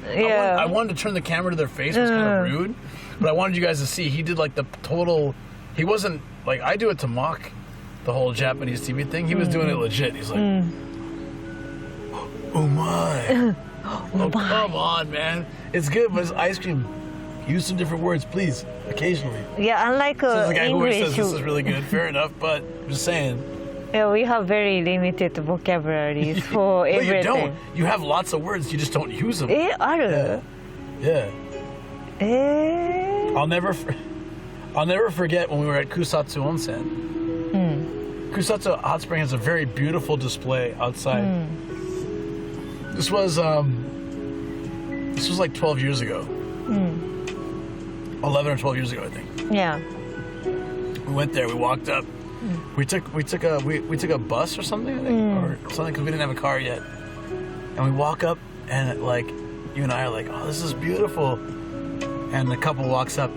I wanted to turn the camera to their face. It was kind of rude, but I wanted you guys to see. He did like the total. He wasn't like, I do it to mock the whole Japanese TV thing. He was doing it legit. He's like, oh my. Oh, come on, man. It's good, but it's ice cream. Use some different words, please, occasionally. Yeah, unlike so the guy English. who says this is really good, fair enough, but I'm just saying. Yeah, we have very limited vocabularies for everything. Well, you don't. You have lots of words, you just don't use them. ある? Yeah. I'll never forget when we were at Kusatsu Onsen. Kusatsu Hot Spring has a very beautiful display outside. This was like 12 years ago. 11 or 12 years ago, I think. Yeah. We went there. We walked up. We took a bus or something, I think, or something, because we didn't have a car yet. And we walk up, and like you and I are like, oh, this is beautiful. And the couple walks up.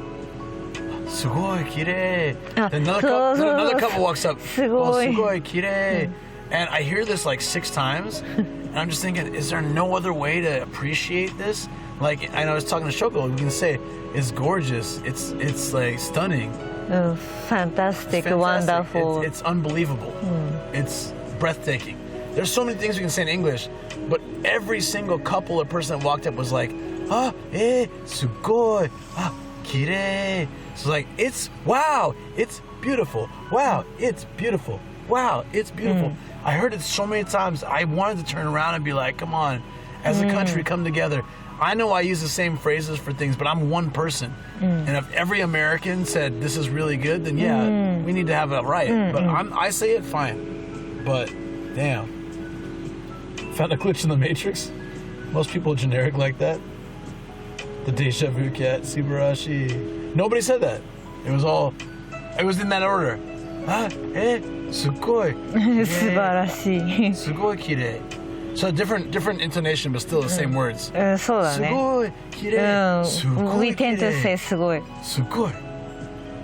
Sugoi kirei. Another couple walks up. Sugoi kirei. And I hear this like 6 times, and I'm just thinking, is there no other way to appreciate this? Like, I was talking to Shoko, we can say it's gorgeous. It's like stunning. Fantastic, wonderful. It's unbelievable. It's breathtaking. There's so many things we can say in English, but every single couple or person that walked up was like, sugoi, kirei. So like, it's wow, it's beautiful. Wow, it's beautiful. wow, it's beautiful. I heard it so many times. I wanted to turn around and be like, come on, as a country, come together. I know I use the same phrases for things, but I'm one person. And if every American said this is really good, then yeah, we need to have it right. But I say it fine. But damn. Found a glitch in the Matrix? Most people are generic like that. The deja vu cat, Subarashi. Nobody said that. It was in that order. Ah, sugoi. Subarashi. Sugoi kirei. So different intonation, but still the same words. そうだね。 Sugoi kirei. We Sugoi tend to kirei. say すごい。 Sugoi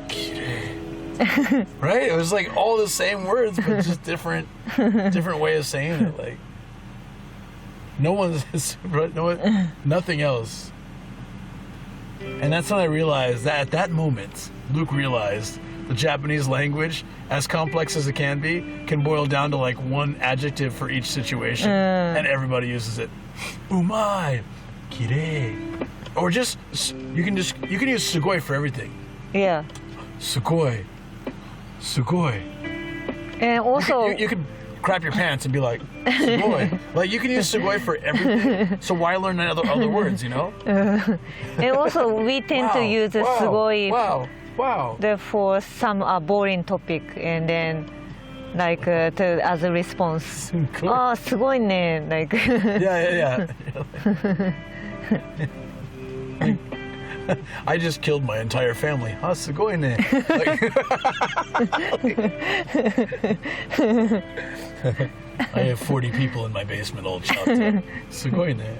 kirei. Right? It was like all the same words, but just different way of saying it. Like nothing else. And that's when I realized that at that moment, Luke realized the Japanese language, as complex as it can be, can boil down to like one adjective for each situation, and everybody uses it. Umai, kirei, or just you can use sugoi for everything. Yeah. Sugoi. And also, You could crap your pants and be like sugoi. Like you can use sugoi for everything. So why learn other words? You know. and also we tend to use the すごい Wow. for some boring topic, and then like as a response. あ、すごいね。Like. Yeah. I just killed my entire family. Ah, sugoi ne. I have 40 people in my basement all chopped up. Sugoi ne.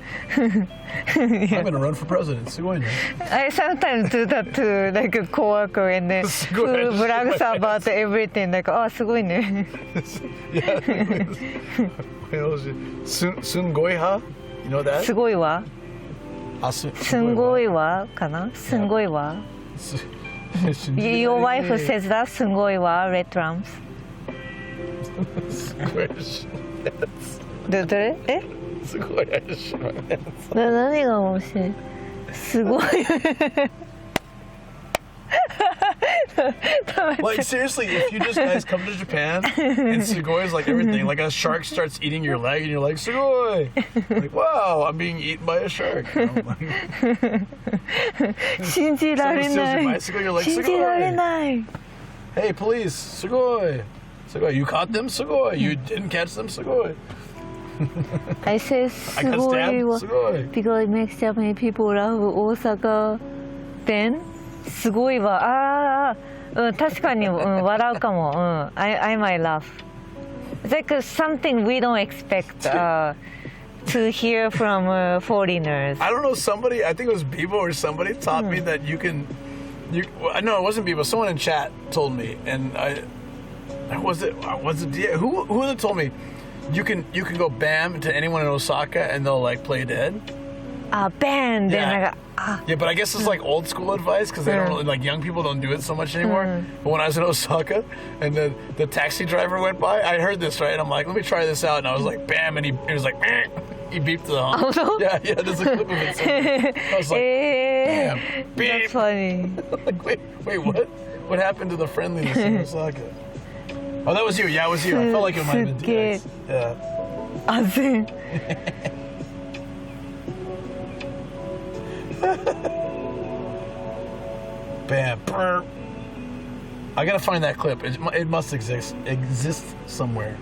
I'm gonna run for president. Sugoi ne. I sometimes do that to like a coworker, and then who brags about everything. Like, oh, すごいね。Sungoi ha? You know that? すごいわ。すんごいわかな。すんごいわ。Your wife says that すんごいわ。Red drums. どれ？え？すごい怪しい。何が面白い？すごい。Like seriously, if you just guys come to Japan and sugoi is like everything, like a shark starts eating your leg and you're like sugoi, like wow, I'm being eaten by a shark. You know? 信じられない。 You're like 信じられ sugoi. ない。 Hey police, sugoi. Sugoi, you caught them, sugoi. You didn't catch them, sugoi. I say I got すごい stabbed, わ sugoi. because it makes Japanese people laugh. 大阪弁すごいわ。ああ、確かに、笑うかも。I might laugh. It's like something we don't expect to hear from foreigners. I don't know, somebody, I think it was Bibo or somebody taught me that you can, no, it wasn't Bibo, someone in chat told me, and was it who was it told me, you can go bam to anyone in Osaka and they'll like play dead? Band. Yeah. Yeah, but I guess it's like old school advice because they don't really, like young people don't do it so much anymore. But when I was in Osaka and the taxi driver went by, I heard this, right? I'm like, let me try this out, and I was like, bam, and he was like, eh. He beeped the horn. Oh, no? Yeah, there's a clip of it somewhere. I was like, bam, beep. That's funny. Like, wait, what? What happened to the friendliness in Osaka? Oh, that was you. Yeah, it was you. I felt like it might have been DX. Yeah. あぜん。Bam. Brr. I gotta find that clip. It must exist somewhere.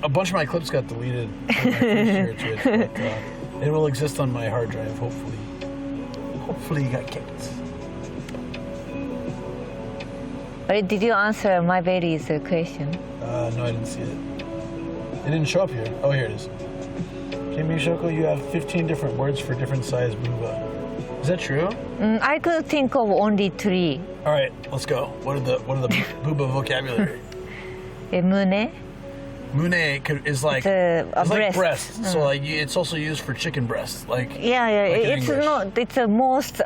A bunch of my clips got deleted from my first year at Twitch, but it will exist on my hard drive, hopefully. Hopefully it got kept. Did you answer my baby's question? No, I didn't see it. It didn't show up here. Oh, here it is. Kimi Shoko, you have 15 different words for different size booba. Is that true? I could think of only 3. All right, let's go. What are the booba vocabulary? 胸 Mune is like a it's like breast. breast. So like it's also used for chicken breast. Like Yeah, like in it's English. not. It's a most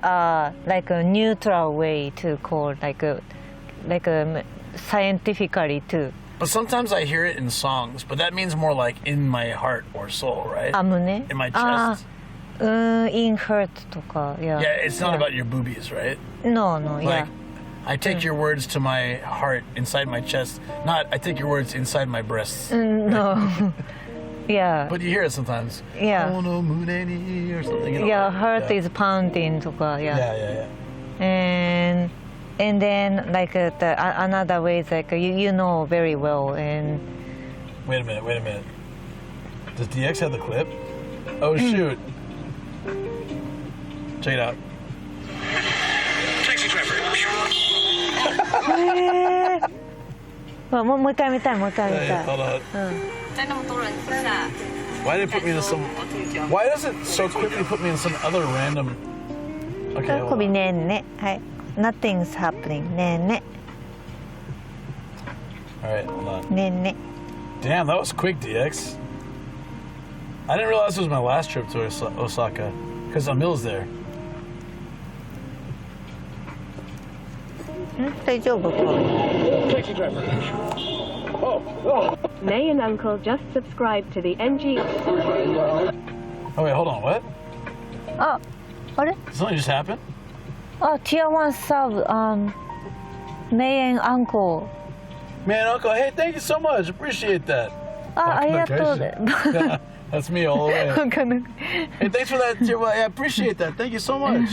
like a neutral way to call like a scientifically too. But sometimes I hear it in songs, but that means more like in my heart or soul, right? 胸 In my chest. in hurt とか yeah. Yeah, it's not about your boobies, right? No, yeah. Like I take your words to my heart inside my chest. Not, I take your words inside my breasts. No. Yeah. But you hear it sometimes. Yeah. Oh no, Muneni or something. You know, Yeah, like, heart is pounding とか yeah. Yeah, yeah. And then like another way is like you know very well and Wait a minute. Does DX have the clip? Oh shoot. Check it out. Taxi driver. もう一回見たい Hey, hold on. Why did it put me in some? Why does it so quickly put me in some other random? Okay. Hold コビ on. ねんねはい Nothing's happening ねんね All right, hold on. ねんね Damn, that was quick, DX. I didn't realize it was my last trip to Osaka because Emil's there. 大丈夫 Taxi driver. Oh. Nay and Uncle just subscribed to the NG. Oh wait, hold on. What? ああれ Did something just happen? あ Tier 1 sub May and Uncle Man, Uncle, hey, thank you so much. Appreciate that. あありがとう Yeah, that's me all the way. わかんない Hey, thanks for that. Yeah, I appreciate that. Thank you so much.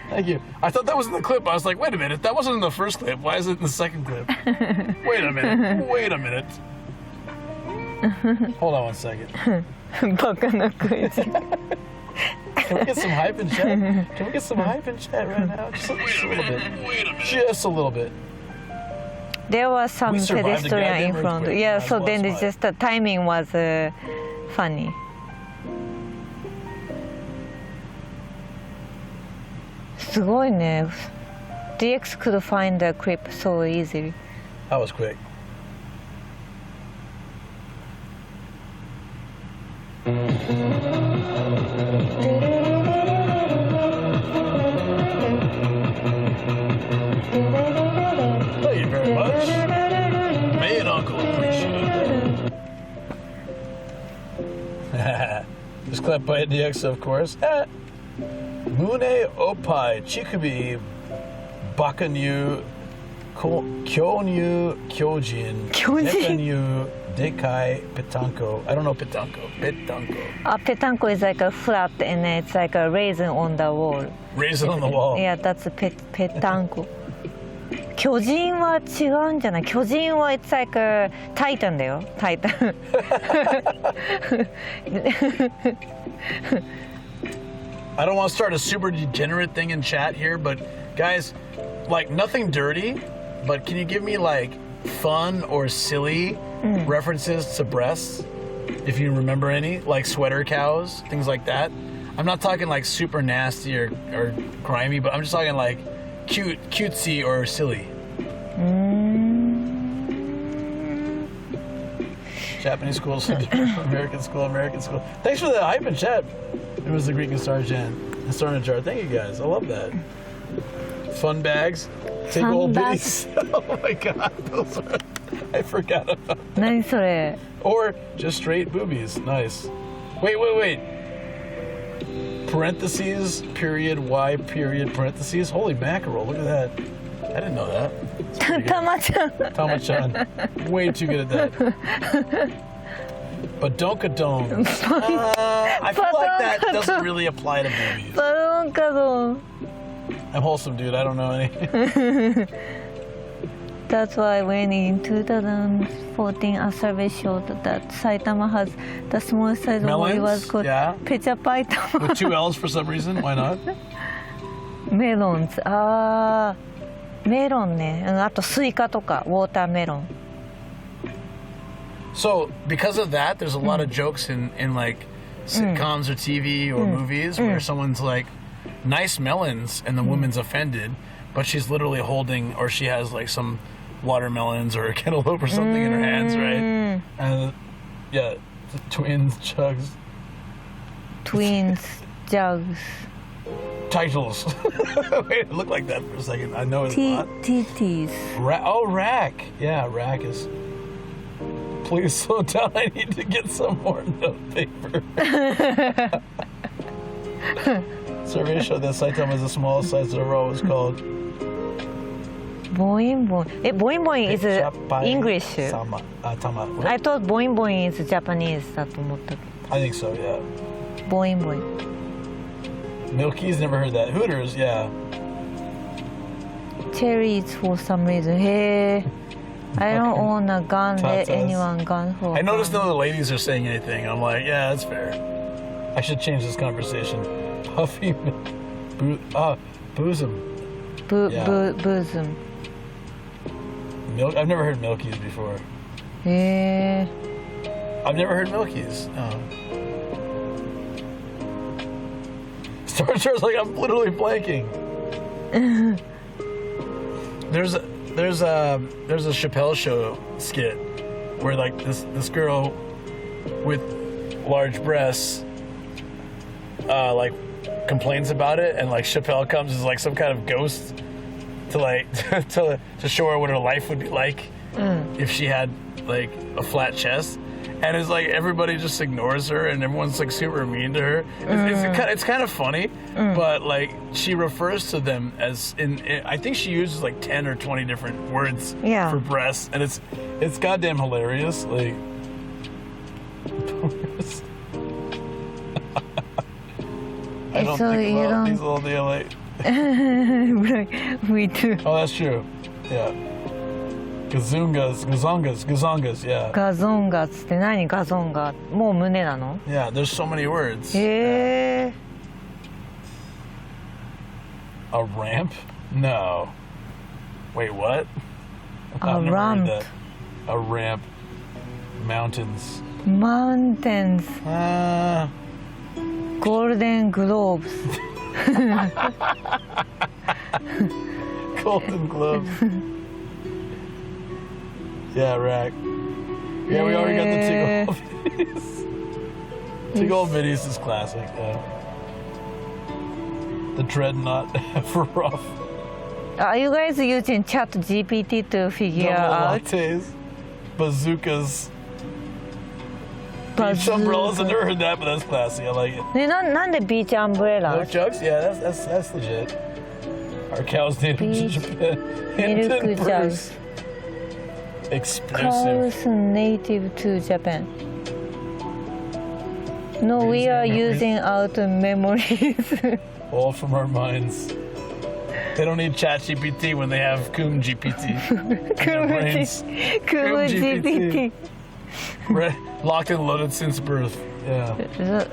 Thank you. I thought that was in the clip. I was like, wait a minute. That wasn't in the first clip. Why is it in the second clip? Wait a minute. Hold on one second. バカなクイズ Can we get some hype in chat? Can we get some hype in chat right now? Just a little bit. Just a little bit. There was some We survived the pedestrian in goddamn front. earthquake. Yeah, Might so as well then it's smile. just the timing was funny. すごいね DX could find the clip so easily. That was quick. Thank you very much. May and Uncle appreciate that. This clip by DX, of course. Mune Opai Chikubi Bakanyu Kyonyu Kyojin Nekanyu Dekai Petanko. I don't know Petanko. Petanko is like a flat and it's like a raisin on the wall. Raisin on the wall. Yeah, that's petanko. 巨人は違うんじゃない巨人は it's like a titan だよ titan. I don't want to start a super degenerate thing in chat here, but guys, like nothing dirty, but can you give me like fun or silly references to breasts? If you remember any, like sweater cows, things like that. I'm not talking like super nasty or grimy, but I'm just talking like cutesy or silly. Japanese school, American school. Thanks for the hype in chat. It was the Greek and Sarjan and Sarnajar. Thank you guys. I love that. Fun bags. Take Fun old bags. bitties. Oh my god. Those are, I forgot about that. 何それ Or just straight boobies. Nice. Wait. Parentheses, period, Y, period, parentheses. Holy mackerel. Look at that. I didn't know that. たまちゃん Tama-chan. Way too good at that. But don't condone. I feel like that doesn't really apply to movies. バロンカドン I'm wholesome, dude. I don't know any. That's why when in 2014 a survey showed that Saitama has the smallest size of what it was Melons? called Yeah. Pechapaitama With two L's for some reason. Why not? melons あーメロンねあとスイカとかウォーターメロン So, because of that, there's a lot of jokes in like sitcoms or TV or movies where someone's like, nice melons, and the woman's offended, but she's literally holding, or she has like some watermelons or a cantaloupe or something in her hands, right? And yeah, the twins, chugs. twins jugs Titles. Wait, it looked like that for a second. I know it's not. titties Rack. Yeah, rack is. Please slow down. I need to get some more note paper. Survey showed that Saitama is the smallest size of the row. It's called boing boing. Boing boing is English. Sama. Tama. What? I thought boing boing is Japanese だと思ったけど。 I think so, yeah. Boing boing. Milky's never heard that. Hooters, yeah. Cherries for some reason. Hey, I don't own a gun. Let Tatas. anyone gun for. I noticed none of the ladies are saying anything. I'm like, yeah, that's fair. I should change this conversation. Puffy, bosom. Yeah. Bosom. Milk. I've never heard Milky's before. Hey. I've never heard Milky's. No. Star Wars, like I'm literally blanking. There's a Chappelle Show skit where like this girl with large breasts like complains about it, and like Chappelle comes as like some kind of ghost to like to show her what her life would be like if she had like a flat chest. And it's like everybody just ignores her, and everyone's like super mean to her. It's kind of funny, but like she refers to them as I think she uses like 10 or 20 different words for breasts, and it's goddamn hilarious. Like, I don't So think you about don't- these all day. Like, We do. oh, that's true. Yeah. Gazongas, yeah. ガゾンガツって何ガゾンガもう胸なの Yeah, there's so many words. へえ A ramp? No. Wait, what? A I've never heard ramp. that. A ramp. Mountains. マウンテンズ ゴールデングローブス Golden Globes. Yeah, rack. Yeah, we already got the Tiggle Bitties. Tiggle Bitties is classic. Yeah. The Dreadnought Efroff. Are you guys using chat GPT to figure Double out lattes. Bazookas. Beach umbrellas. I've never heard that, but that's classy. I like it. ね、なんでビーチアンブレラ Milk jugs? Yeah, that's legit. Our cows native to Beach Japan. milk Hampton jugs. Bruce. Explosive. Cows native to Japan. No, we are using out memories. All from our minds. They don't need ChatGPT when they have Coom GPT. Their brains. Cool GPT. Locked and loaded since birth. Yeah.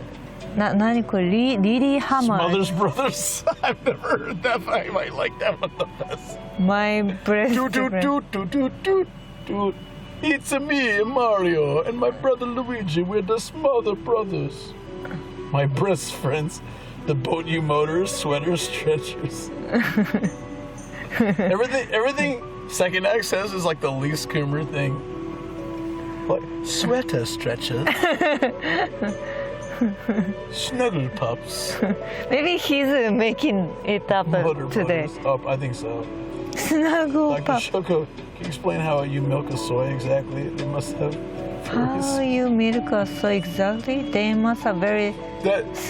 何これリリーハマー Mother's Brothers. I've never heard that, but I might like that one the best. My breast Doot, doot, friend. doot, doot, doot, doot, doot. It's me, Mario, and my brother Luigi. We're the Smother Brothers. My breast friends. The boat you motors, sweaters, stretchers. everything Second Act says is like the least Coomer thing. Like sweater stretchers. Snuggle pups. Maybe he's making it up Motor today. Brothers. Oh, I think so. Snuggle Dr. pup. Shoko, can you explain how you milk a soy exactly? They must have How furries. you milk a soy exactly? They must have very.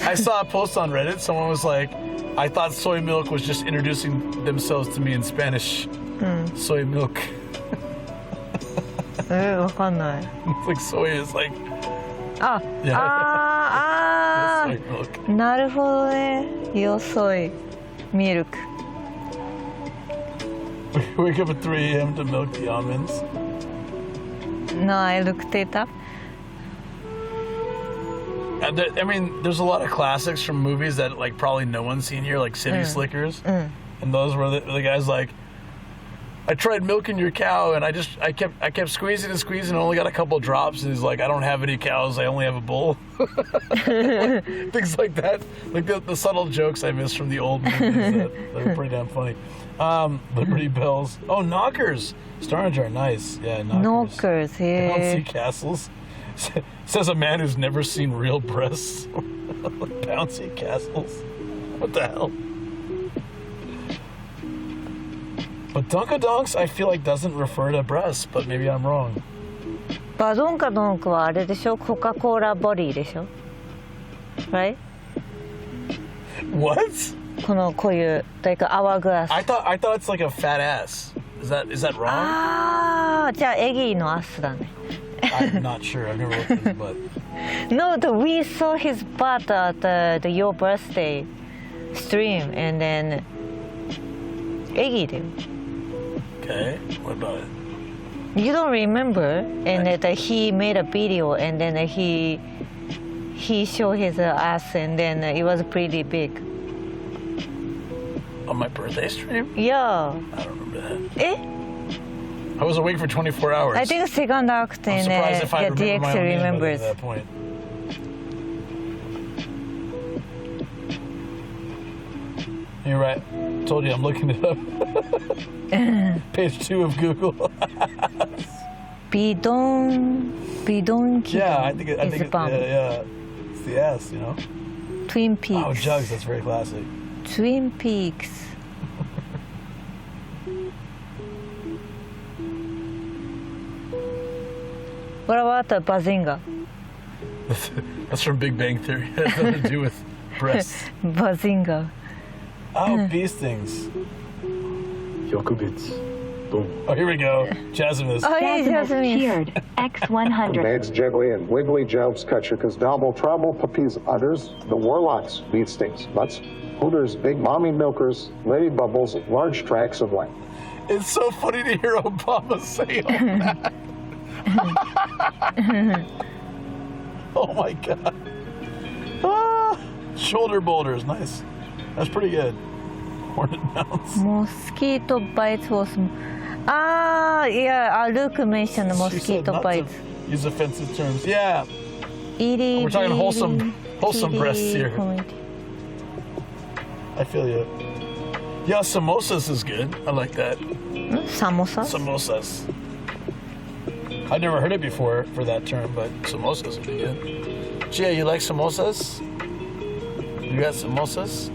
I saw a post on Reddit. Someone was like, I thought soy milk was just introducing themselves to me in Spanish. Soy milk. わかんない。 It's like soy is like あ、 Yeah. あーあ soy milk. ー、なるほどね。よそいミルク。 We wake up at 3 a.m. to milk the almonds. No, I looked it up. And I mean, there's a lot of classics from movies that like probably no one's seen here, like City Slickers. And those were the guys like, I tried milking your cow, and I kept squeezing and squeezing, and only got a couple drops. And he's like, I don't have any cows, I only have a bull. Like, things like that, like the subtle jokes I missed from the old movies that are pretty damn funny. Liberty Bells. Oh, knockers. Star Jar, nice. Yeah, knockers. Knockers, Bouncy yeah. castles. Says a man who's never seen real breasts. Bouncy castles. What the hell? But Dunkadonks, I feel like doesn't refer to breasts, but maybe I'm wrong. バドンカドンクはあれでしょコカ・コーラボディでしょ Right? What? こういう、like hourglass. I thought it's like a fat ass. Is that wrong? ああ、じゃあエギーのアスだね。I'm not sure. I've never looked at his butt. No, we saw his butt at your birthday stream, and then Eggy did. Okay. What about it? You don't remember? And that he made a video, and then he showed his ass, and then it was pretty big. On my birthday stream? Yeah. I don't remember that. Eh? I was awake for 24 hours. I think second act I'm in surprised if I remember my DX own name remembers. at that point. You're right. Told you I'm looking it up. Page 2 of Google. Bidon Yeah, I think is it, bum. yeah. It's the S, you know. Twin Peaks. Oh, Jugs, that's very classic. Twin Peaks. What about the Bazinga? That's from Big Bang Theory. It has nothing to do with breasts. Bazinga. Oh, bee stings. Yokubits. Boom. Oh, here we go. Jasmine. Oh, yeah, Jasmine. cheered. X100. Maids jiggly and wiggly jobs kachika's double trouble puppies udders the warlocks beat stings butts hooters big mommy milkers lady bubbles large tracts of land. It's so funny to hear Obama say all that. Oh my God. Ah, shoulder boulders, nice. That's pretty good. Hornet mounts. Mosquito bites was. Ah, yeah, Luke mentioned She said mosquito not bites. to use offensive terms. Yeah. Itty We're talking wholesome bitty breasts here. comedy. I feel you. Yeah, samosas is good. I like that. Samosas? Samosas. I've never heard it before for that term, but samosas would be good. Gia, you like samosas? You got samosas?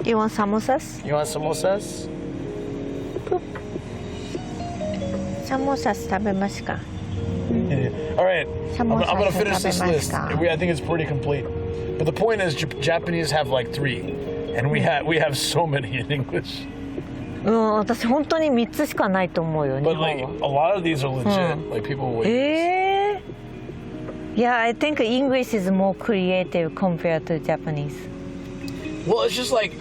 You want samosas? You want samosas? サモサス食べますか? All right, I'm gonna finish this list. Samosas I think it's pretty complete. But the point is, Japanese have like 3, and we have so many in English. 私本当に3つしかないと思うよ、 But 日 like 本 a は。 lot of these are legit. Like people will. Yeah, I think English is more creative compared to Japanese. Well, it's just like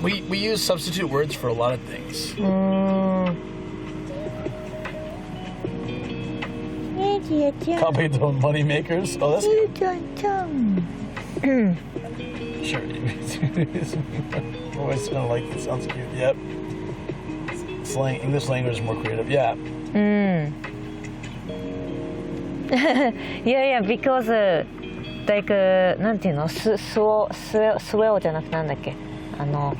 we use substitute words for a lot of things. Copy the money makers. Oh, that's good. Sure. Always gonna like it. Sounds cute. Yep. Slang. English language is more creative. Yeah. Yeah, because like なんていうの、スウェオじゃなくてなんだっけ、not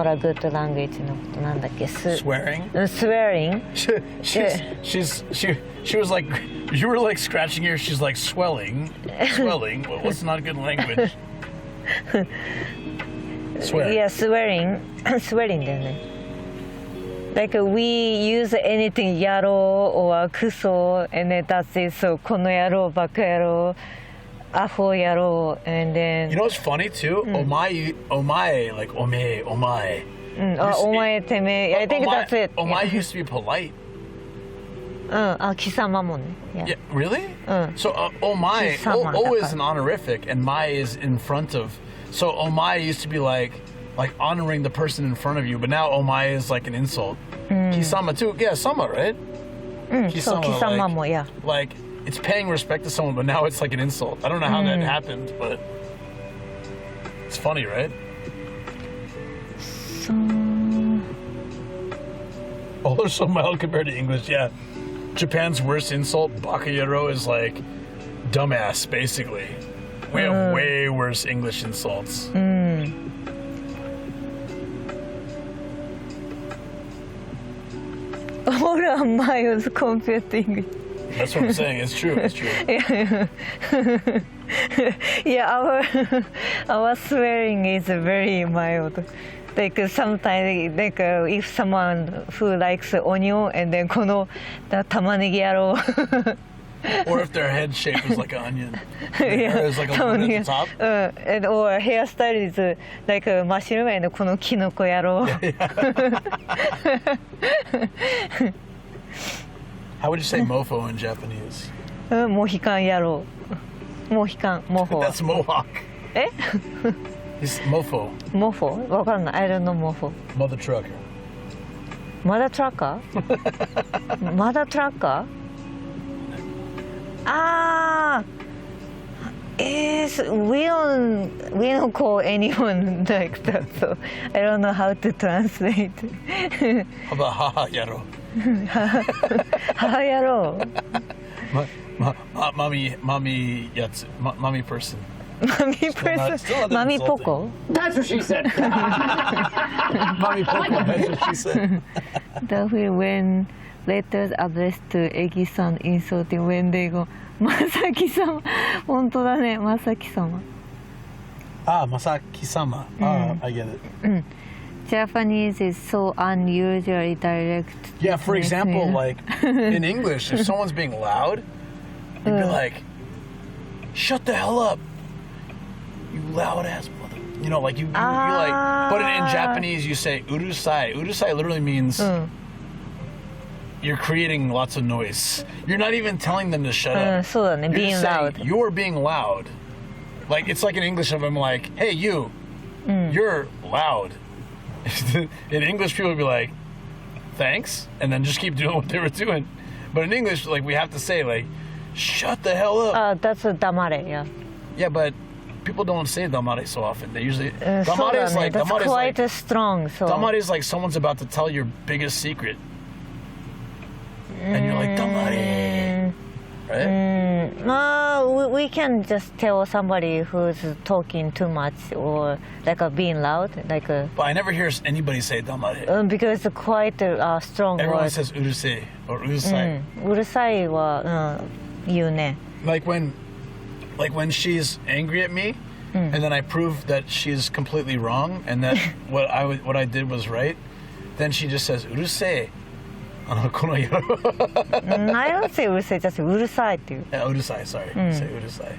a good language のことなんだっけ、Swearing. Swearing. She was like, you were like scratching here. She's like swelling. Well, what's not a good language? Swearing. Yeah, swearing. Swearing だよね。Like we use anything 野郎 or クソ and then that's it. So この野郎バカ野郎アホ野郎 and then You know what's funny too? Omae, like omae. お前てめえ I think that's it. Omae used to be polite. 貴様もね Yeah, really? So omae, Kisama, o is that's an honorific and mai is in front of. So omae used to be like honoring the person in front of you, but now omae is like an insult. Kisama too. Yeah, sama, right? そう貴様も yeah. Like it's paying respect to someone, but now it's like an insult. I don't know how that happened, but it's funny, right? So Oh, they're so mild compared to English. Yeah, Japan's worst insult, bakayero, is like dumbass, basically. We have way worse English insults. all are miles compared to English. That's what I'm saying. It's true. It's true. Yeah, our swearing is very mild. Like sometimes, like if someone who likes onion and then この玉ねぎ野郎 Or if their head shape is like an onion. Their hair is like a little bit at the top. And or hairstyle is like a mushroom and このキノコ野郎. How would you say mofo in Japanese? モヒカン野郎. モヒカン、モホ. That's mohawk. え? He's mofo. モフォ? わかんない。I don't know モフォ. Mother trucker. Mother trucker? Mother trucker? Ah, we don't call anyone like that, so I don't know how to translate. How about haha yaro? Haha yaro? Mommy yatsu. Mommy person. Mommy person? Still not Mommy insulting. poko? That's what she said. Mommy poko, that's what she said. That will when letters addressed to Egi-san insulting when they go, Masaki-sama. 本当だね、Masaki-sama. Ah, Masaki-sama. Ah, I get it. Japanese is so unusually direct. Yeah, for example, like in English, if someone's being loud, you'd be like, shut the hell up, you loud ass mother. You know, like you like, but in Japanese you say urusai. Urusai literally means you're creating lots of noise. You're not even telling them to shut up. そうだね、 You're being just saying, loud. You're being loud. Like, it's like in English if I'm like, hey, you, you're loud. In English, people would be like, thanks, and then just keep doing what they were doing. But in English, like, we have to say, like, shut the hell up. That's a damare, yeah. Yeah, but people don't say damare so often. They usually, そう damare だ is ね、 like, that's damare is quite like, strong, so. damare is like someone's about to tell your biggest secret. And you're like, damare. Right? No, we can just tell somebody who's talking too much or like being loud, like But I never hear anybody say damare. because it's quite a strong Everyone word. says urusei or urusai. うるさいは、言うね。 Like when she's angry at me, and then I prove that she's completely wrong, and that what I did was right, then she just says urusei. I don't say うるさい, just うるさいっていう。 Yeah, urusai, sorry. Say urusai.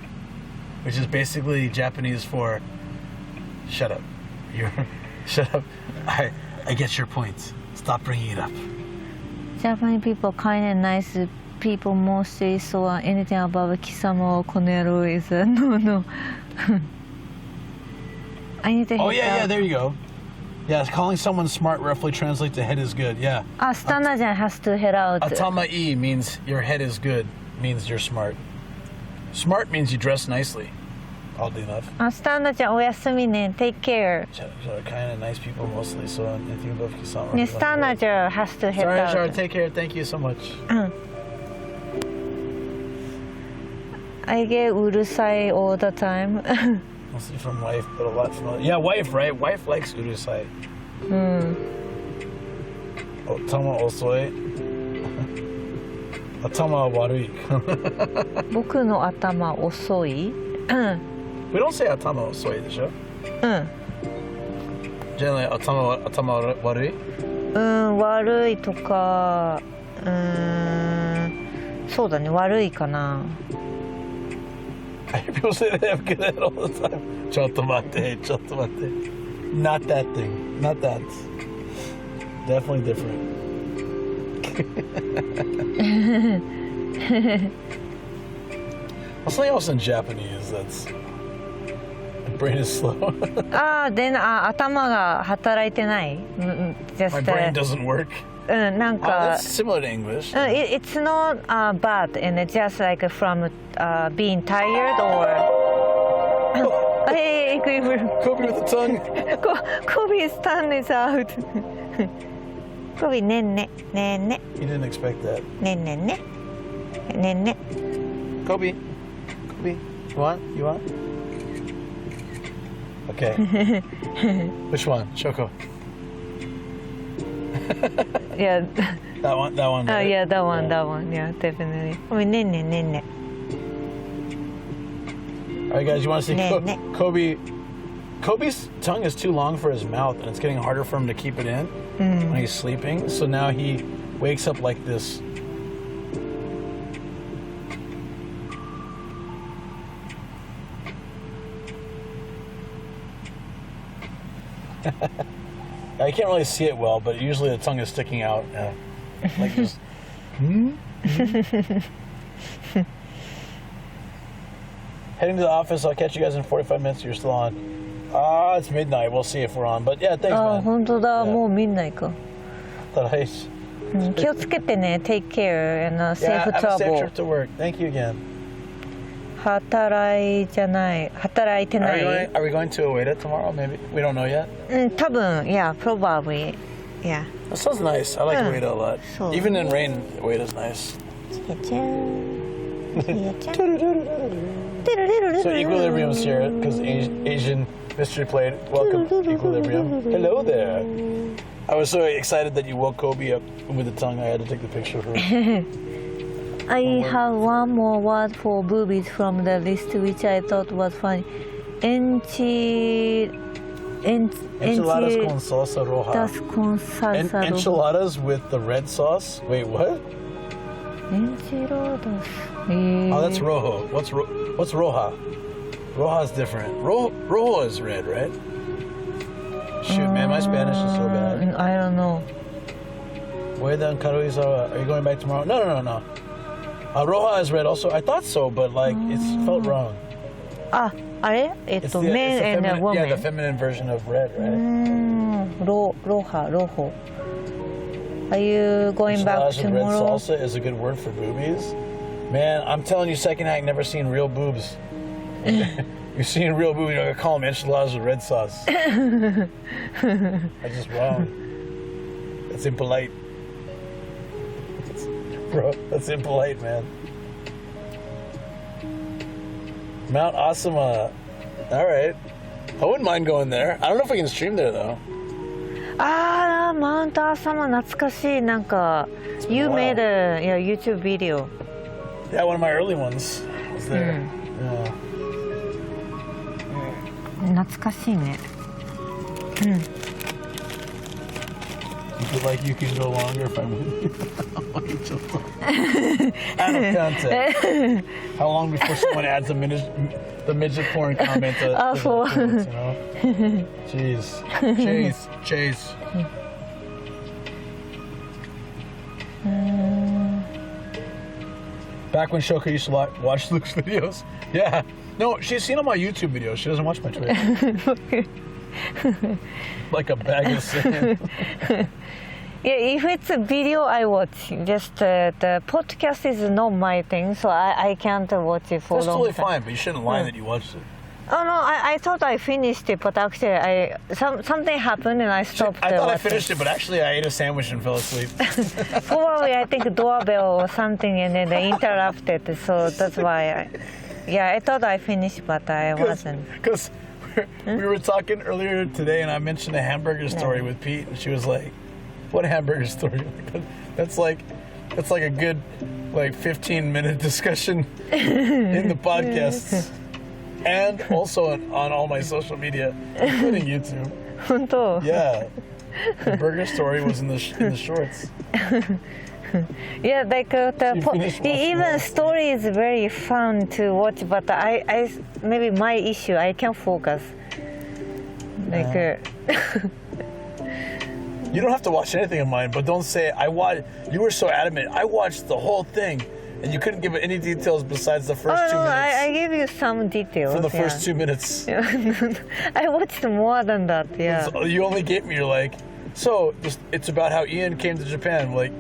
Which is basically Japanese for shut up. Shut up. I get your point. Stop bringing it up. Japanese people kind and nice people mostly, so anything about 貴様はこの野郎 is no. I need to hit Oh yeah, that. there you go. Yeah, calling someone smart roughly translates to head is good. Yeah. Standard has to head out. Atama-i means your head is good, means you're smart. Smart means you dress nicely, oddly enough. スタンダちゃんおやすみね。Take care. So kind of nice people mostly, so anything above Kisama. ね、スタンダちゃん has to head Sorry, out. sorry, take care. Thank you so much. I get うるさい all the time. Mostly from wife, but a lot from other. Yeah, wife, right? Wife likes urusai. Atama osoi. Atama warui. 僕の頭遅い We don't say atama osoi, でしょ? Generally, atama warui. 悪いとかそうだね悪いかな I hear people say they have good head all the time. Chottomate. Not that thing. Not that. Definitely different. Well, something else in Japanese that's... My brain is slow. then 頭が働いてない just My brain doesn't work. なん Oh, か that's similar to English. It's not bad and it's just like from being tired or hey Kobe with the tongue. Kobe's tongue is out. Kobe ねんねねんね You didn't expect that. ねんねんねねんね Kobe. You want? Okay. Which one? Shoko. Yeah. That one. Right? Yeah, that one. Yeah, definitely. Ne. All right, guys, you want to see Ne. Kobe? Kobe's tongue is too long for his mouth, and it's getting harder for him to keep it in when he's sleeping. So now he wakes up like this. I can't really see it well, but usually the tongue is sticking out. Yeah. Like just. Heading to the office. I'll catch you guys in 45 minutes. You're still on. It's midnight. We'll see if we're on. But yeah, thanks, あ、 man. 本当だ、 Yeah. もう見んないか。Nice. 気をつけてね。Take care and Yeah, safe have a safe travel. trip to work. Thank you again. 働いてない。 Are we going to Ueda tomorrow? Maybe we don't know yet. 多分 yeah, probably. Yeah. That sounds nice. I like Ueda a lot. So- Even in rain, Ueda's nice. So Equilibrium's here because Asian mystery plate. Welcome, Equilibrium. Hello there. I was so excited that you woke Kobe up with the tongue. I had to take the picture of her. I have one more word for boobies from the list which I thought was funny. Enchiladas con salsa roja. Enchiladas with the red sauce. Wait, what? Enchiladas. Oh, that's rojo. What's roja? Roja's different. Rojo is red, right? Shoot, man, my Spanish is so bad. I don't know. Ueda and Karuizawa, are you going back tomorrow? No. Roja is red also. I thought so, but like it felt wrong. あ、あれIt's the men and feminine, women. yeah, the feminine version of red, right? Rojo. Are you going back Enchiladas with red tomorrow? salsa is a good word for boobies. Man, I'm telling you, second act, never seen real boobs. You're seeing real boobs, you're gonna call them enchiladas with red sauce. That's just wrong. That's impolite. Bro, that's impolite, man. Mount Asama. Alright. I wouldn't mind going there. I don't know if we can stream there, though. あー、マウントアサマ懐かしい。なんか You Wow. made a YouTube video. Yeah, one of my early ones was there. Yeah. 懐かしいね。 You feel like you can go longer if I'm with you? Out of context. How long before someone adds the midget porn comment to the comments, you know? Jeez. Chase. Back when Shoka used to watch Luke's videos. Yeah. No, she's seen all my YouTube videos. She doesn't watch my Twitch. Like a bag of sand. Yeah, if it's a video, I watch. Just the podcast is not my thing, so I can't watch it for That's long totally time. fine, but you shouldn't lie that you watched it. Oh no, I thought I finished it, but actually something happened and I stopped. I thought I watching. finished it, but actually I ate a sandwich and fell asleep. Probably I think doorbell or something and then they interrupted, so that's why. I thought I finished, but I wasn't. Because we were talking earlier today, and I mentioned a hamburger story with Pete, and she was like, "What hamburger story?" That's like a good 15-minute discussion in the podcasts, and also on all my social media, including YouTube. 本当? Yeah, the burger story was in the shorts. Yeah, like even story is very fun to watch, but I maybe my issue I can't focus. You don't have to watch anything of mine, but don't say I watched. You were so adamant. I watched the whole thing, and you couldn't give it any details besides the first 2 minutes. I gave you some details. For the first 2 minutes. I watched more than that. Yeah. So you only gave me. You're like, so it's about how Ian came to Japan. I'm like,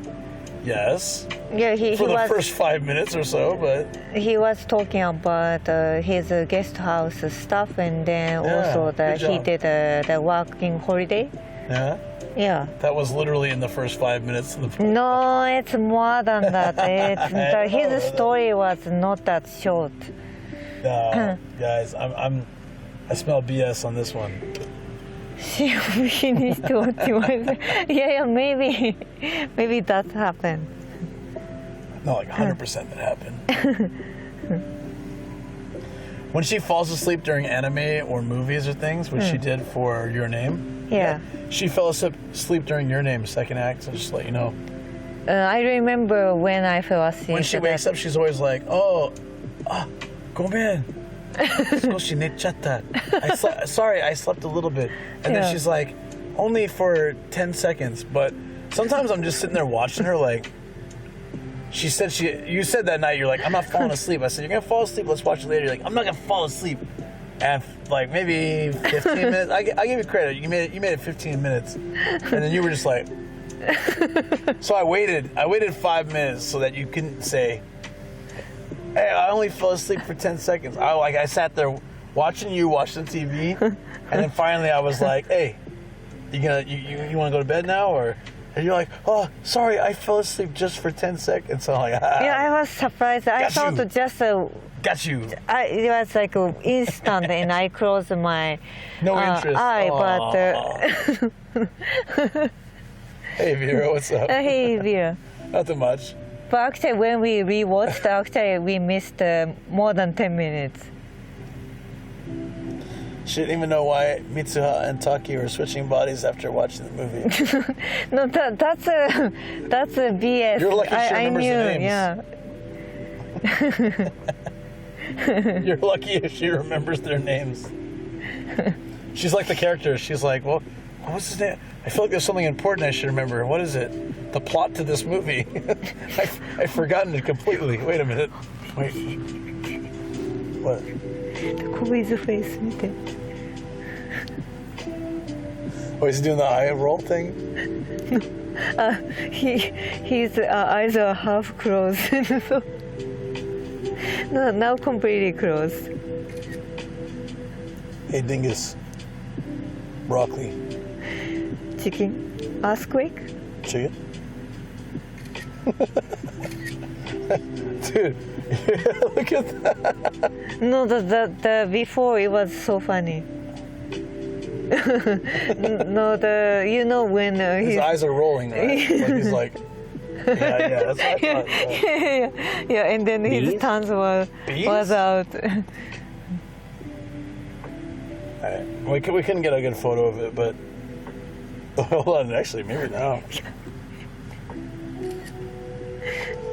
yes. Yeah, he For the was first 5 minutes or so, but he was talking about his guest house stuff, and then also good he job. did the working holiday. yeah, Yeah. that was literally in the first 5 minutes of the. No, it's more than that. His know. story was not that short. Guys, I smell BS on this one. She finished watching. Yeah, maybe that happened. No, like 100% that happened. When she falls asleep during anime or movies or things, which she did for Your Name. Yeah. She fell asleep during Your Name, second act, so just to let you know. I remember when I fell asleep. When she wakes up, she's always like, "Oh, gomen, Skoshi nechata. Sorry, I slept a little bit. And then she's like, only for 10 seconds. But sometimes I'm just sitting there watching her like, you said that night, you're like, I'm not falling asleep. I said, you're going to fall asleep, let's watch it later. You're like, I'm not going to fall asleep. And like maybe 15 minutes, I give you credit. You made it 15 minutes. And then you were just like, so I waited 5 minutes so that you couldn't say, hey, I only fell asleep for 10 seconds. I sat there watching you watch the TV, and then finally I was like, hey, you want to go to bed now? And you're like, oh, sorry, I fell asleep just for 10 seconds. So I'm like, I was surprised. I thought just got you. it was like instant, and I closed my No interest. eye, but Hey, Vera, what's up? hey, Vera. Nothing much. But actually, when we rewatched, we missed more than 10 minutes. She didn't even know why Mitsuha and Taki were switching bodies after watching the movie. No, that's a BS. You're lucky she I remembers knew, the names. You're lucky if she remembers their names. She's like the character. She's like, well, what was his name? I feel like there's something important I should remember. What is it? The plot to this movie. I've forgotten it completely. Wait a minute. Wait. What? Kobe's face. Oh, he's doing the eye roll thing? His eyes are half closed. So, no, now completely closed. Hey, Dingus. Broccoli. Chicken. Earthquake? Chicken? Dude, look at that. No, the before it was so funny. No, when His eyes are rolling, right? Like he's like, yeah, that's what I thought. Yeah, and then his tongue was out. Right. We couldn't get a good photo of it, but hold on, actually, maybe now.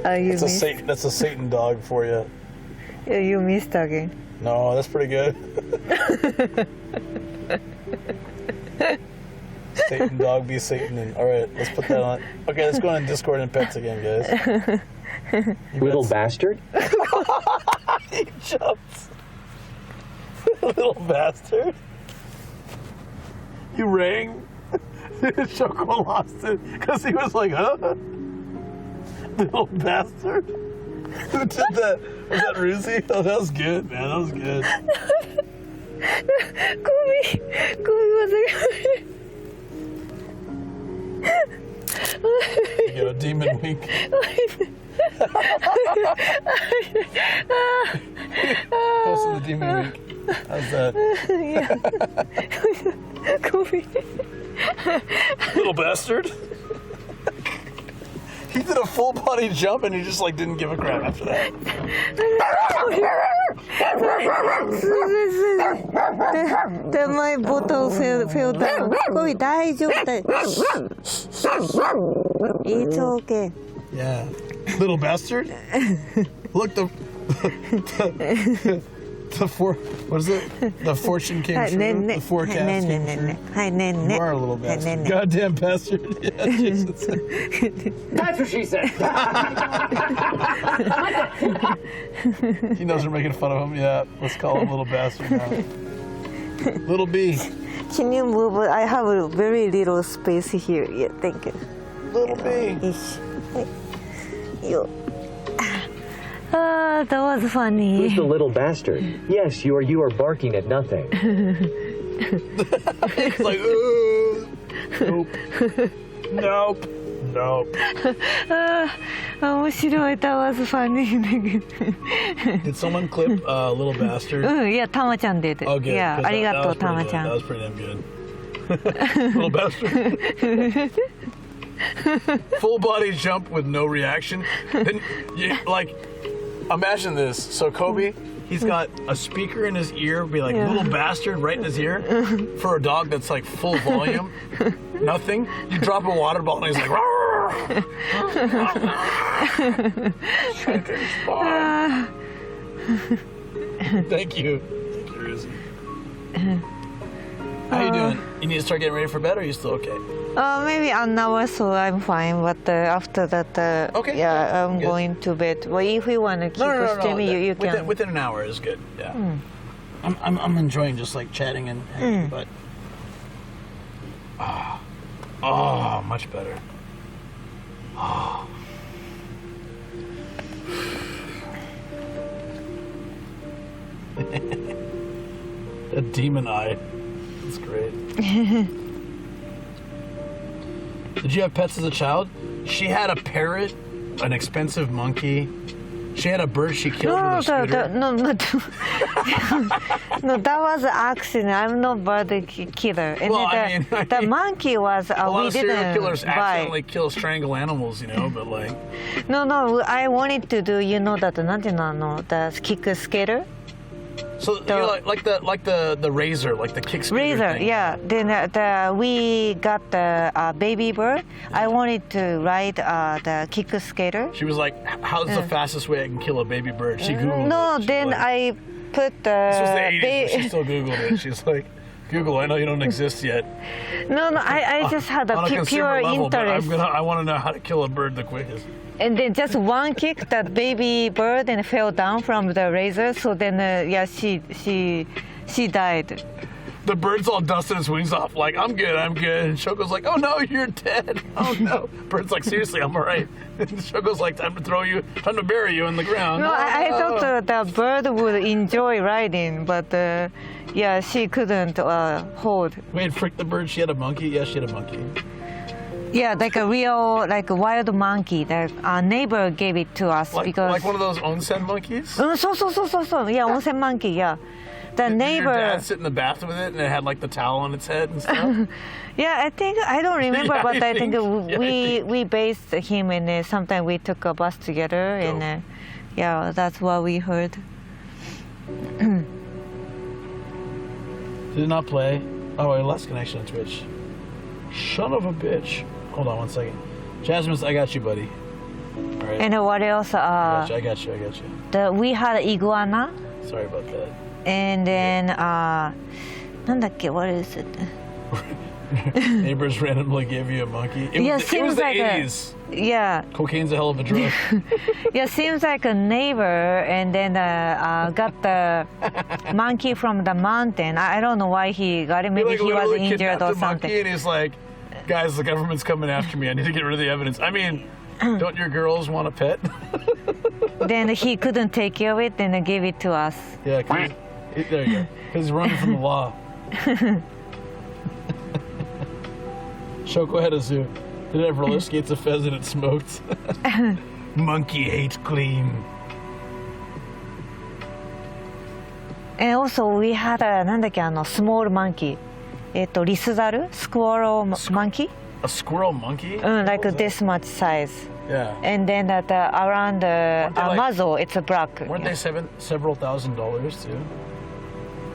That's a Satan dog for you. Yeah, you missed again. No, that's pretty good. Satan dog be Satan. All right, let's put that on. Okay, let's go on Discord and pets again, guys. Little bastard. He jumps. Little bastard. You rang. Choco lost it because he was like, huh? Little bastard. Who did that? Was that Ruzi? Oh, that was good, man. That was good. Kobe was You got a demon wink. Posted the demon wink. How's that? Yeah. Kobe. Little bastard. He did a full body jump and he just like didn't give a crap after that. My bottle fell down. Kobe, 大丈夫だよ. It's okay. Yeah. Little bastard. Look, what is it? The fortune came true. The forecast came true. You are a little bastard. Goddamn bastard. Yeah, Jason said. That's what she said. He knows we're making fun of him. Yeah, let's call him little bastard now. Little B. Can you move? I have a very little space here. Yeah, thank you. Little B. That was funny. Who's the little bastard? Yes, you are barking at nothing. It's like, ooh. Nope. Oh, that was funny. Did someone clip Little Bastard? Yeah, Tama-chan did. Oh, good. Yeah, arigato, Tama-chan. That was pretty damn good. Little Bastard. Full body jump with no reaction. Then, imagine this. So Kobe, he's got a speaker in his ear, be like, little bastard right in his ear. For a dog that's like full volume, nothing. You drop a water bottle and he's like, Thank you. Thank you, Rizzy. How you doing? You need to start getting ready for bed, or are you still okay? Maybe an hour, so I'm fine. But after that, Okay. yeah, I'm Good. going to bed. Well, if you want to keep No. streaming, you can. Within an hour is good. Yeah. I'm enjoying just like chatting and but. Oh, much better. Oh. A demon eye. That's great. Did you have pets as a child? She had a parrot, an expensive monkey. She had a bird she killed with a scooter. No, that was an accident. I'm not bird killer. And Well, the monkey was a lot we of serial didn't killers buy. accidentally strangle animals, but like. No, I wanted to do, that, the kick skater. So like the razor, like the kick scooter Razor, thing. yeah. Then we got the baby bird. I wanted to ride the kick skater. She was like, "How's the fastest way I can kill a baby bird?" She googled No, it. She's then like, I put This was the the 80s, but she still googled it. She's like, "Google, I know you don't exist yet." No, I just had On a a consumer pure level, interest. but I want to know how to kill a bird the quickest. And then just one kick, that baby bird and fell down from the razor. So then, she died. The bird's all dusting its wings off, like, I'm good. And Shoko's like, oh no, you're dead. Oh no. Bird's like, seriously, I'm all right. And Shoko's like, time to bury you in the ground. No, I thought the bird would enjoy riding, but she couldn't hold. Wait, frick the bird, she had a monkey? Yeah, she had a monkey. Yeah, like a real, like a wild monkey. The neighbor gave it to us because. Like one of those onsen monkeys? So. Yeah, onsen monkey, yeah. The neighbor. Did your dad sit in the bath with it and it had like the towel on its head and stuff? Yeah, I don't remember, Yeah, but I think I we based him and sometimes we took a bus together Dope. and that's what we heard. Did it not play? Oh, I lost connection on Twitch. Son of a bitch. Hold on one second. Jasmine, I got you, buddy. All right. And what else? I got you. We had iguana. Sorry about that. And then, なんだっけ, what is it? Neighbors randomly gave you a monkey. It was seems the like 80s. Yeah. Cocaine's a hell of a drug. Yeah, seems like a neighbor, and then got the monkey from the mountain. I don't know why he got it. Maybe like he was literally injured kidnapped or the monkey something. and he's like, guys, the government's coming after me. I need to get rid of the evidence. I mean, don't your girls want a pet? Then he couldn't take care of it, and he gave it to us. Yeah, there you go. Because he's running from the law. Shoko had a zoo. Did it have roller skates, a pheasant, and smoked? Monkey hates clean. And also we had a small monkey. リスザル squirrel monkey. A squirrel monkey? Like this much size. Yeah. And then around the muzzle, it's a black. Weren't they several $1,000s too?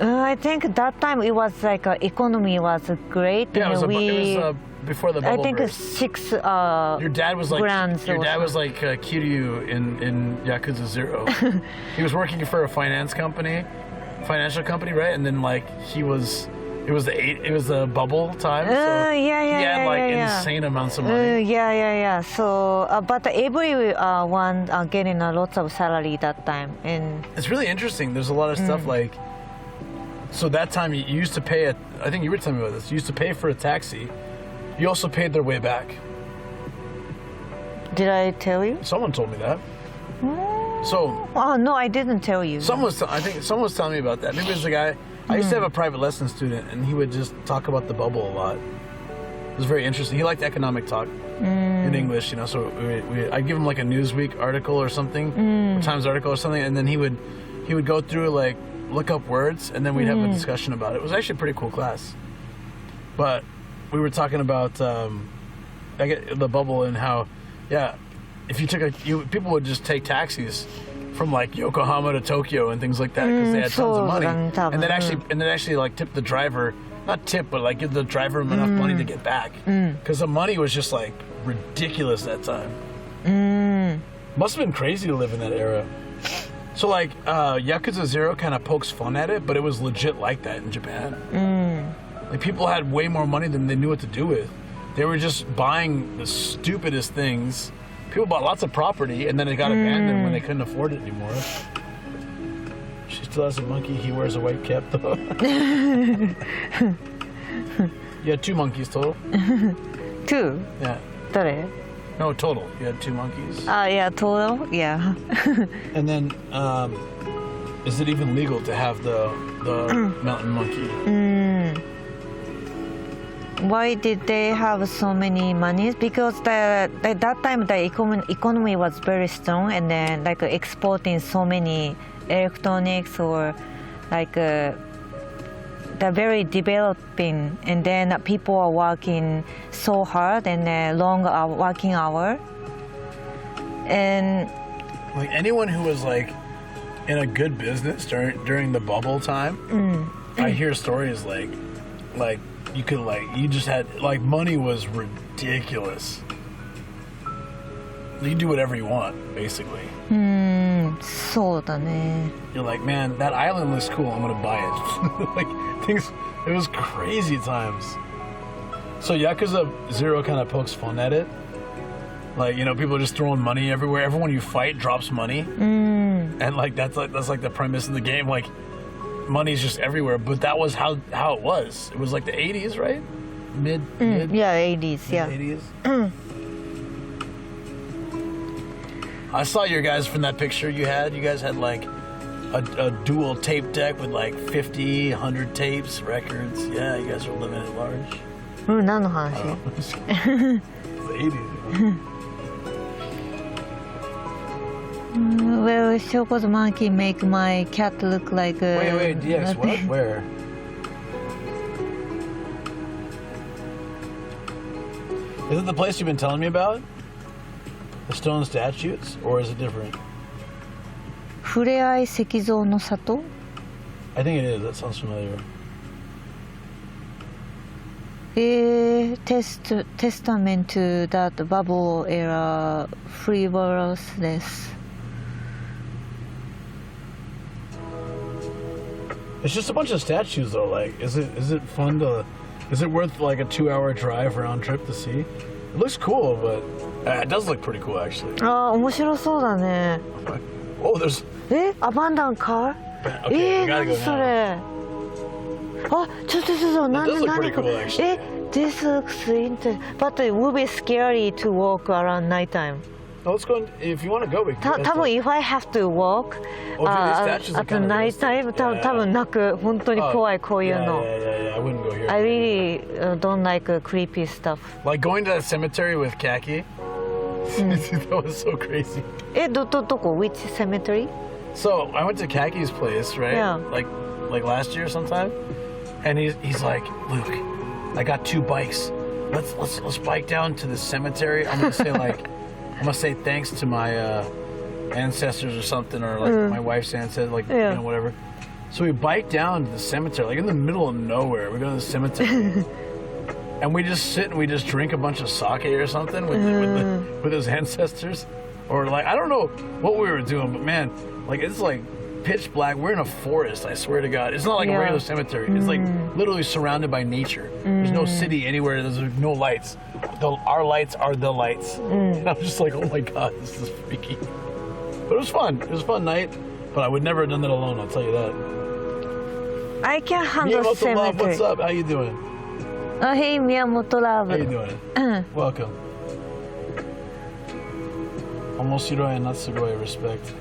I think that time it was like economy was great. Yeah, and it was before the bubble I think burst. 6 Your dad was like grams. Kiryu in Yakuza 0. He was working for a financial company, right? And then it was the bubble time. So he had insane amounts of money. Yeah. So, but everyone getting lots of salary that time, and It's really interesting. There's a lot of stuff like. So that time you used to pay I think you were telling me about this. You used to pay for a taxi. You also paid their way back. did I tell you? Someone told me that. So. Oh no, I didn't tell you. I think someone was telling me about that. Maybe it was a guy. I used to have a private lesson student, and he would just talk about the bubble a lot. It was very interesting. He liked economic talk in English, So I'd give him like a Newsweek article or something, or Times article or something, and then he would go through look up words, and then we'd have a discussion about it. It was actually a pretty cool class. But we were talking about the bubble and how, if you took people would just take taxis from Yokohama to Tokyo and things like that because they had tons of money, and then actually tip the driver, not tip, but give the driver enough money to get back because the money was just ridiculous that time. Must have been crazy to live in that era. So like Yakuza 0 kind of pokes fun at it, but it was legit like that in Japan. Like people had way more money than they knew what to do with. They were just buying the stupidest things. People bought lots of property and then it got abandoned when they couldn't afford it anymore. She still has a monkey. He wears a white cap though. You had 2 monkeys total? 2? Yeah. 誰? No, total. You had 2 monkeys. Yeah, total? Yeah. And then, is it even legal to have the mountain monkey? Why did they have so many monies? Because that time the economy was very strong, and then like exporting so many electronics or like they're very developing, and then people are working so hard and long working hour. And like anyone who was like in a good business during the bubble time, I hear stories like you could you just had money was ridiculous. You do whatever you want, basically. そうだね. You're like, man, that island looks cool. I'm gonna buy it. It was crazy times. So Yakuza 0 kind of pokes fun at it. Like, you know, people are just throwing money everywhere. Everyone you fight drops money, and that's the premise of the game. Like, money's just everywhere. But that was how it was. It was like the 80s, right? Mid. Yeah, 80s. Yeah. 80s. I saw your guys from that picture you had. You guys had like a dual tape deck with like 50, 100 tapes, records. Yeah, you guys are living at large. 何の話? It's the 80s. Well, Shoko's monkey make my cat look like Wait, DX, what? Where? Is it the place you've been telling me about? The stone statues? Or is it different? ふれあい石像の里? I think it is. That sounds familiar. Testament to that bubble era frivolousness. It's just a bunch of statues though. Like, is it fun to... Is it worth like a 2-hour drive round trip to see? It looks cool, but it does look pretty cool actually. 面白そうだね. Oh, there's... abandoned car? Okay, we gotta go 何そ now. れ? ちょっと It does look pretty cool actually. This looks interesting, but it will be scary to walk around nighttime. Oh, let's go. If you want to go, we can. 多分 if I have to walk these statues are at kind of night time, 多分泣く。本当に怖いこういうの。 Yeah. I wouldn't go here. I really don't like creepy stuff. Like going to that cemetery with Khaki. That was so crazy. どこ? Which cemetery? So I went to Khaki's place, right? Yeah. Like last year sometime, and he's like, Luke, I got 2 bikes. Let's bike down to the cemetery. I'm gonna say thanks to my ancestors or something, or like my wife's ancestors, you know, whatever. So we bike down to the cemetery, like in the middle of nowhere. We go to the cemetery, and we just sit and we just drink a bunch of sake or something with his ancestors, or like I don't know what we were doing, but man, like it's like pitch black. We're in a forest. I swear to God, it's not like a regular cemetery. It's like literally surrounded by nature. There's no city anywhere. There's no lights. Our lights are the lights. And I'm just like, oh my God, this is freaky. But it was fun. It was a fun night. But I would never have done that alone, I'll tell you that. I can handle Miyamoto cemetery. Love, what's up? How you doing? Hey, Miyamoto Love. How you doing? Welcome. Omoshiroi and Natsugoi, respect.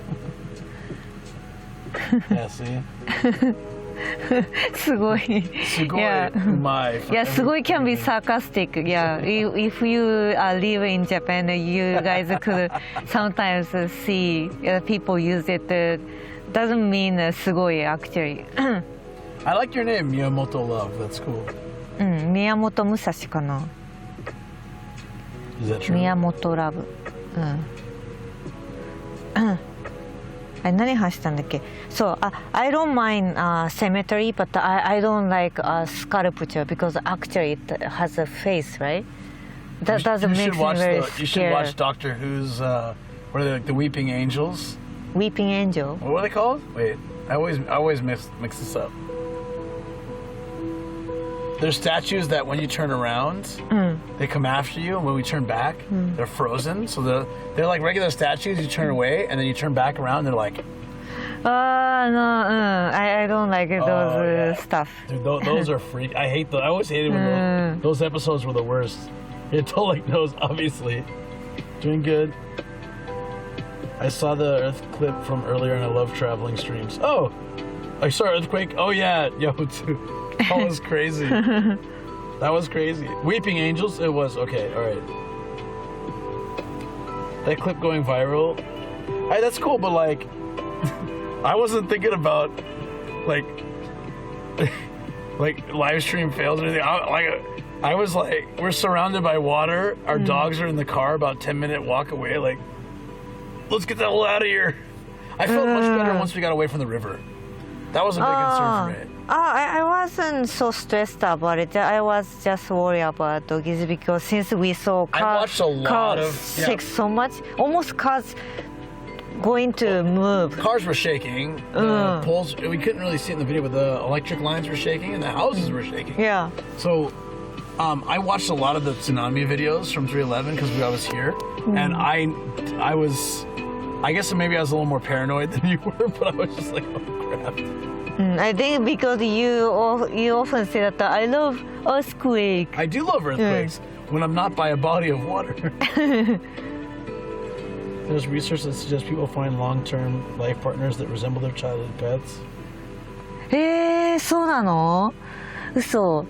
Yeah, see? すごい。Sugoi umai. Yeah, すごい can be sarcastic. Yeah, if you live in Japan, you guys could sometimes see people use it. Doesn't mean すごい actually. I like your name, Miyamoto Love. That's cool. 宮本武蔵かな。 Is that true? 宮本ラブ。何話したんだっけ? So I don't mind cemetery, but I don't like sculpture because actually it has a face, right? That doesn't make me very scared. You should watch Doctor Who's what are they, like the Weeping Angels? Weeping Angel. What were they called? Wait, I always mix this up. There's statues that when you turn around, they come after you, and when we turn back, they're frozen. So they're like regular statues. You turn away, and then you turn back around, they're like... No, I don't like those stuff. Dude, those are freak. I hate those. I always hated when those episodes were the worst. It told like those, obviously. Doing good. I saw the Earth clip from earlier, and I love traveling streams. Oh, I saw Earthquake. Oh yeah, yo, too. That was crazy. That was crazy. Weeping Angels. It was okay. All right. That clip going viral. Hey, that's cool, but like, I wasn't thinking about like live stream fails or anything. I was like, we're surrounded by water. Our dogs are in the car, about 10-minute walk away. Like, let's get the hell out of here. I felt much better once we got away from the river. That was a big concern for me. I wasn't so stressed about it. I was just worried about doggies because since we saw I watched a lot of shake so much, almost cars going to move. Cars were shaking. The poles, we couldn't really see it in the video, but the electric lines were shaking and the houses were shaking. Yeah. So I watched a lot of the tsunami videos from 311 because I was here, and I guess maybe I was a little more paranoid than you were, but I was just like, oh crap. I think because you often say that I love earthquake. I do love earthquakes when I'm not by a body of water. There's research that suggests people find long-term life partners that resemble their childhood pets. そうなの? 嘘.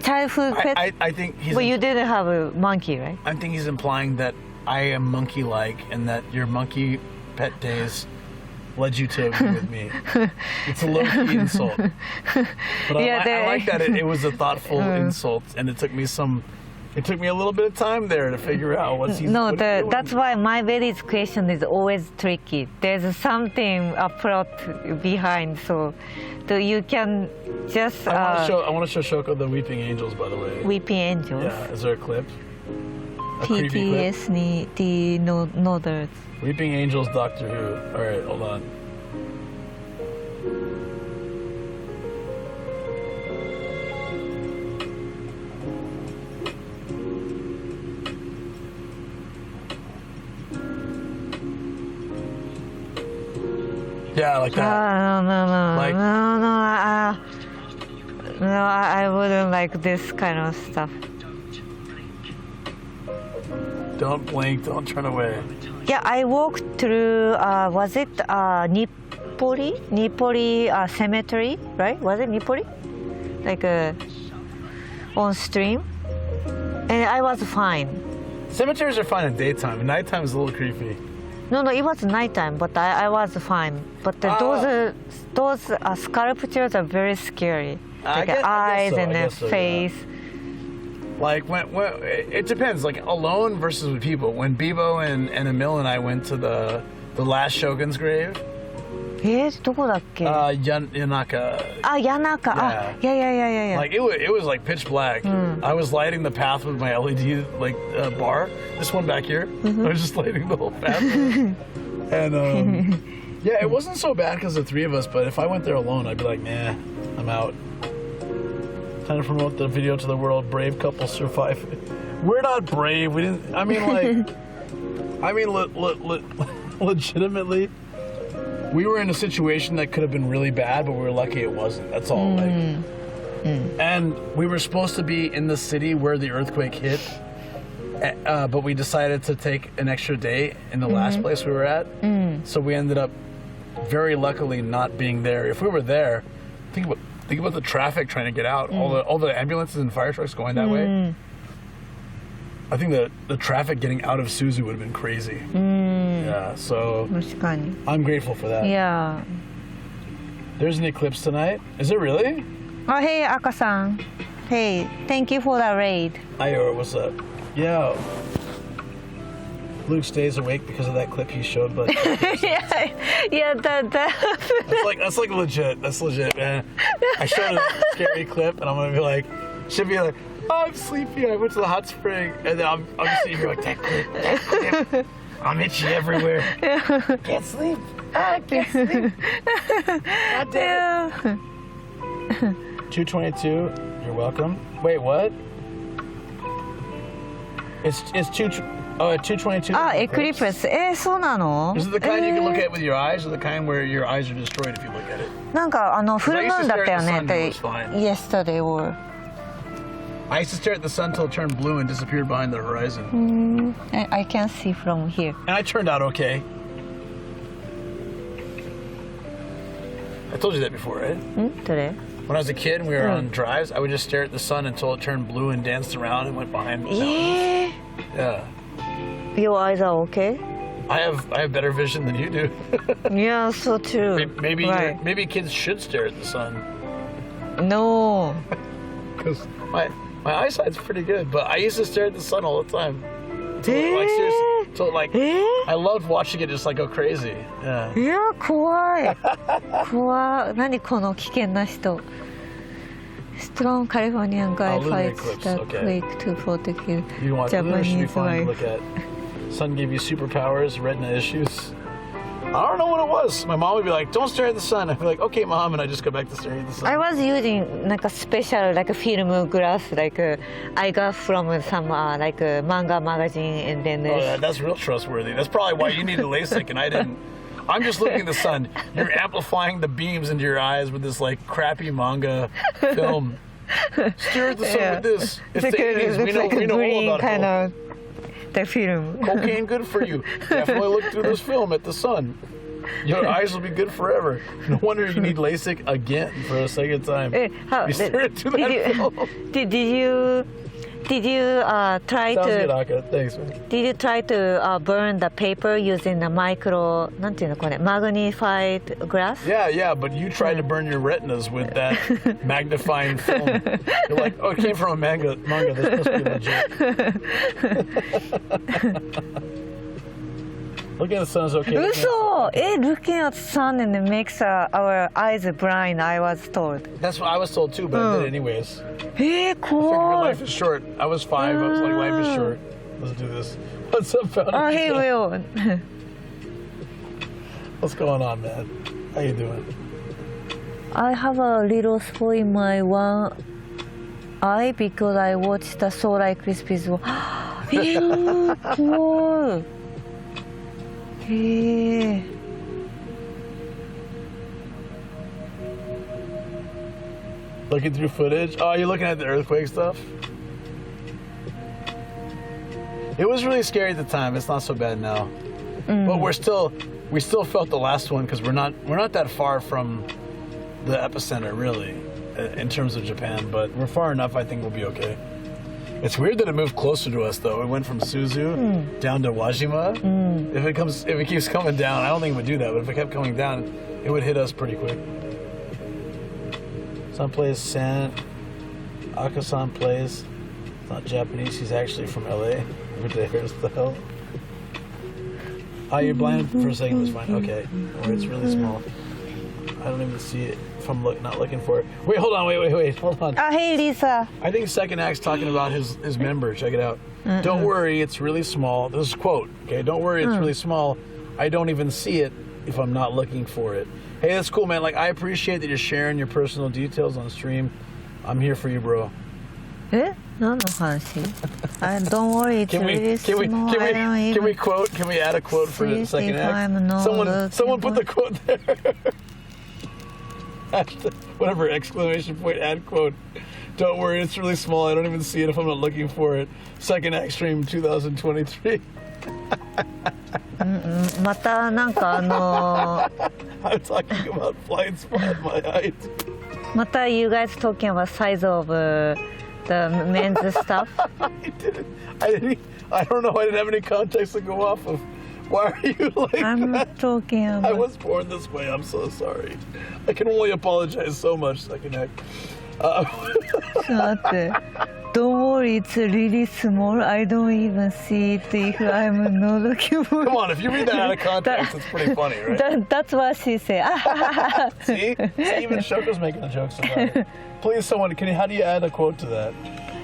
Childhood pet? I think he's... But you didn't have a monkey, right? I think he's implying that I am monkey-like and that your monkey pet days led you to be with me. It's a low-key insult. But I like that it was a thoughtful insult, and it took me a little bit of time there to figure out what he's doing. That's why my Vedic question is always tricky. There's something plot behind, so you can just... I want to show Shoko the Weeping Angels, by the way. Weeping Angels? Yeah, is there a clip? A creepy clip? PTSD Noto. Weeping Angels, Doctor Who. All right, hold on. Yeah, like that. No, I wouldn't like this kind of stuff. Don't blink, don't turn away. Yeah, I walked through, was it Nipori cemetery, right? Was it Nipori? Like on stream. And I was fine. Cemeteries are fine in daytime. Nighttime is a little creepy. No, it was nighttime, but I was fine. But those sculptures are very scary. Like eyes and the face. Yeah. Like when it depends. Like alone versus with people. When Bibo and Emil and I went to the last Shogun's grave. どこだっけ? Yanaka. Yanaka. Yeah. Like it was like pitch black. I was lighting the path with my LED bar. This one back here. I was just lighting the whole path. And yeah, it wasn't so bad because of the three of us. But if I went there alone, I'd be like, nah, I'm out. Time to promote the video to the world. Brave couple survive. We're not brave. We didn't. I mean, legitimately. We were in a situation that could have been really bad, but we were lucky it wasn't. That's all. And we were supposed to be in the city where the earthquake hit, but we decided to take an extra day in the last place we were at. So we ended up very luckily not being there. If we were there, think about the traffic trying to get out. All the ambulances and fire trucks going that way. I think the traffic getting out of Suzu would have been crazy. Yeah, so I'm grateful for that. Yeah. There's an eclipse tonight. Is it really? Oh, hey, Aka-san. Hey, thank you for the raid. Ayor, what's up? Yeah. Luke stays awake because of that clip he showed, but yeah, that's like legit. That's legit, man. I showed a scary clip, and I'm gonna be like, she'll be like, oh, I'm sleepy. I went to the hot spring, and then I'm just sitting here like that clip. I'm itchy everywhere. Can't sleep. I can't sleep. God damn it. 222. You're welcome. Wait, what? It's 222. あ、エクリプス。そうなの？ Is it the kind you can look at with your eyes, or the kind where your eyes are destroyed if you look at it? なんかフルムーンだったよね。Yesterday or. I used to stare at the sun till it turned blue and disappeared behind the horizon. I can see from here. And I turned out okay. I told you that before, right? どれ？ When I was a kid and we were on drives, I would just stare at the sun until it turned blue and danced around and went behind me. Yeah. Your eyes are okay? I have better vision than you do. Yeah, so true. Maybe right. maybe kids should stare at the sun. No. Because my eyesight's pretty good, but I used to stare at the sun all the time. I loved watching it just like go crazy. Yeah. いや、怖い。怖い。何この危険な人。Strong Californian guy fights the quake to protect his You want Japanese should be fun to wife. look at. Sun gave you superpowers, retina issues. I don't know what it was. My mom would be like, "Don't stare at the sun." I'd be like, "Okay, mom," and I just go back to staring at the sun. I was using like a special like a film glass I got from some like a manga magazine and then. Oh, that's real trustworthy. That's probably why you needed LASIK and I didn't. I'm just looking at the sun. You're amplifying the beams into your eyes with this like crappy manga film. Stare at the sun with this. It's the 80s. We know all about kind of the film. Cocaine good for you. Definitely look through this film at the sun. Your eyes will be good forever. No wonder you need LASIK again for a second time. You stare into that film. Did you try Sounds to? good, Aka. Thanks, man. Did you try to burn the paper using the micro? なんていうのこれ magnified glass? Yeah, but you tried to burn your retinas with that magnifying film. You're like, oh, it came from a manga. This must be legit. Looking at the sun is okay. 嘘! Looking at the sun and it makes our eyes blind, I was told. That's what I was told too, but I did it anyways. I figured your 怖い life is short. I was 5. I was like, life is short. Let's do this. What's up, Fountain? He will. What's going on, man? How you doing? I have a little spot in my one eye because I watched the So Like Crispies. 怖い。へえ。Looking through footage? Oh, you're looking at the earthquake stuff? It was really scary at the time. It's not so bad now. But we still felt the last one because we're not that far from the epicenter really in terms of Japan, but we're far enough. I think we'll be okay. It's weird that it moved closer to us though. It went from Suzu down to Wajima. If it keeps coming down, I don't think it would do that. But if it kept coming down, it would hit us pretty quick. Son plays San. Akasan plays. It's not Japanese. He's actually from LA. What the hell? Oh, you're blind for a second. That's fine. Okay. Or it's really small. I don't even see it if I'm not looking for it. Wait, hold on. Wait. Hold on. Hey, Lisa. I think second act's talking about his member. Check it out. Don't worry, it's really small. This is a quote. Okay, don't worry, it's really small. I don't even see it if I'm not looking for it. Hey, that's cool, man. Like, I appreciate that you're sharing your personal details on stream. I'm here for you, bro. 何の話? Don't worry, it's really small. Can we quote? Can we add a quote for the second act? Someone put the quote there. Whatever, exclamation point, add quote. Don't worry, it's really small. I don't even see it if I'm not looking for it. Second act stream 2023. またなんかI'm talking about blind spot my height. また you guys talking about size of the men's stuff? I don't know. I didn't have any context to go off of. Why are you like I'm that? talking about... I was born this way. I'm so sorry. I can only apologize so much, second act. ちょっと待って。Don't worry, it's really small. I don't even see it if I'm not looking for it. Come on, if you read that out of context, it's pretty funny, right? That's what she said. See, even Shoko's making the jokes about it. Please, someone, how do you add a quote to that?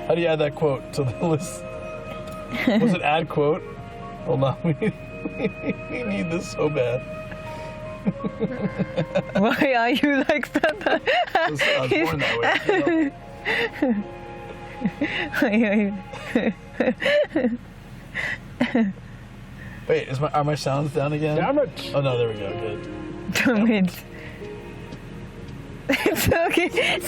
How do you add that quote to the list? Was it add quote? Hold on. We need this so bad. Why are you like that? I was born that way. Wait, are my sounds down again? Damn it. Oh no, there we go. Good. Damn it. It's okay.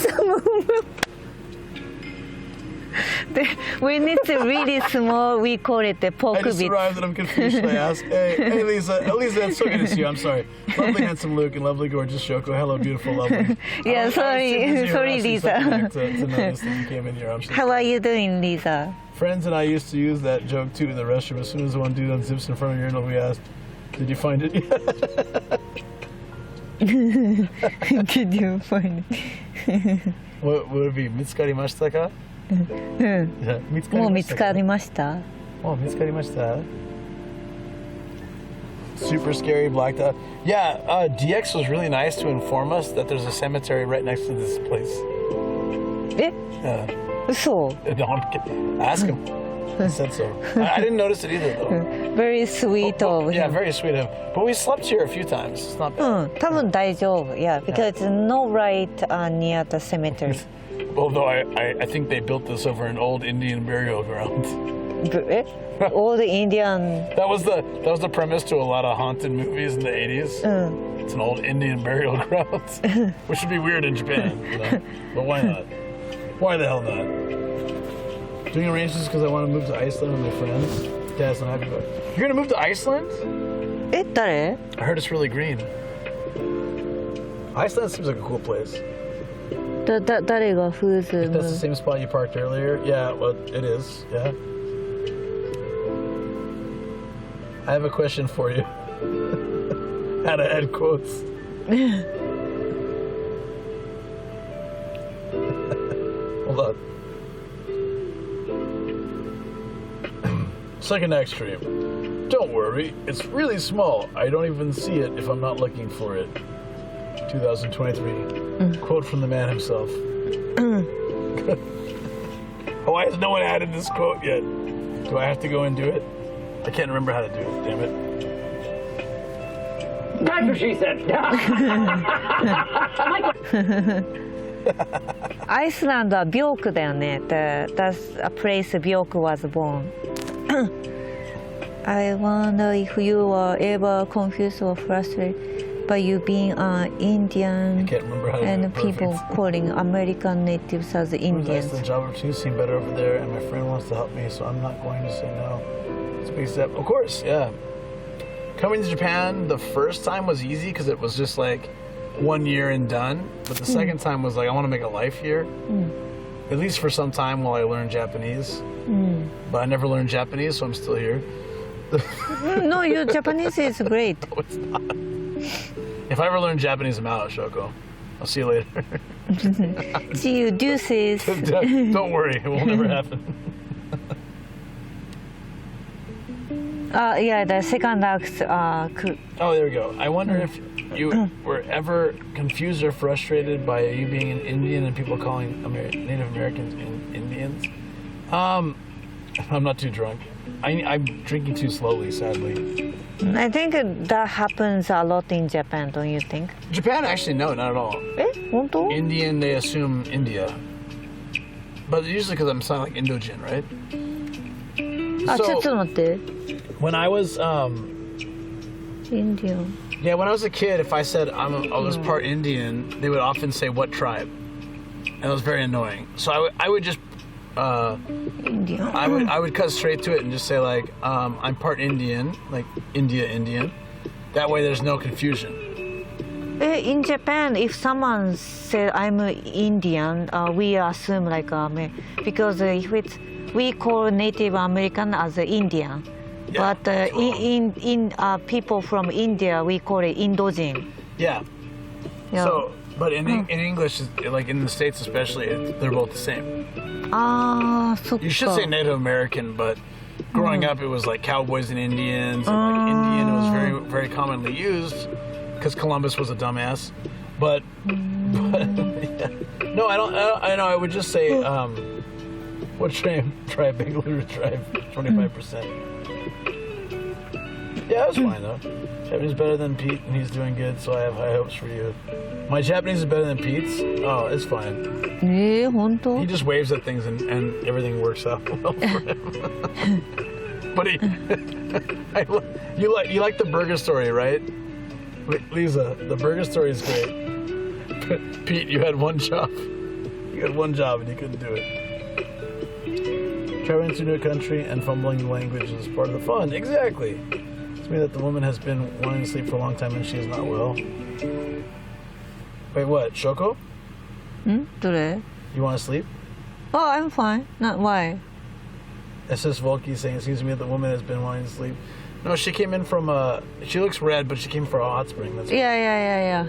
When it's really small, we call it the I pork just bit. arrived and I'm confused. Should I ask? Hey, Lisa. Lisa, it's so good to see you. I'm sorry. Lovely, handsome Luke and lovely, gorgeous Shoko. Hello, beautiful, lovely. Yeah, sorry, Sorry, Lisa. To notice that you came in here. I'm so How are you doing, Lisa? Friends and I used to use that joke too in the restroom. As soon as one dude unzips in front of your urinal, we asked, "Did you find it?" Did you find it? What would it be? Mitsukarimashita ka? Yeah, もう見つかりました。Oh, mitsukarimashita. Super scary, blacked out. Yeah, DX was really nice to inform us that there's a cemetery right next to this place. え、 Yeah. 嘘。 Ask him. He said so. I didn't notice it either, though. Very sweet of Yeah, him. very sweet of him. But we slept here a few times. It's not bad. 多分大丈夫。Yeah, because it's no right near the cemetery. Although I think they built this over an old Indian burial ground. All the Indian. That was the premise to a lot of haunted movies in the 80s. It's an old Indian burial ground, which would be weird in Japan, you know? But why not? Why the hell not? Doing arrangements because I want to move to Iceland with my friends. Dad's not happy about it. You're gonna move to Iceland? え、誰？ I heard it's really green. Iceland seems like a cool place. 誰がフーズ That's the same spot you parked earlier? Yeah, well, it is. Yeah. I have a question for you. How to add quotes. Hold on. Second extreme. Don't worry, it's really small. I don't even see it if I'm not looking for it. 2023. Quote from the man himself. Why has no one added this quote yet? Do I have to go and do it? I can't remember how to do it, damn it. That's what she said. Iceland はビョークだよね。That's a place Bjork was born. I wonder if you were ever confused or frustrated by you being an Indian I can't remember how to do and it people perfect. calling American natives as Indians. The job opportunities seem better over there, and my friend wants to help me, so I'm not going to say no. It's a big step. Of course, yeah. Coming to Japan the first time was easy because it was just like 1 year and done. But the second time was like, I want to make a life here. At least for some time while I learn Japanese. But I never learned Japanese, so I'm still here. No, your Japanese is great. No, it's not. If I ever learn Japanese, I'm out, Shoko. I'll see you later. See you, deuces. Don't worry, it will never happen. Yeah, the second act. Oh, there we go. I wonder if you were ever confused or frustrated by you being an Indian and people calling Native Americans Indians. I'm not too drunk. I'm drinking too slowly, sadly. I think that happens a lot in Japan, don't you think? Japan, actually, no, not at all. 本当? Indian, they assume India. But usually because I'm sounding like Indogen, right? ちょっと待って. When I was, Indian. yeah, when I was a kid, if I said I was part Indian, they would often say, what tribe? And it was very annoying. So I would just, Indian. I would cut straight to it and just say like, I'm part Indian, like Indian. That way there's no confusion. In Japan, if someone said I'm Indian, we assume like because if it's we call Native American as Indian, Yeah, but in people from India we call it Indogen. Yeah. Yeah. So, but in English, like in the States especially, they're both the same. So You should say Native American, but growing up it was like cowboys and Indians, and like Indian was very, very commonly used because Columbus was a dumbass. But yeah. No, I don't. I know. I would just say, what tribe? Bengaluru tribe, 25%. Yeah, that's fine though. Japanese is better than Pete, and he's doing good, so I have high hopes for you. My Japanese is better than Pete's? Oh, it's fine. 本当 He just waves at things and everything works out well for him. But you like the burger story, right? Lisa, the burger story is great. But Pete, you had one job. You had one job and you couldn't do it. Traveling to a new country and fumbling the language is part of the fun. Exactly. It's me that the woman has been wanting to sleep for a long time and she is not well. Wait, what? Shoko? どれ You want to sleep? Oh, I'm fine. Not why? It's just Volky saying, it seems to me that the woman has been wanting to sleep. No, she came in from she looks red, but she came from a hot spring. That's Yeah.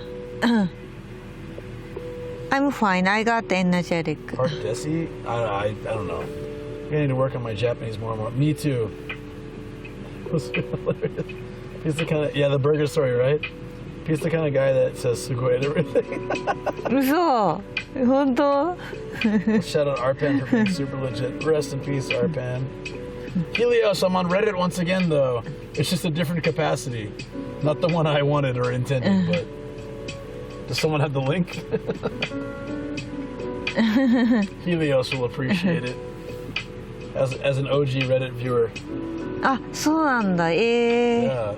I'm fine. I got energetic. Hard Desi? I don't know. I need to work on my Japanese more and more. Me too. He's the kind of, the burger story, right? He's the kind of guy that says sugoi at everything. 嘘本当 Shout out Arpan for being super legit. Rest in peace, Arpan. Helios, I'm on Reddit once again, though. It's just a different capacity. Not the one I wanted or intended, but... Does someone have the link? Helios will appreciate it. As an OG Reddit viewer. あ、そうなんだ。Yeah.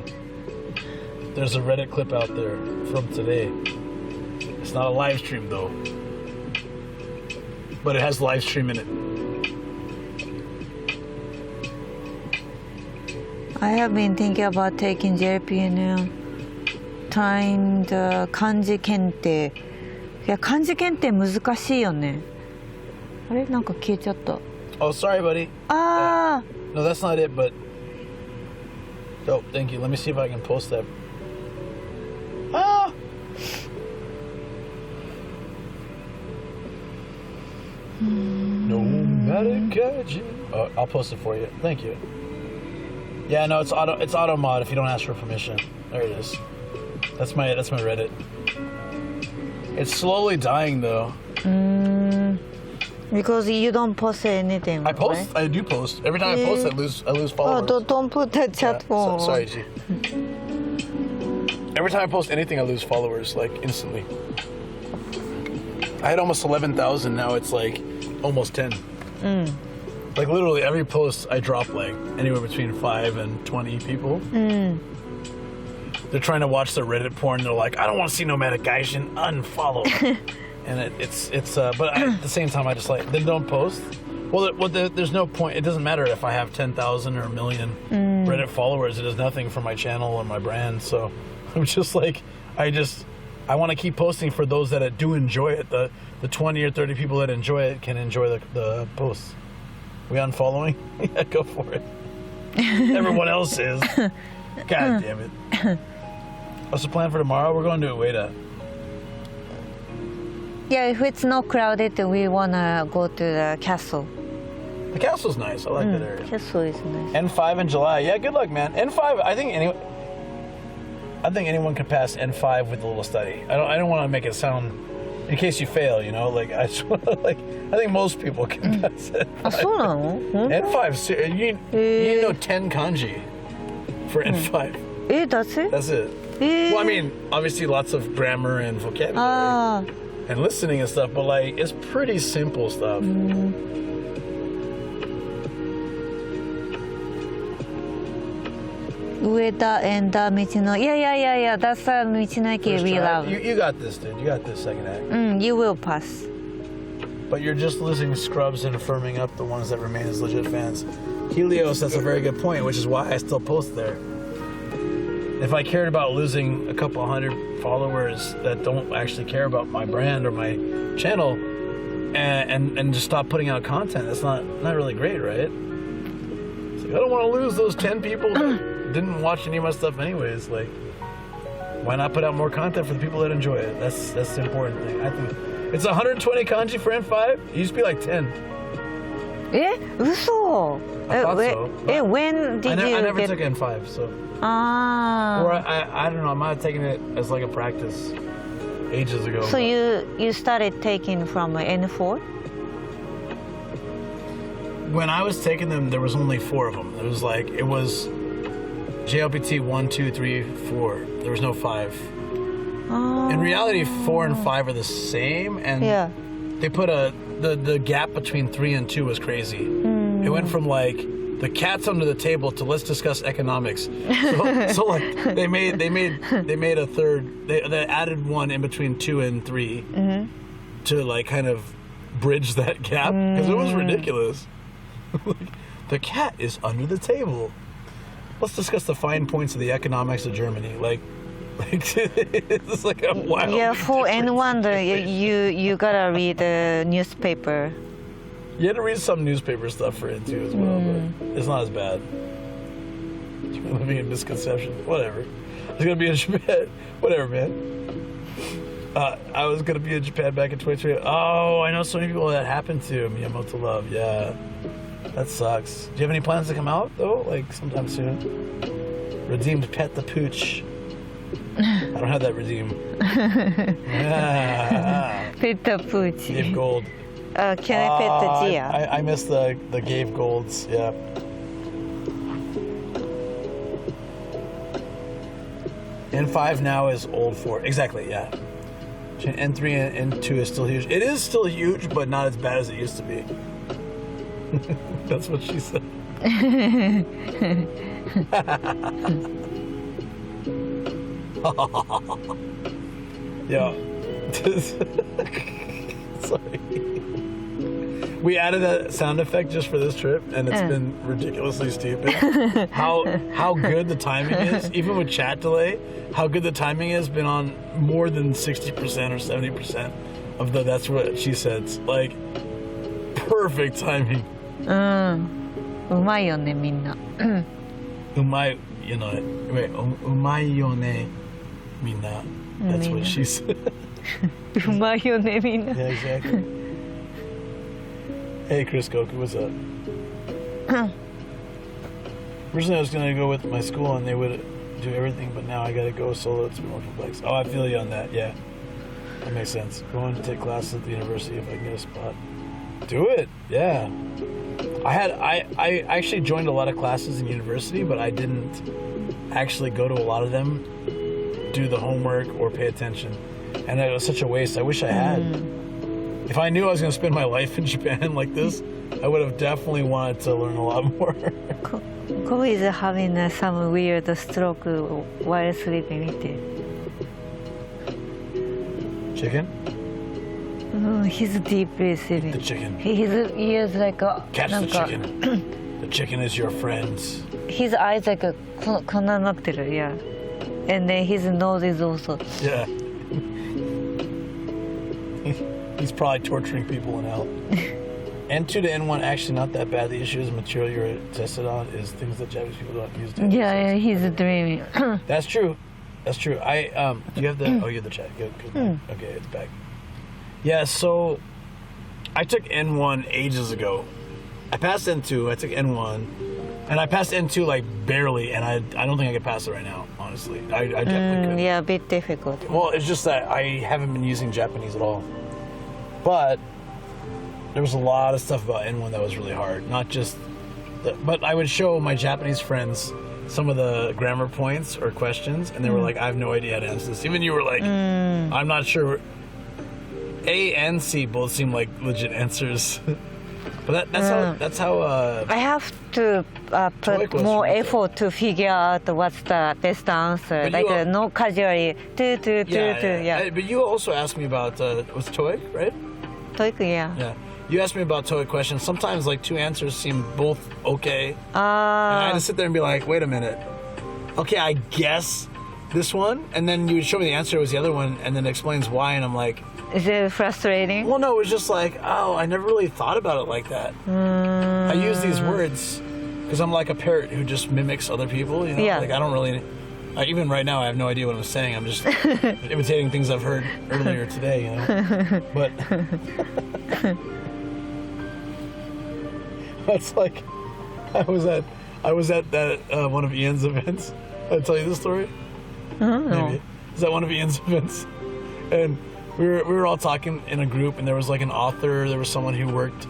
There's a Reddit clip out there from today. It's not a live stream, though. But it has live stream in it. I have been thinking about taking JPNL, trying the 漢字検定。いや、漢字検定難しいよね。あれなんか消えちゃった。Oh, sorry, buddy. ああ。No, that's not it, but... Oh, thank you. Let me see if I can post that. Ah! I'll post it for you. Thank you. Yeah, no, it's auto mod if you don't ask for permission. There it is. That's my Reddit. It's slowly dying though. Because you don't post anything. I post. Right? I do post. Every time I post, I lose followers. Oh, don't put the chat for. Sorry, G. Every time I post anything, I lose followers like instantly. I had almost 11,000. Now it's like almost 10. Like literally every post I drop like anywhere between 5 and 20 people. They're trying to watch the Reddit porn. They're like, I don't want to see nomadic Gaijin. Unfollow. And but at the same time, I just like, then don't post. Well, there's no point. It doesn't matter if I have 10,000 or a million Reddit followers. It does nothing for my channel or my brand. So I'm just like, I want to keep posting for those that do enjoy it. The 20 or 30 people that enjoy it can enjoy the posts. We unfollowing? Yeah, go for it. Everyone else is. God damn it. What's the plan for tomorrow? We're going to Ueda. Yeah, if it's not crowded, we wanna go to the castle. The castle's nice. I like that area. Castle is nice. N5 in July. Yeah, good luck, man. N5. I think anyone can pass N5 with a little study. I don't want to make it sound, in case you fail, you know. Like I think most people can pass it. N5. You need to know 10 kanji for N5. That's it. That's it. Well, I mean, obviously lots of grammar and vocabulary and listening and stuff, but like it's pretty simple stuff. Ueda and Michino. Yeah. That's Michinoeki we love. You got this, dude. You got this second act. You will pass. But you're just losing scrubs and firming up the ones that remain as legit fans. Helios, that's a very good point, which is why I still post there. If I cared about losing a couple hundred followers that don't actually care about my brand or my channel and just stop putting out content, that's not really great, right? It's like, I don't want to lose those 10 people that didn't watch any of my stuff anyways. Like, why not put out more content for the people that enjoy it? That's the important thing. I think it's 120 kanji for N5. It used to be like 10. Uso. I thought so. When did you I never get... took N5, so. Or I don't know, I might have taken it as like a practice ages ago. So you started taking from N4? When I was taking them, there was only 4 of them. It was JLPT 1, 2, 3, 4. There was no 5. In reality, 4 and 5 are the same, and they put the gap between 3 and 2 was crazy. It went from like the cat's under the table to let's discuss economics. So like they made a third. They added one in between 2 and 3 to like kind of bridge that gap because it was ridiculous. Like, the cat is under the table. Let's discuss the fine points of the economics of Germany. Like it's like a wild. Yeah, for N1, you gotta read the newspaper. You had to read some newspaper stuff for it too as well, but it's not as bad. You're living in misconception. Whatever. I was gonna be in Japan. Whatever, man. I was gonna be in Japan back in 2020. Oh, I know so many people that happened to. Miyamoto Love. Yeah, that sucks. Do you have any plans to come out though? Like sometime soon? Redeemed Pet the Pooch. I don't have that redeem. Pet the Pooch. Gave gold. Can I pet the Gia? I missed the Gave Golds, yeah. N5 now is old 4. Exactly, yeah. N3 and N2 is still huge. It is still huge, but not as bad as it used to be. That's what she said. Yeah. Sorry. We added that sound effect just for this trip, and it's been ridiculously stupid. How good the timing is, even with chat delay, how good the timing has been on more than 60% or 70% of the that's what she said. Like, perfect timing. うまいよねみんな。うまいよね。Wait, うまいよねみんな. That's what she said. うまいよねみんな。 Yeah, exactly. Hey, Chris Goku, what's up? Originally, I was going to go with my school and they would do everything, but now I got to go solo. It's more complex. Oh, I feel you on that. Yeah. That makes sense. Going to take classes at the university if I can get a spot. Do it. Yeah. I actually joined a lot of classes in university, but I didn't actually go to a lot of them, do the homework, or pay attention. And it was such a waste. I wish I had. If I knew I was going to spend my life in Japan like this, I would have definitely wanted to learn a lot more. Ko is having some weird stroke while sleeping. Chicken? Oh, he's deeply sleeping. The chicken. His ears like a... Catch the chicken. The chicken is your friend. His eyes like a こんなになってる, yeah. And then his nose is also... Yeah. He's probably torturing people in hell. N2 to N1 actually not that bad. The issue is the material you're tested on is things that Japanese people don't use. Yeah, he's dreaming. That's true. That's true. Do you have the? Oh, you have the chat. Good. Okay, it's back. Yeah. So, I took N1 ages ago. I passed N2. I took N1, and I passed N2 like barely. And I don't think I could pass it right now. Honestly, I definitely could. Yeah, a bit difficult. Well, it's just that I haven't been using Japanese at all. But there was a lot of stuff about N1 that was really hard. Not just, but I would show my Japanese friends some of the grammar points or questions, and they were like, "I have no idea how to answer this." Even you were like, "I'm not sure." A and C both seem like legit answers. But that's how. I have to put more effort to figure out what's the best answer. But like no casually. Yeah. But you also asked me about was TOEIC, right? TOEIC, yeah. Yeah. You asked me about TOEIC questions. Sometimes like two answers seem both okay. And I had to sit there and be like, wait a minute. Okay, I guess this one, and then you would show me the answer, it was the other one, and then it explains why, and I'm like, is it frustrating? Well, no, it was just like, oh, I never really thought about it like that. I use these words because I'm like a parrot who just mimics other people, you know? Yeah. Like I don't really, even right now I have no idea what I'm saying. I'm just imitating things I've heard earlier today, you know? But it's like, I was at that one of Ian's events. Did I tell you this story? Maybe. Is that one of Ian's events? And we were all talking in a group, and there was like an author, there was someone who worked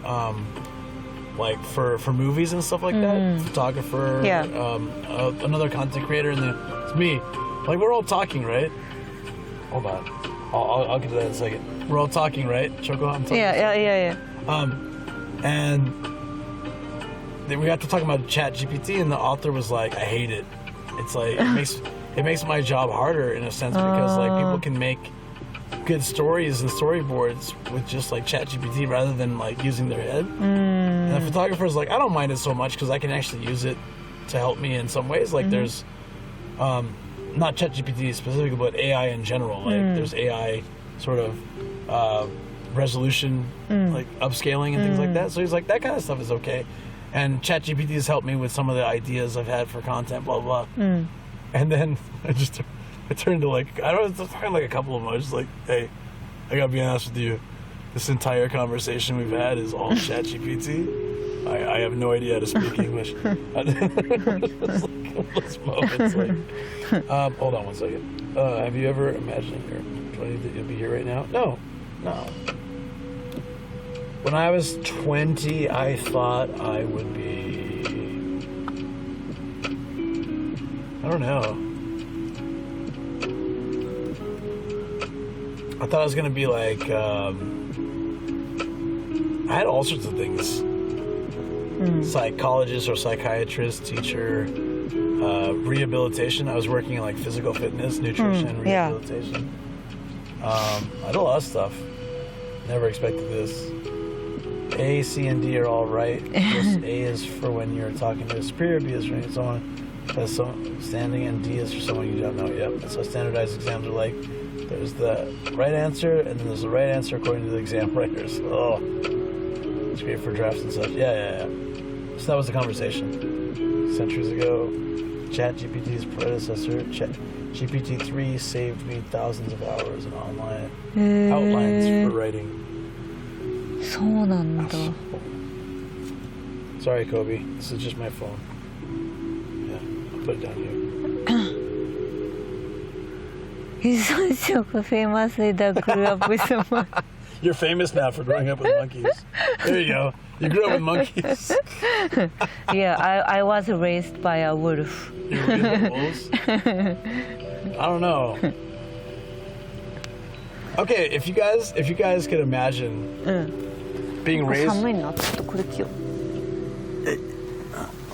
like for movies and stuff like that. Photographer, Yeah. Another content creator, and then it's me. Like we're all talking, right? Hold on, I'll get to that in a second. We're all talking, right? Choco, I'm talking. Yeah. And then we got to talking about ChatGPT, and the author was like, "I hate it. It's like it makes my job harder in a sense because like people can make good stories and storyboards with just like ChatGPT rather than like using their head." And the photographer's like, "I don't mind it so much because I can actually use it to help me in some ways. Like there's not ChatGPT specifically, but AI in general. Like there's AI sort of resolution, like upscaling and things like that. So he's like, that kind of stuff is okay. And ChatGPT has helped me with some of the ideas I've had for content, blah, blah, blah." And then I turned to like, I don't know, talking like a couple of them. I was just like, "Hey, I gotta be honest with you. This entire conversation we've had is all ChatGPT. I have no idea how to speak English." It's like those moments, like, hold on one second. Have you ever imagined you're 20 that you'll be here right now? No. When I was 20, I thought I would be, I don't know. I thought I was gonna be like, I had all sorts of things. Psychologist or psychiatrist, teacher, rehabilitation. I was working in like physical fitness, nutrition, rehabilitation. I did a lot of stuff. Never expected this. A, C, and D are all right. Just A is for when you're talking to a superior, B is for someone that's standing, and D is for someone you don't know. Yep, that's how standardized exams are like. There's the right answer, and then there's the right answer according to the exam writers. Oh, it's great for drafts and such. Yeah. So that was the conversation. Centuries ago, ChatGPT's predecessor, GPT-3, saved me thousands of hours in online outlines for writing. そうなんだ。 Sorry, Kobe. This is just my phone. Yeah, I'll put it down here. He's so famous that grew up with someone. You're famous now for growing up with monkeys. There you go. You grew up with monkeys. Yeah, I was raised by a wolf. You were raised by wolves? I don't know. Okay, if you guys could imagine being raised. 寒いな、ちょっとこれ着よう。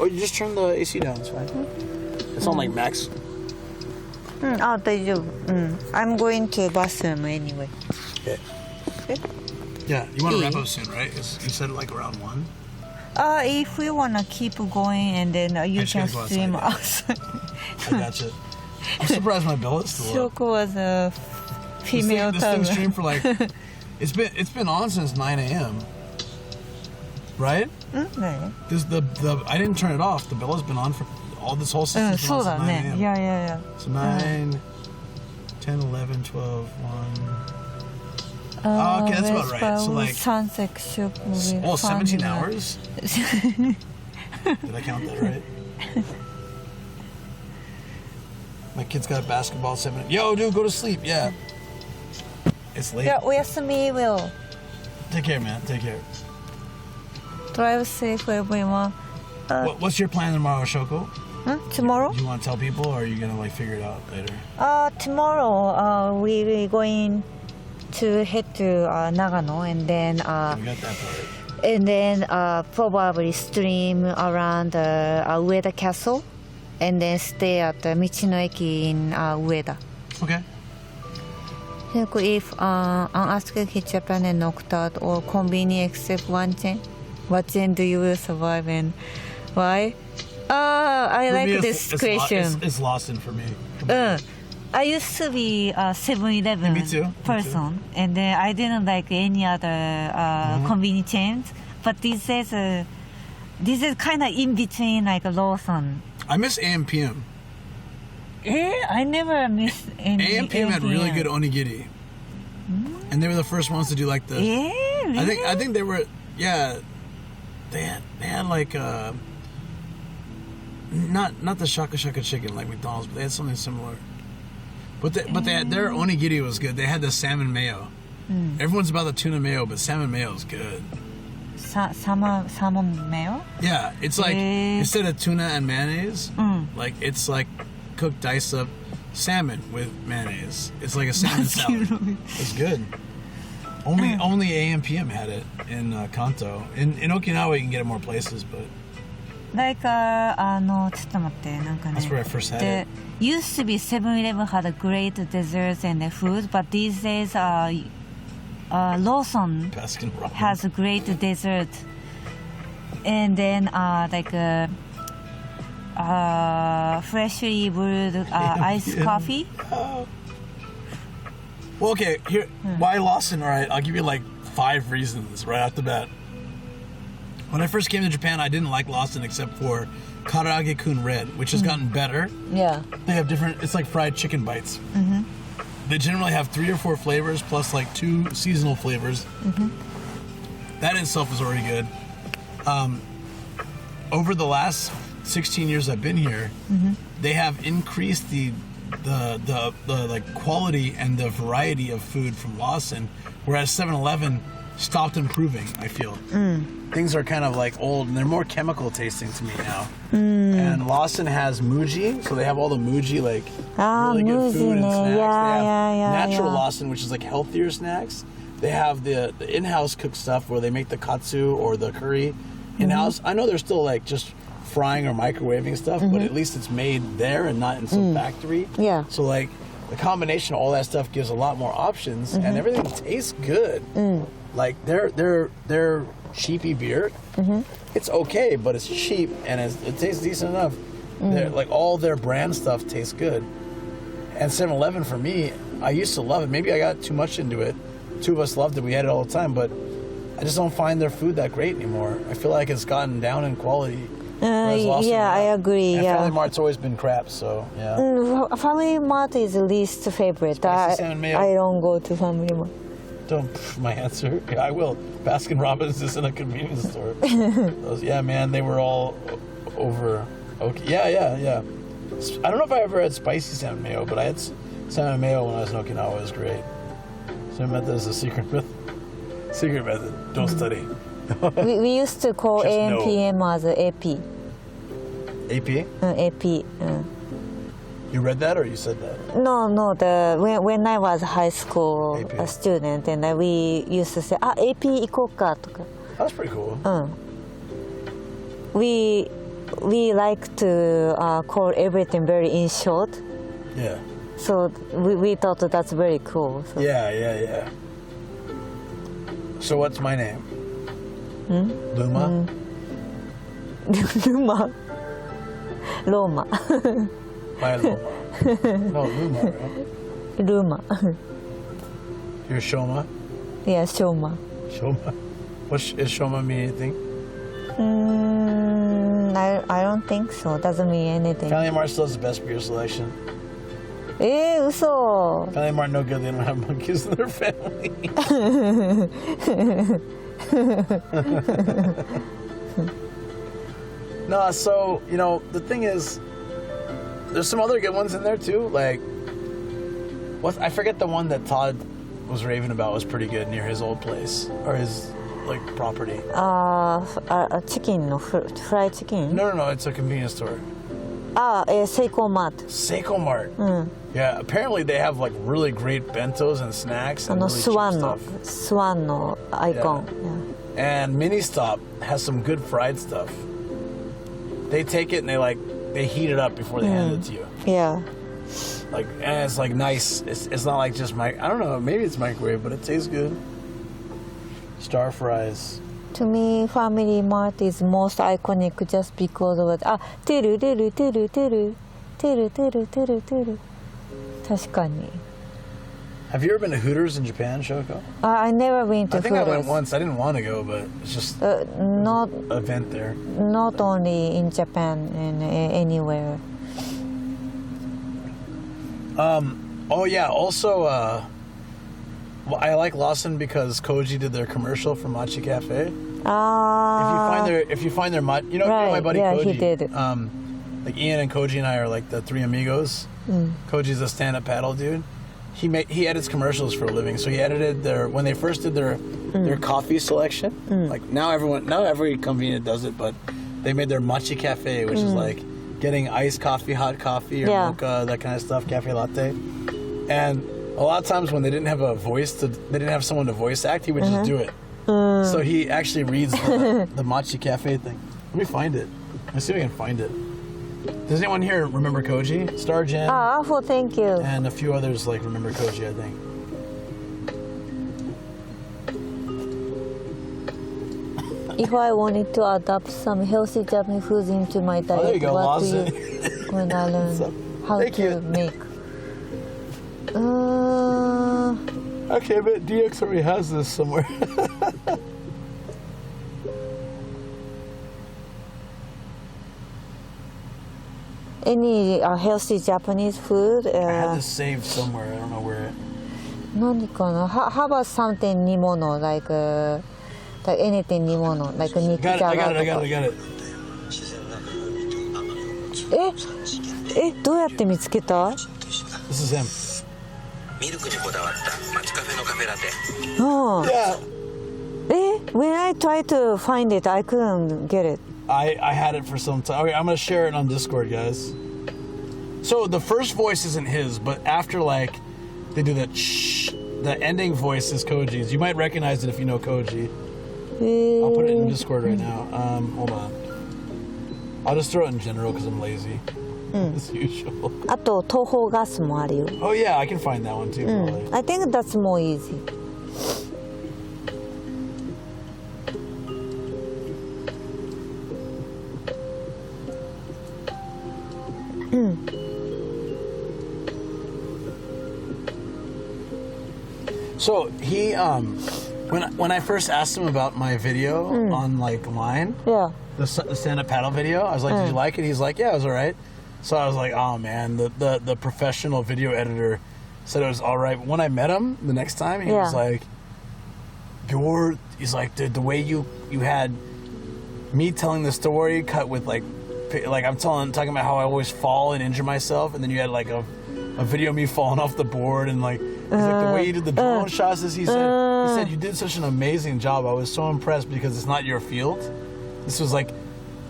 Oh, you just turn the AC down. It's fine. It's on like max. あ、大丈夫。I'm going to bathroom anyway. Okay. Yeah, you want to wrap up soon, right? You said like around 1? If we wanna keep going and then you just can gotta go swim outside, outside. I gotcha. I'm surprised my bill is still up. Shoko was a female This thing streamed for like it's been on since 9 a.m. Right? 네. This the I didn't turn it off. The bell has been on for all this whole system's been on since 9 a.m. Yeah. So 9, 10, 11, 12, 1. Okay, that's about right. So like, oh, 17 hours? Did I count that right? My kid's got basketball at 7. Yo, dude, go to sleep. Yeah. It's late. Yeah, おやすみ Will. Take care, man. Take care. Drive safe, everyone. What's your plan tomorrow, Shoko? Tomorrow? You want to tell people, or are you gonna like figure it out later? Tomorrow, we will going to head to Nagano and then We got that part. and then probably stream around Ueda Castle and then stay at the Michinoeki in Ueda. Okay. If unasked hit Japan and knocked out or convenient except one chain, what chain do you will survive and why? I For like me, this question. It's lost in for me. I used to be a 7-Eleven Me too. person, and then I didn't like any other convenience chains. But this is kind of in between, like a Lawson. I miss AM/PM. I never miss any. AM/PM had really good onigiri, and they were the first ones to do like the. Really? I think they were. Yeah, they had like not the shaka shaka chicken like McDonald's, but they had something similar. But their onigiri was good. They had the salmon mayo. Everyone's about the tuna mayo, but salmon mayo is good. salmon mayo. Yeah, it's like instead of tuna and mayonnaise, like it's like cooked diced up salmon with mayonnaise. It's like a salmon salad. It's good. Only AM/PM had it in Kanto. In Okinawa, you can get it more places, but Like ちょっと待ってなんかね。 that's where I first had it. Used to be 7-Eleven had a great desserts and food, but these days Lawson Baskin Robbins. has a great dessert, and then freshly brewed iced coffee. Well, okay, here, why Lawson? All right, I'll give you like 5 reasons right off the bat. When I first came to Japan, I didn't like Lawson except for Karaage-kun Red, which has gotten better. Yeah. They have different, it's like fried chicken bites. They generally have 3 or 4 flavors plus like 2 seasonal flavors. That in itself is already good. Over the last 16 years I've been here, they have increased the like quality and the variety of food from Lawson, whereas 7-Eleven stopped improving, I feel. Things are kind of like old and they're more chemical tasting to me now. And Lawson has Muji, so they have all the Muji like really good food and snacks. They have natural Lawson, which is like healthier snacks. They have the in-house cooked stuff where they make the katsu or the curry in-house. I know they're still like just frying or microwaving stuff, but at least it's made there and not in some factory. Yeah. So like the combination of all that stuff gives a lot more options and everything tastes good. Like their cheapy beer, it's okay, but it's cheap and it tastes decent enough. Like all their brand stuff tastes good. And 7-Eleven for me, I used to love it. Maybe I got too much into it. 2 of us loved it. We had it all the time, but I just don't find their food that great anymore. I feel like it's gotten down in quality. I agree. And Family Mart's always been crap, so yeah. Family Mart is the least favorite. Spicy salmon mayo. I don't go to Family Mart. Don't my answer. Yeah, I will. Baskin Robbins isn't a convenience store. Those, yeah, man, they were all over. Okay, yeah. I don't know if I ever had spicy salmon mayo, but I had salmon mayo when I was in Okinawa. It was great. So method is a secret method. Secret method. Don't study. we used to call Just AM/PM as AP. AP? AP. You read that or you said that? No. When I was high school AP. student, and we used to say, AP 行こうかとか. That's pretty cool. We like to call everything very in short. Yeah. So we thought that's very cool. So. Yeah. So what's my name? Luma? Luma. Roma. My Luma. No, Luma, right? Luma. You're Shoma? Yeah, Shoma. Shoma? Is Shoma mean anything? I don't think so. Doesn't mean anything. Family Mart still has the best beer selection. 嘘. Family Mart no good, they don't have monkeys in their family. No, so, the thing is, there's some other good ones in there too. Like, I forget the one that Todd was raving about was pretty good near his old place, or his, property. Chicken, no, fried chicken? No, it's a convenience store. Seiko Mart. Seiko Mart. Yeah, apparently they have really great bentos and snacks and really cheap stuff. Swan no icon. Yeah. And Mini Stop has some good fried stuff. They take it and they heat it up before they hand it to you. Yeah. And it's nice. It's not like just I don't know, maybe it's microwave, but it tastes good. Star fries. To me, Family Mart is most iconic just because of it. Turu. 確かに. Have you ever been to Hooters in Japan, Shoko? I never been to Hooters. I think I went once. I didn't want to go, but it's just not an event there. Not only in Japan and anywhere. Oh yeah. Also, I like Lawson because Koji did their commercial for Machi Cafe. If you find their you know my buddy Koji. Yeah, he did. Ian and Koji and I are the 3 amigos. Koji's a stand-up paddle dude. he edits commercials for a living. So he edited when they first did their coffee selection. Like now every convenience does it, but they made their Machi Cafe, which is like getting iced coffee, hot coffee, or mocha, that kind of stuff, cafe latte. And a lot of times when they didn't have they didn't have someone to voice act, he would just do it. So he actually reads the Machi Cafe thing. Let me find it. Let's see if I can find it. Does anyone here remember Koji? Star Jen? Well, thank you. And a few others like remember Koji, I think. If I wanted to adopt some healthy Japanese foods into my diet, there you go, what do Lawson. you when I learn how Thank to you. make? Okay, I bet DX already has this somewhere. Any healthy Japanese food? I had this saved somewhere. I don't know where. 何かな? How about something 煮物, like anything 煮物, like 肉じゃが I とか。 got it. どうやって見つけた? This is him. ミルクにこだわった町カフェのカフェラテ。Yeah. When I tried to find it, I couldn't get it. I had it for some time. Okay, I'm gonna share it on Discord, guys. So the first voice isn't his, but after like they do that shh, the ending voice is Koji's. You might recognize it if you know Koji. I'll put it in Discord right now. Hold on. I'll just throw it in general because I'm lazy. As usual. あと東宝ガスもあるよ。 Oh yeah, I can find that one too. Probably. I think that's more easy. So he when I first asked him about my video on like Line, Yeah. the stand-up paddle video, I was like, "Did you like it?" He's like, "Yeah, it was all right." So I was like, "Oh man, the professional video editor said it was all right." When I met him the next time, he was like, he's like, the way you had me telling the story cut with like I'm talking about how I always fall and injure myself, and then you had like a video of me falling off the board, and like he's like the way you did the drone shots. He said you did such an amazing job. I was so impressed because it's not your field. This was like,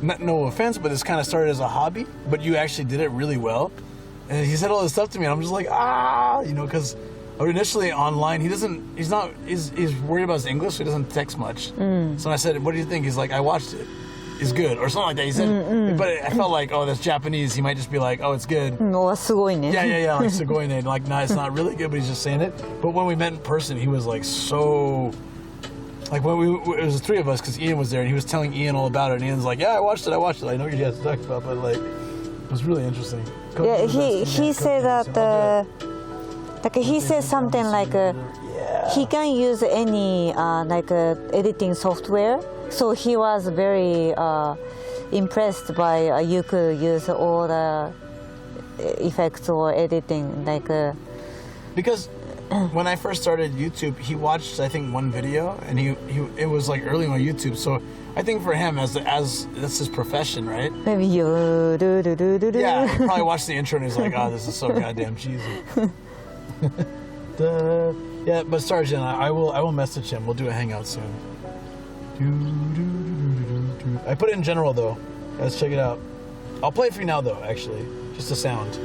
no offense, but this kind of started as a hobby, but you actually did it really well. And he said all this stuff to me, and I'm just like, because initially online, he's worried about his English, so he doesn't text much. So I said, "What do you think?" He's like, "I watched it. It's good," or something like that. He said, but I felt like, oh, that's Japanese. He might just be like, "Oh, it's good." すごいね。 Yeah, like Sugoine. Like, no, it's not really good, but he's just saying it. But when we met in person, he was like so. Like when it was the three of us, because Ian was there, and he was telling Ian all about it. And Ian's like, "Yeah, I watched it. I know what you guys talked about, but like, it was really interesting." Yeah, he said that he said something like he can use any editing software. So he was very impressed by you could use all the effects or editing because when I first started YouTube, he watched I think one video, and it was like early on YouTube. So I think for him as that's his profession, right? Maybe you do. Yeah, he probably watched the intro and he's like, "Oh, this is so goddamn cheesy." Yeah, but Sergeant, I will message him. We'll do a hangout soon. I put it in general though. Let's check it out. I'll play it for you now though, actually. Just the sound.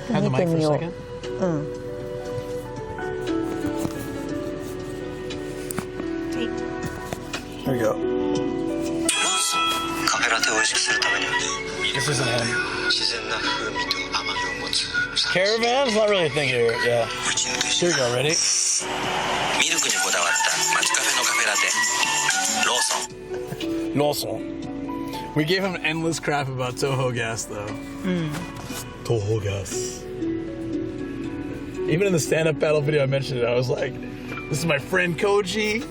Have the mic for a second. There we go. カフェラテを美味しくするためには This isn't him. 自然な風味と甘みを持つ Caravan's not really a thing here. Yeah. 打ち抜く Here we go. Ready? ミルクにこだわった町カフェのカフェラテローソン Lawson. We gave him endless crap about Toho gas though. Toho gas. Even in the stand-up battle video I mentioned it, I was like, "This is my friend Koji.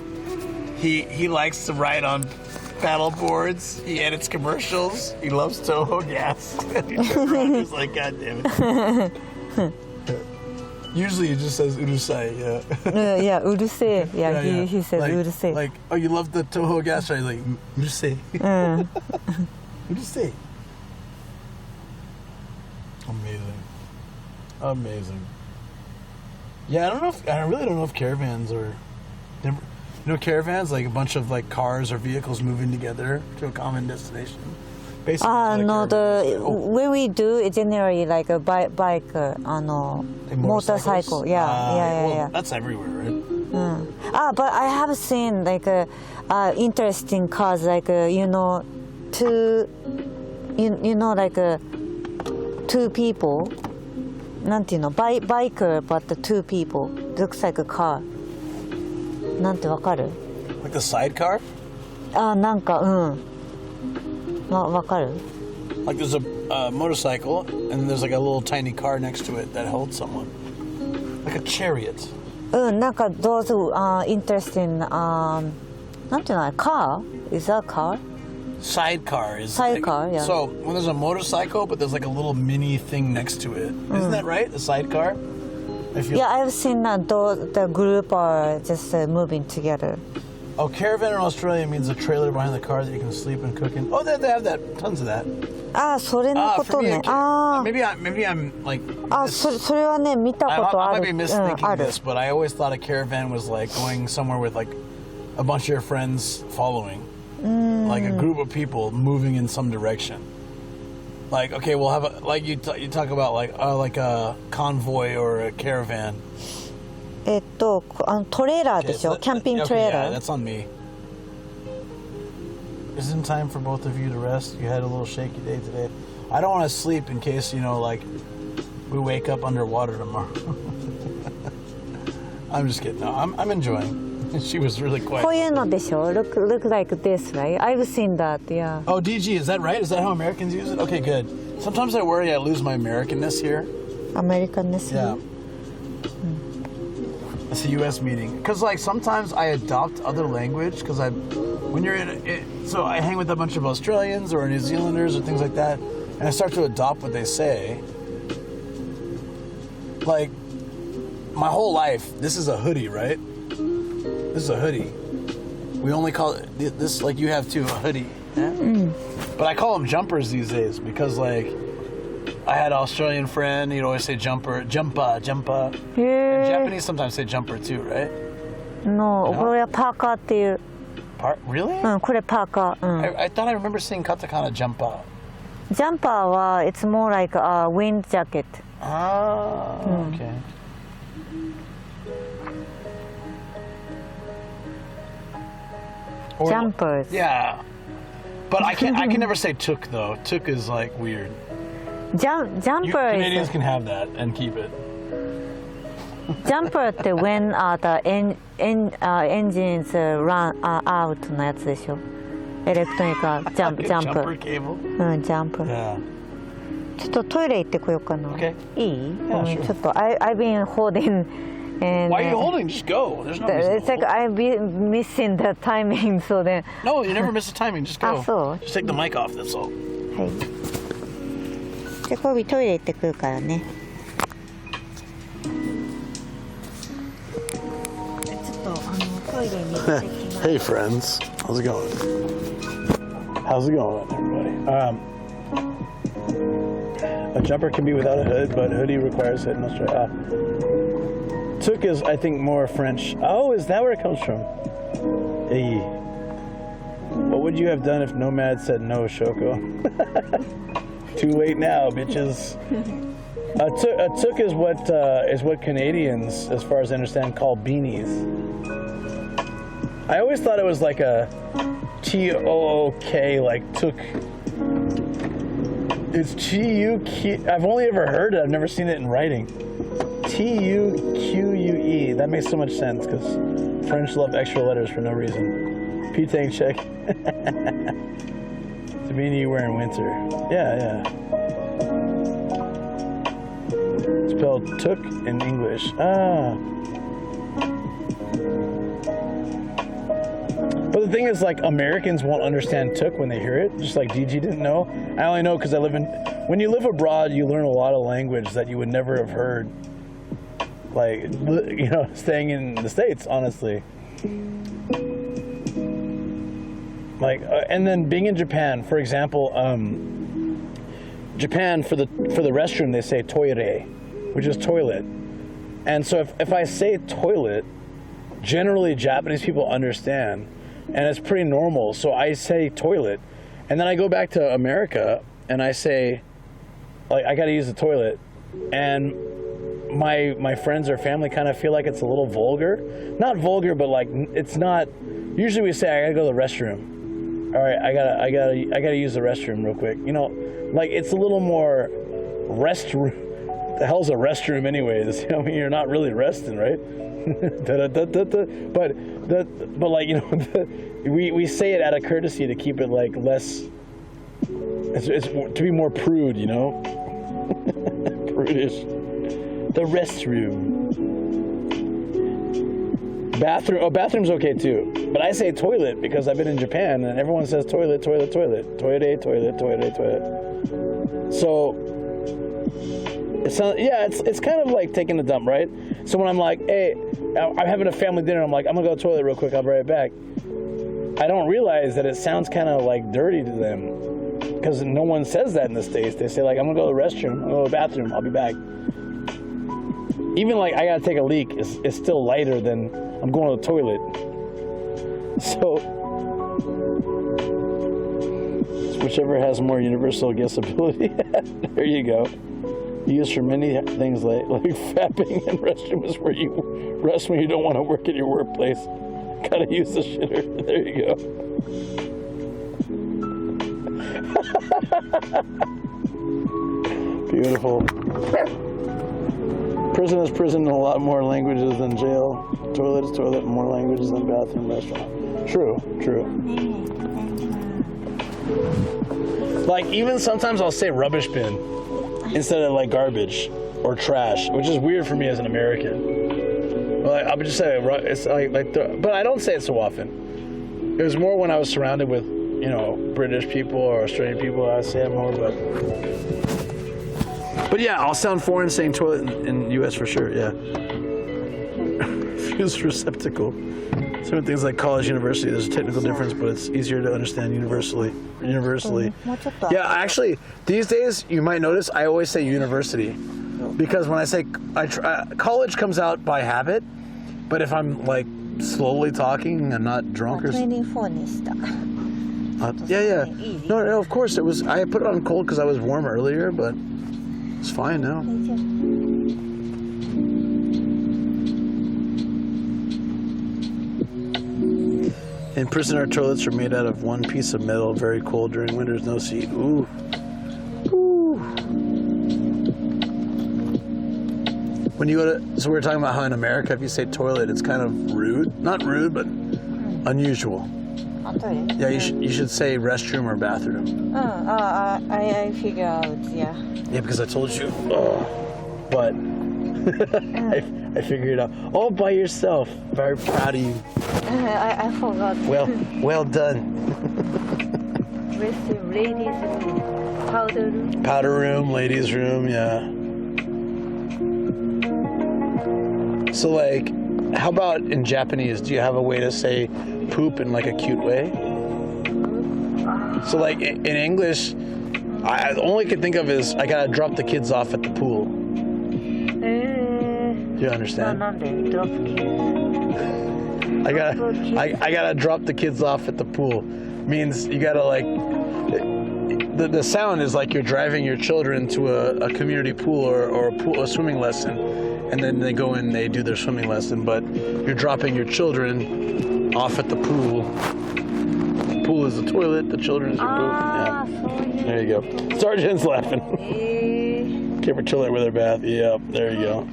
He likes to ride on paddle boards. He edits commercials. He loves Toho gas." He was like, "God damn it." Usually it just says urusai, yeah. Yeah, urusei. Yeah, he said like, urusei. Like, "Oh, you love the Toho gas, right?" Like, urusei. Urusei. Amazing. Yeah, I really don't know if caravans are. Caravans like a bunch of like cars or vehicles moving together to a common destination. Basically, like no, caravans. when we do it generally like a bike, Like motorcycle. Yeah, well, yeah. That's everywhere, right? But I have seen like interesting cars, like two, like two people. なんていうの、biker but the two people looks like a car. なんてわかる？ Like the sidecar? なんかわかる？ Like there's a motorcycle and there's like a little tiny car next to it that holds someone. Like a chariot. なんか those interesting なんていうの、car? Is that a car? Sidecar is Sidecar, yeah. So when there's a motorcycle but there's like a little mini thing next to it. Isn't that right? The sidecar? Yeah, I've seen the group are just moving together. Oh, caravan in Australia means a trailer behind the car that you can sleep and cook in. Oh, they have that. Tons of that. それのことね。Maybe I'm like. それはね見たことある。 I might be misthinking this, but I always thought a caravan was like going somewhere with like a bunch of your friends following, like a group of people moving in some direction. Like, okay, we'll have a, like you talk about like a convoy or a caravan. トレーラーでしょ、キャンピングトレーラー。 Yeah, that's on me. Isn't it time for both of you to rest? You had a little shaky day today. I don't want to sleep in case, like, we wake up underwater tomorrow. I'm just kidding. No, I'm enjoying. She was really quiet. こういうのでしょ look like this, right? I've seen that, yeah. Oh, DG, is that right? Is that how Americans use it? Okay, good. Sometimes I worry I lose my Americanness here. Americanness? Yeah. It's a U.S. meeting. Because, like, sometimes I adopt other language because when you're so I hang with a bunch of Australians or New Zealanders or things like that, and I start to adopt what they say. Like, my whole life, this is a hoodie, right? This is a hoodie. We only call it this, like you have too, a hoodie. Yeah? But I call them jumpers these days because, like, I had an Australian friend, he'd always say jumper, jumpa. And Japanese sometimes say jumper too, right? No, これはパーカーっていう。Really? これパーカー。 I thought I remember seeing katakana jumpa. ジャンパーは it's more like a wind jacket. Ah, okay. Or, Jumpers. Yeah. But I can never say took though. Took is like weird. Jumper Canadians is can have that and keep it. jumper ってwhen the engines run out のやつでしょ。エレクトロニカジャンプ。Jumper cable? ジャンプ。 Yeah. ちょっとトイレ行ってこようかな。Okay. いい？ Yeah, sure. ちょっと I've been holding. And, Why are you holding? Just go. There's no reason It's to like I've been missing the timing, so then. No, you never miss the timing. Just go. そう。 Just take the mic off. That's all. はい。じゃあコビトイレ行ってくるからね。ちょっとトイレに行ってきます。Hey friends, how's it going? How's it going, everybody? A jumper can be without a hood, but hoodie requires hood in Australia. Took is, I think, more French. Oh, is that where it comes from? Hey. What would you have done if Nomad said no, Shoko? Too late now, bitches. A took is what Canadians, as far as I understand, call beanies. I always thought it was like a T-O-O-K, like took. It's T-U-Q. I've only ever heard it. I've never seen it in writing. T-U-Q-U-E. That makes so much sense because French love extra letters for no reason. P-Tank check. The beanie you wear in winter. Yeah. Spelled took in English. But the thing is, like, Americans won't understand took when they hear it, just like DG didn't know. I only know because when you live abroad, you learn a lot of language that you would never have heard, like, staying in the States, honestly. Like, and then being in Japan, for example, Japan, for the restroom, they say toire, which is toilet. And so if I say toilet, generally Japanese people understand, and it's pretty normal. So I say toilet, and then I go back to America and I say, like, I gotta use the toilet, and my friends or family kind of feel like it's a little vulgar. Not vulgar, but like it's not. Usually we say, I gotta go to the restroom. All right, I gotta use the restroom real quick. You know, like it's a little more restroom. The hell's a restroom anyways? I mean, you're not really resting, right? But like, you know, we say it out of courtesy to keep it like less. It's to be more prude, you know. Prudish. The restroom. Bathroom. Oh, bathroom's okay too. But I say toilet because I've been in Japan and everyone says toilet, toilet, toilet, toilet, toilet, toilet, toilet. So it's kind of like taking a dump, right? So when I'm like, hey, I'm having a family dinner, I'm like, I'm gonna go to the toilet real quick, I'll be right back. I don't realize that it sounds kind of like dirty to them because no one says that in the States. They say like, I'm gonna go to the restroom, I'm gonna go to the bathroom, I'll be back. Even like I gotta take a leak is still lighter than I'm going to the toilet. So it's whichever has more universal guessability. There you go. Used for many things like fapping, and restroom is where you rest when you don't want to work at your workplace. Gotta use the shitter. There you go. Beautiful. Prison is prison in a lot more languages than jail. Toilet is toilet in more languages than bathroom, restaurant. True. Like even sometimes I'll say rubbish bin instead of like garbage or trash, which is weird for me as an American. But like, I'll just say it's but I don't say it so often. It was more when I was surrounded with, you know, British people or Australian people. I say it more, but yeah, I'll sound foreign saying toilet in U.S. for sure. Yeah. Fused receptacle. Some things like college, university, there's a technical difference, but it's easier to understand universally. Yeah, actually, these days you might notice I always say university, because when I say college comes out by habit, but if I'm like slowly talking and not drunk or yeah. No, of course it was. I put it on cold because I was warm earlier, but it's fine now. In prison, our toilets are made out of one piece of metal, very cold during winters, no seat. Ooh. When you go to, so we were talking about how in America, if you say toilet, it's kind of rude. Not rude, but unusual. Yeah, you should say restroom or bathroom. I figure out, yeah. Yeah, because I told you. But I figured it out all by yourself. Very proud of you. I forgot. Well done. Restroom, ladies' room, powder room. Powder room, ladies' room, yeah. So like, how about in Japanese? Do you have a way to say poop in like a cute way? So like in English, I only could think of is I gotta drop the kids off at the pool. Do you understand? Drop kids. I gotta drop the kids off at the pool. Means you gotta like the sound is like you're driving your children to a community pool or a swimming lesson, and then they go in, they do their swimming lesson, but you're dropping your children off at the pool. The pool is the toilet, the children is your pool. Yeah. There you go. Sergeant's laughing. Give her children with her bath. Yep, there you go.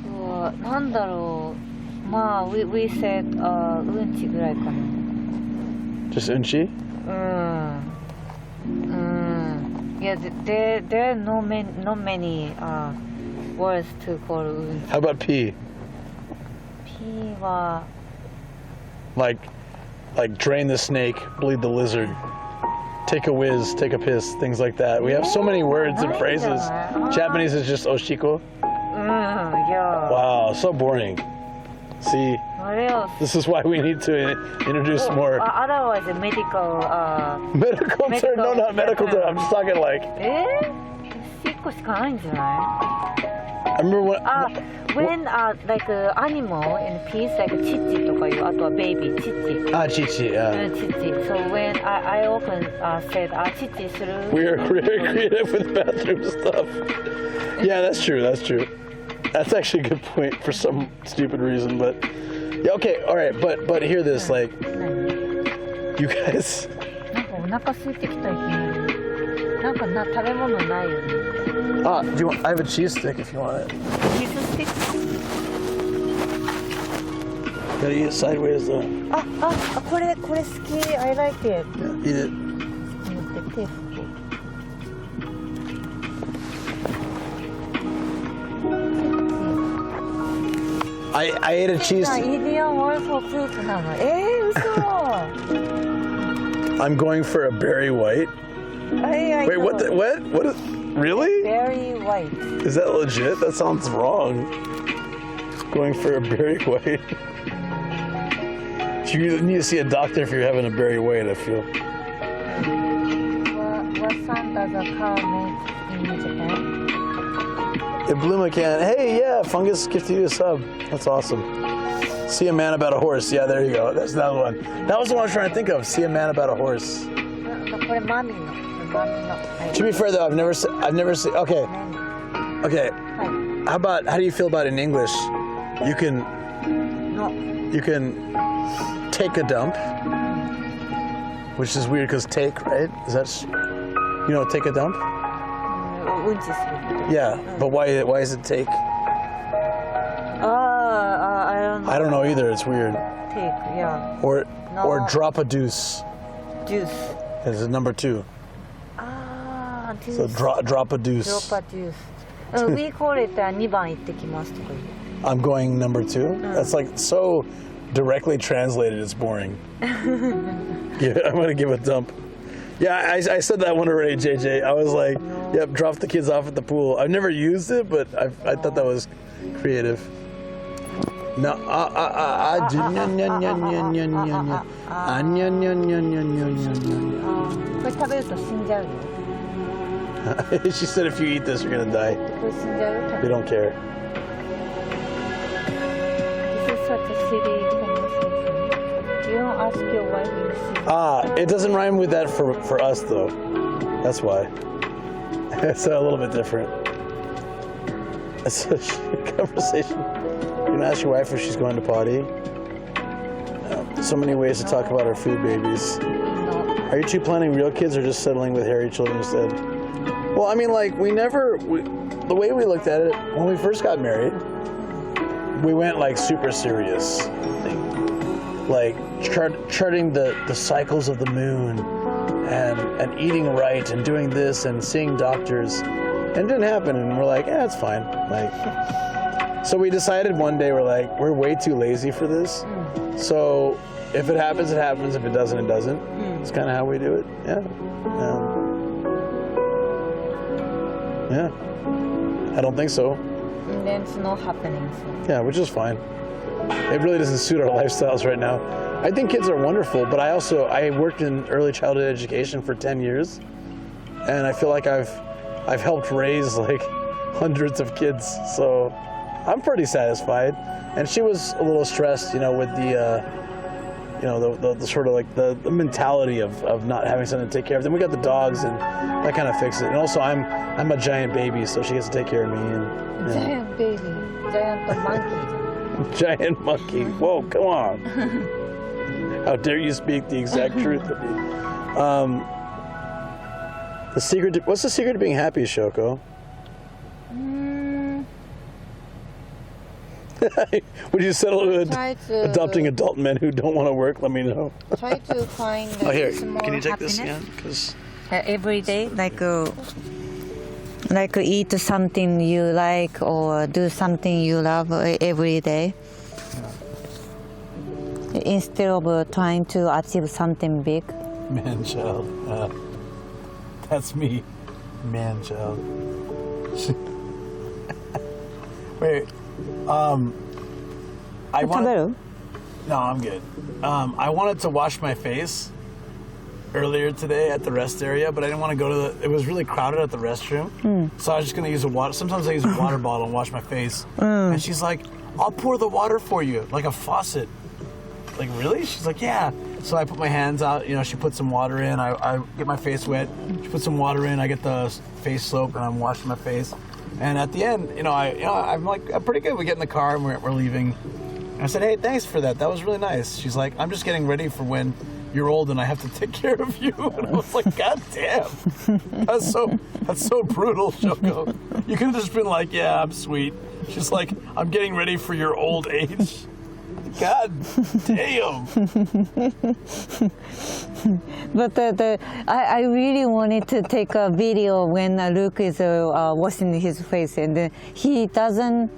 なんだろう。まあ、we said うんちぐらいかな。Just unchi? Yeah, there are no many words to call unchi. How about pee? Pee は Like drain the snake, bleed the lizard, take a whiz, take a piss, things like that. We have so many words and phrases. Japanese is just oshiko. Yeah. Wow, so boring. See, What else? this is why we need to introduce more Otherwise, medical. medical term. No, not medical term. I'm just talking like. 1個しかないんじゃない? I remember when. when like animal and piece like チッチとかいうあとは baby チッチ Chichi, yeah. チッチ so when I often said チッチする We're very creative with bathroom stuff. Yeah, that's true. That's actually a good point for some stupid reason, but yeah, okay, all right, but hear this, like, you guys. なんかお腹空いてきたいきなりなんか食べ物ないよね Do you want? I have a cheese stick if you want it. チーズスティッ Gotta eat it sideways though. クこれ好き I like it Yeah, eat it. 持って手拭こう I ate a cheese. イディアンオールフォースープなの嘘 I'm going for a berry white. I Wait, what? know. What is? Really? Very white Is that legit? That sounds wrong. Going for a berry white. You need to see a doctor if you're having a berry white, I feel. What sound does a car make in Japan? It blew my can. Hey, yeah, Fungus gifted you a sub. That's awesome. See a man about a horse. Yeah, there you go. That's another one. That was the one I was trying to think of. See a man about a horse. これマミの To be fair though, I've never seen. Okay. Okay. How do you feel about it in English? You can take a dump, which is weird because take, right? Is that take a dump? うんちする Yeah, but why is it take? I don't know either. It's weird. Take, yeah. Or No. drop a deuce. Juice. Is it number 2? So drop a deuce. Drop a deuce. We call it 2番行ってきますとか言う I'm going number 2. That's like so directly translated. It's boring. Yeah, I'm gonna give a dump. Yeah, I said that one already, JJ. I was like, yep, drop the kids off at the pool. I've never used it, but I thought that was creative. No, She said if you eat this, you're gonna die. We don't care. This is such a silly conversation. You don't ask your wife if you see. It doesn't rhyme with that for us though. That's why. It's a little bit different. It's a conversation. You gonna ask your wife if she's going to potty? No. So many ways to talk about our food babies. Are you two planning real kids or just settling with hairy children instead? Well, I mean, like, the way we looked at it, when we first got married, we went, like, super serious. Like, charting the cycles of the moon and eating right and doing this and seeing doctors. And it didn't happen, and we're like, it's fine. Like, so we decided one day, we're way too lazy for this. So if it happens, it happens. If it doesn't, it doesn't. It's kind of how we do it. Yeah. Yeah. I don't think so. And then it's not happening. So. Yeah, which is fine. It really doesn't suit our lifestyles right now. I think kids are wonderful, but I worked in early childhood education for 10 years, and I feel like I've helped raise like hundreds of kids, so I'm pretty satisfied. And she was a little stressed, with the the sort of like the mentality of not having someone to take care of them. We got the dogs, and that kind of fixes it. And also, I'm a giant baby, so she gets to take care of me. And Giant baby, giant monkey. Giant monkey. Whoa, come on. How dare you speak the exact truth of me? What's the secret to being happy, Shoko? Would you settle with adopting adult men who don't want to work? Let me know. Try to find here. small Can you take happiness. this again? 'Cause Every day, like eat something you like or do something you love every day. Instead of trying to achieve something big. Man child. That's me. Man child. Wait. No, I'm good. I wanted to wash my face, earlier today at the rest area, but I didn't want to go to the. It was really crowded at the restroom, so I was just gonna use a water. Sometimes I use a water bottle and wash my face. And she's like, "I'll pour the water for you, like a faucet." Like, really? She's like, "Yeah." So I put my hands out. You know, she put some water in. I get my face wet. She put some water in. I get the face soap and I'm washing my face. And at the end, I'm pretty good. We get in the car and we're leaving. And I said, "Hey, thanks for that. That was really nice." She's like, "I'm just getting ready for when you're old and I have to take care of you." And I was like, "God damn, that's so brutal, Shoko. You could have just been like, yeah, I'm sweet." She's like, "I'm getting ready for your old age." God damn. But I really wanted to take a video when Luke is washing his face, and he doesn't.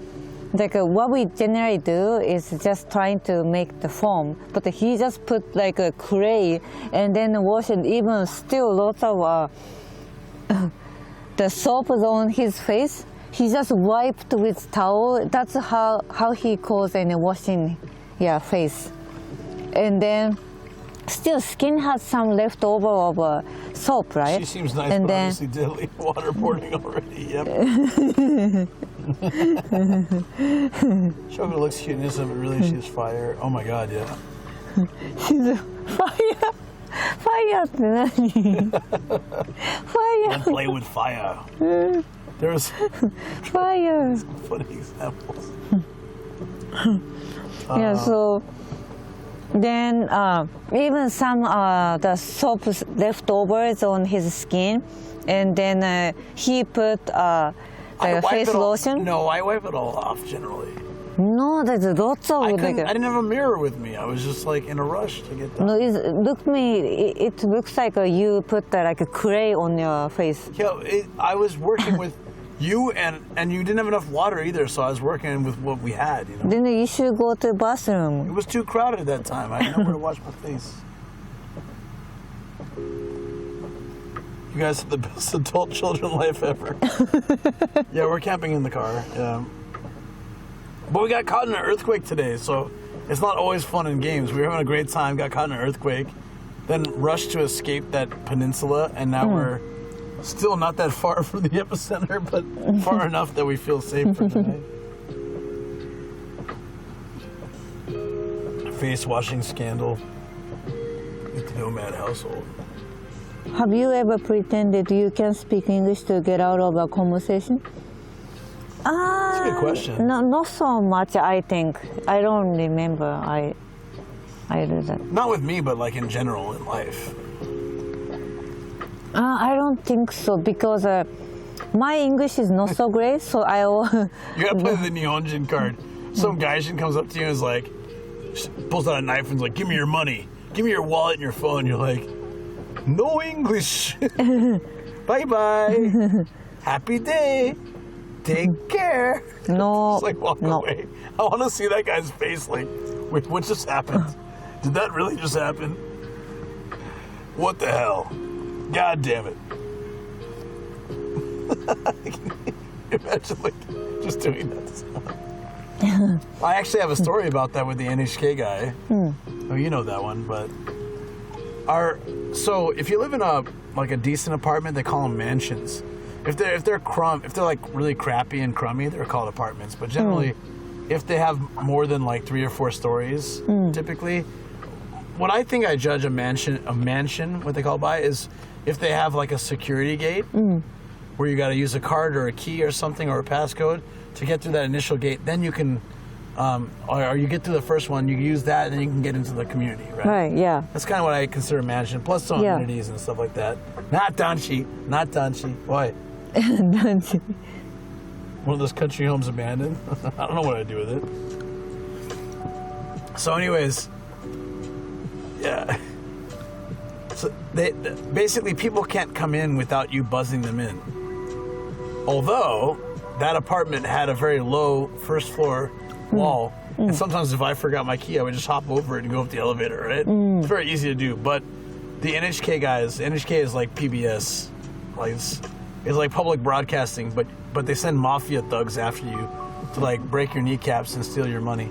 What we generally do is just trying to make the foam, but he just put like a clay and then wash it. Even still, lots of the soap is on his face. He just wiped with towel. That's how he calls and washing, face. And then still skin has some leftover of soap, right? She seems nice, and but then, obviously diddly waterboarding already. Yep. Shoko looks cute and innocent, but really she's fire. Oh my God, yeah. she's fire. Fire って何 Fire. Don't play with fire. There's Fire. funny examples. So then even some the soap leftovers on his skin, and then he put the face lotion. No, I wipe it all off generally. No, there's lots of. I didn't have a mirror with me. I was just like in a rush to get done. No, it looks like you put like a clay on your face. Yeah, I was working with you and you didn't have enough water either, so I was working with what we had. You know? Then you should go to the bathroom. It was too crowded at that time. I didn't know where to wash my face. You guys have the best adult children life ever. Yeah, we're camping in the car. Yeah. But we got caught in an earthquake today, so it's not always fun in games. We were having a great time, got caught in an earthquake, then rushed to escape that peninsula, and now we're still not that far from the epicenter, but far enough that we feel safe for tonight. Face washing scandal with the Nomad household. Have you ever pretended you can speak English to get out of a conversation? That's a good question. No, not so much. I think I don't remember. I do that. Not with me, but like in general in life. I don't think so, because my English is not so great. So You gotta play the Nihonjin card. Some gaijin comes up to you and is like, pulls out a knife and is like, "Give me your money, give me your wallet and your phone." You're like, "No English." Bye bye. Happy day. Take care. No. Just like walk away. I want to see that guy's face. Like, wait, what just happened? Did that really just happen? What the hell? God damn it. Imagine like just doing that. I actually have a story about that with the NHK guy. Oh, you know that one, but so if you live in a decent apartment, they call them mansions. If they're like really crappy and crummy, they're called apartments. But generally, if they have more than like 3 or 4 stories, typically, what I think I judge a mansion, what they call it by, is if they have like a security gate where you got to use a card or a key or something or a passcode to get through that initial gate. Then you can, or you get through the first one, you use that, and then you can get into the community, right? Right. Yeah. That's kind of what I consider a mansion, plus some amenities and stuff like that. Not Danshi. Why? One of those country homes abandoned. I don't know what I'd do with it. So anyways, yeah. So basically people can't come in without you buzzing them in. Although that apartment had a very low first floor wall, and sometimes if I forgot my key, I would just hop over it and go up the elevator, right? It's very easy to do. But the NHK guys, NHK is like PBS, like it's like public broadcasting, but they send mafia thugs after you to like break your kneecaps and steal your money,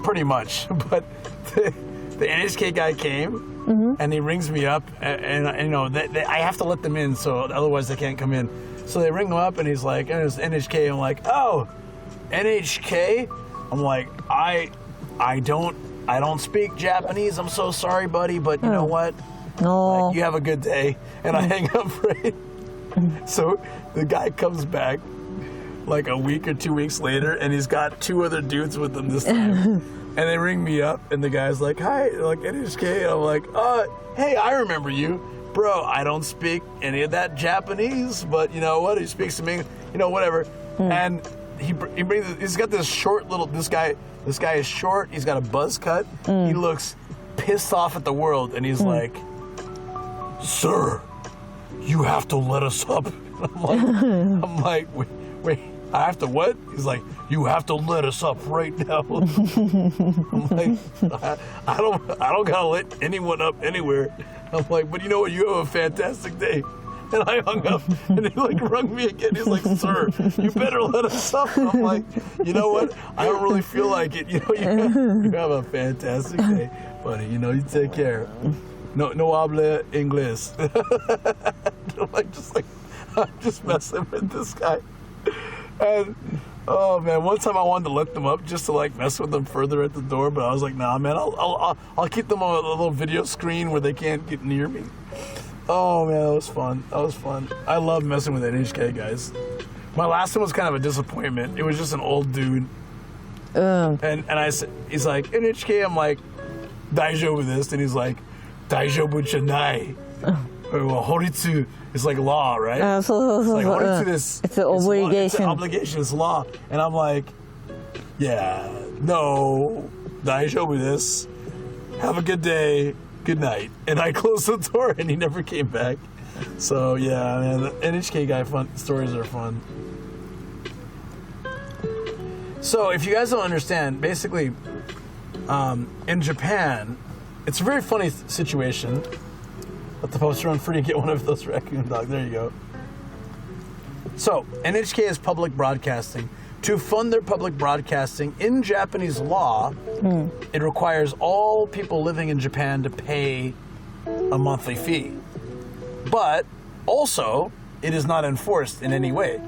pretty much. But the NHK guy came, and he rings me up, and you know, I have to let them in, so otherwise they can't come in. So they ring him up, and he's like, and it's NHK. I'm like, oh, NHK? I'm like, I don't speak Japanese. I'm so sorry, buddy, but you know what? No. Like, you have a good day. And I hang up, right? So the guy comes back like a week or 2 weeks later, and he's got 2 other dudes with him this time. And they ring me up, and the guy's like, hi, like NHK. And I'm like, hey, I remember you. Bro, I don't speak any of that Japanese, but you know what? He speaks to me, you know, whatever. And he's got this short little, this guy is short, he's got a buzz cut. He looks pissed off at the world, and he's like, sir, you have to let us up. I'm like, wait, I have to what? He's like, you have to let us up right now. I'm like, I don't gotta let anyone up anywhere. I'm like, but you know what? You have a fantastic day. And I hung up, and he like rung me again. He's like, sir, you better let us up. And I'm like, you know what? I don't really feel like it. You know, you have a fantastic day, buddy. You know, you take care. No habla inglés. I'm just messing with this guy. And oh man, one time I wanted to let them up just to like mess with them further at the door, but I was like, nah, man, I'll keep them on a little video screen where they can't get near me. Oh man, that was fun. I love messing with NHK guys. My last one was kind of a disappointment. It was just an old dude. And I said, he's like, NHK, I'm like, daijoubu this, and he's like, daijoubu janai. Well, horitsu is like law, right? It's like horitsu is it's an obligation. It's an obligation, it's law. And I'm like, yeah, no, daijoubu this. Have a good day. Good night. And I closed the door, and he never came back. So yeah, man, the NHK guy stories are fun. So if you guys don't understand, basically, in Japan, it's a very funny situation. Let the poster run free to get one of those raccoon dogs. There you go. So NHK is public broadcasting. To fund their public broadcasting, in Japanese law, it requires all people living in Japan to pay a monthly fee. But also, it is not enforced in any way.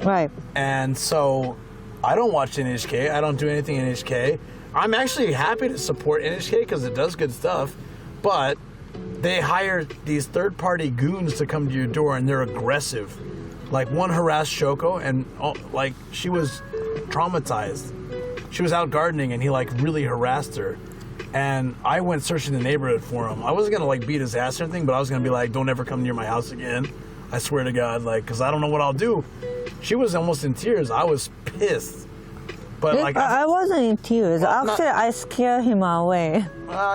Right. And so, I don't watch NHK. I don't do anything NHK. I'm actually happy to support NHK because it does good stuff. But they hire these third-party goons to come to your door, and they're aggressive. Like, one harassed Shoko, and like, she was traumatized. She was out gardening, and he like really harassed her. And I went searching the neighborhood for him. I wasn't gonna like beat his ass or anything, but I was gonna be like, don't ever come near my house again. I swear to God, like, because I don't know what I'll do. She was almost in tears. I was pissed. But like, I wasn't in tears. Well, Actually, I scared him away.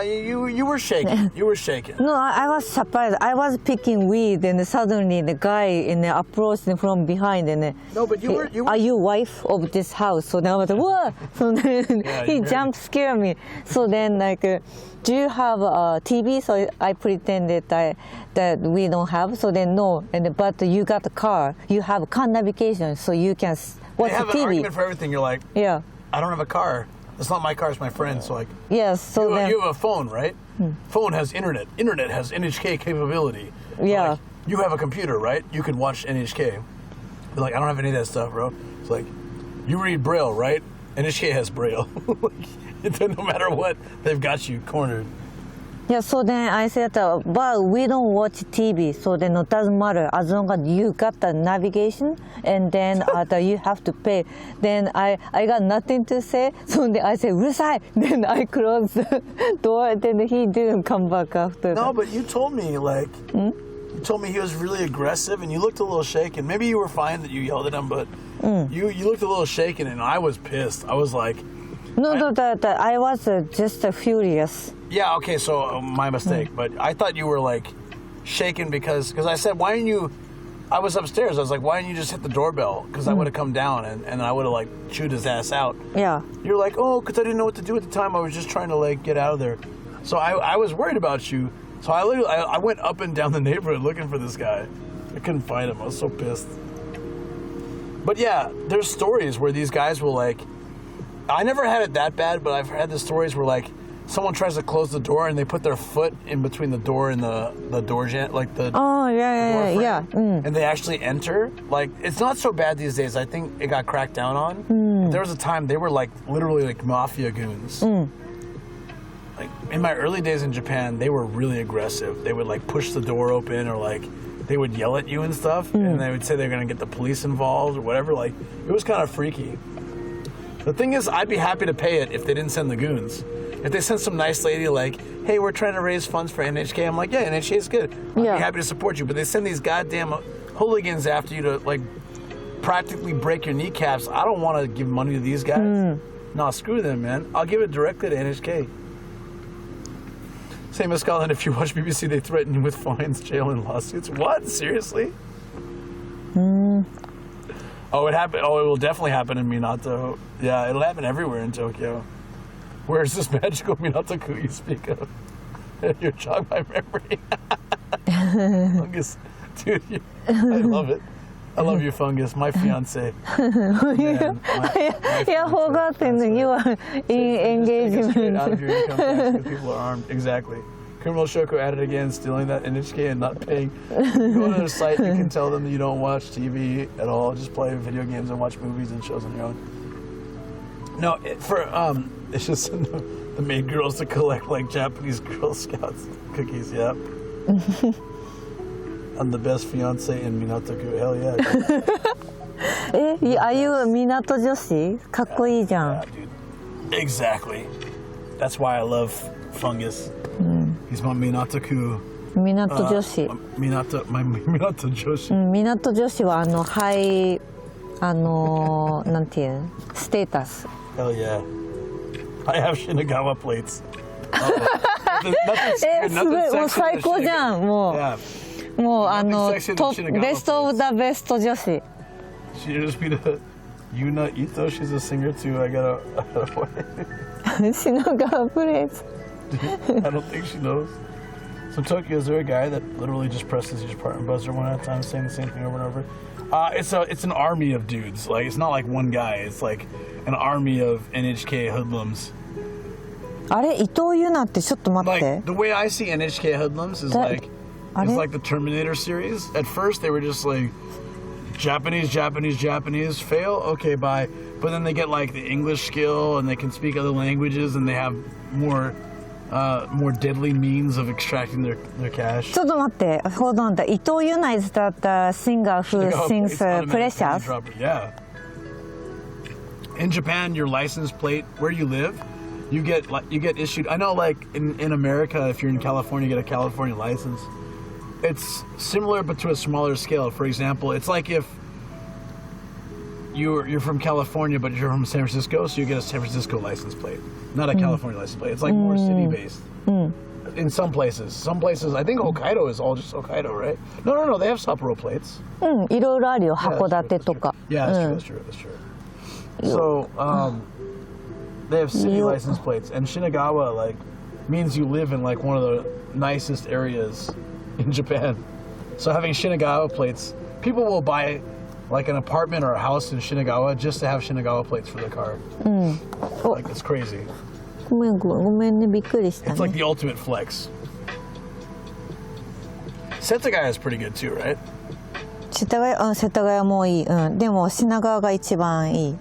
You were shaking. You were shaking. No, I was surprised. I was picking weed, and suddenly the guy approached me from behind, and no, but you were. Are you wife of this house? So then I was like, what? So then he jumped, scared me. So then like, do you have a TV? So I pretended that we don't have. So then no, but you got a car. You have car navigation, so you can watch they have the TV. An argument for everything. You're like, yeah. I don't have a car. It's not my car, it's my friend's. So like, yes. So then you have a phone, right? Phone has internet. Internet has NHK capability. Yeah. Like, you have a computer, right? You can watch NHK. They're like, I don't have any of that stuff, bro. It's like, you read Braille, right? NHK has Braille. No matter what, they've got you cornered. Yeah, so then I said, but we don't watch TV, so then it doesn't matter as long as you got the navigation, and then you have to pay. Then I got nothing to say, so then I said, "Urusai." Then I closed the door, then he didn't come back after No, that. but you told me, like, you told me he was really aggressive, and you looked a little shaken. Maybe you were fine that you yelled at him, but you looked a little shaken, and I was pissed. I was like... No, I was just furious. Yeah, okay, so my mistake. But I thought you were, like, shaken because I said, why didn't you... I was upstairs. I was like, why didn't you just hit the doorbell? Because I would have come down and I would have, like, chewed his ass out. Yeah. You're like, oh, because I didn't know what to do at the time. I was just trying to, like, get out of there. So I was worried about you. So I went up and down the neighborhood looking for this guy. I couldn't find him. I was so pissed. But, yeah, there's stories where these guys will, like... I never had it that bad, but I've had the stories where, like, someone tries to close the door and they put their foot in between the door and the door jamb, like the Oh, door yeah. frame, and they actually enter. Like, it's not so bad these days. I think it got cracked down on. But there was a time they were like literally like mafia goons. Like in my early days in Japan, they were really aggressive. They would like push the door open, or like they would yell at you and stuff, and they would say they're gonna get the police involved or whatever. Like, it was kind of freaky. The thing is, I'd be happy to pay it if they didn't send the goons. If they sent some nice lady like, hey, we're trying to raise funds for NHK, I'm like, yeah, NHK is good. I'd be happy to support you. But they send these goddamn hooligans after you to like practically break your kneecaps. I don't want to give money to these guys. No, screw them, man. I'll give it directly to NHK. Same as Scotland, if you watch BBC, they threaten you with fines, jail, and lawsuits. What? Seriously? Oh, it happened. Oh, it will definitely happen in Minato. Yeah, it'll happen everywhere in Tokyo. Where's this magical Minato-ku you speak of? You're jogged by memory. Fungus. Dude, I love it. I love you, Fungus. My fiance. Man, I forgot you are in engagement. Out of your income tax because people are armed. Exactly. Criminal Shoko at it again, stealing that NHK and not paying. Go to their site, you can tell them that you don't watch TV at all. Just play video games and watch movies and shows on your own. No, it's just the maid girls to collect like Japanese Girl Scouts cookies. Yep. I'm the best fiance in Minato-ku. Hell yeah. Are you a Minato Joshi? かっこいいじゃん。 Yeah, dude. Exactly. That's why I love Fungus. He's my Minato-ku. 港女子。my Minato Joshi. 港女子はハイなんていうのステータス。 Hell yeah. I have Shinagawa plates. Oh, すごいもう最高じゃんもう。Yeah. もうトップベストオブザベスト女子。 She just be the Yuna Ito. She's a singer too. I gotta Shinagawa plates. I don't think she knows. So Tokyo, is there a guy that literally just presses each partner buzzer one at a time, saying the same thing over and over? It's an army of dudes. Like, it's not like one guy. It's like an army of NHK hoodlums. あれ伊藤優奈ってちょっと待って。 Like, the way I see NHK hoodlums is like the Terminator series. At first, they were just like Japanese, fail, okay, bye. But then they get like the English skill and they can speak other languages and they have more deadly means of extracting their cash. ちょっと待って、hold on. The 伊藤優奈 is that singer who sings Precious? Yeah. In Japan, your license plate, where you live, you get issued. I know, like in America, if you're in California, you get a California license. It's similar, but to a smaller scale. For example, it's like if you're from California, but you're from San Francisco, so you get a San Francisco license plate, not a California license plate. It's like more city-based. In some places, I think Hokkaido is all just Hokkaido, right? No, they have Sapporo plates. いろいろあるよ、函館とか。 Yeah, that's true. So, they have city license plates, and Shinagawa like means you live in like one of the nicest areas in Japan. So having Shinagawa plates, people will buy like an apartment or a house in Shinagawa just to have Shinagawa plates for their car. Like, it's crazy. ごめんね、びっくりしたね。 It's like the ultimate flex. Setagaya is pretty good too, right? 世田谷もいい。でも品川が一番いい。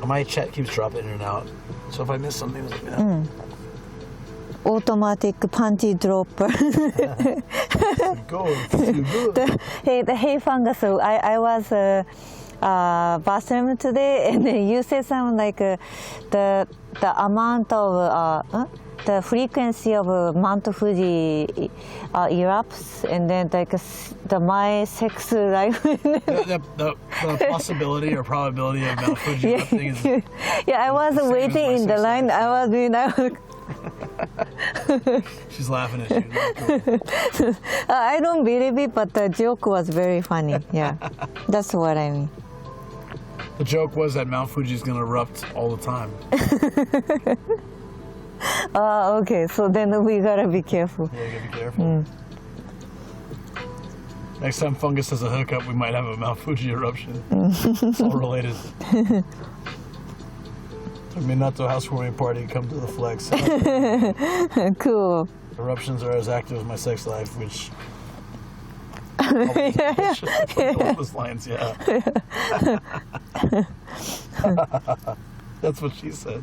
My chat keeps dropping in and out, so if I miss something, let me know. Automatic panty dropper. Go. Hey Fungus, I was bathroom today, and you said something like the amount of the frequency of Mount Fuji erupts, and then like my sex life. the possibility or probability of Mount Fuji erupting is. Yeah, I was waiting in the line. I was. She's laughing at you. Cool. I don't believe it, but the joke was very funny. Yeah, that's what I mean. The joke was that Mount Fuji is going to erupt all the time. Okay, so then we gotta be careful. Yeah, you gotta be careful. Next time Fungus has a hookup, we might have a Mount Fuji eruption. It's all related. To me, Noto housewarming party, come to the flex. Cool. Eruptions are as active as my sex life, which... Along those lines, yeah. That's what she said.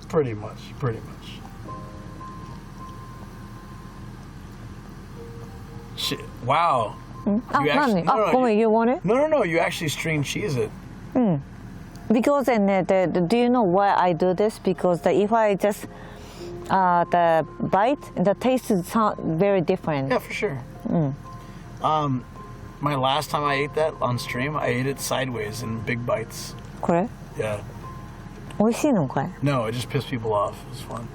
Pretty much. Shit. Wow. You actually, you want it? No. You actually string cheese it. Because do you know why I do this? Because if I just the bite, the taste is very different. Yeah, for sure. My last time I ate that on stream, I ate it sideways in big bites. 그래? Yeah. 美味しいのかい? No, it just pissed people off. It was fun.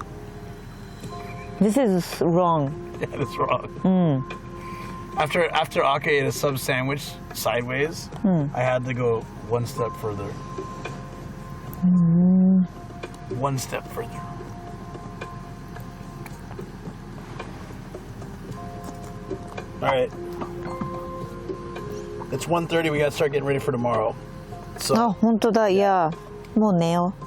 This is wrong. Yeah, that's wrong. After Aka ate a sub sandwich sideways, I had to go one step further. One step further. All right. It's 1:30. We gotta start getting ready for tomorrow. So. 本当だ。Yeah. もう寝よう。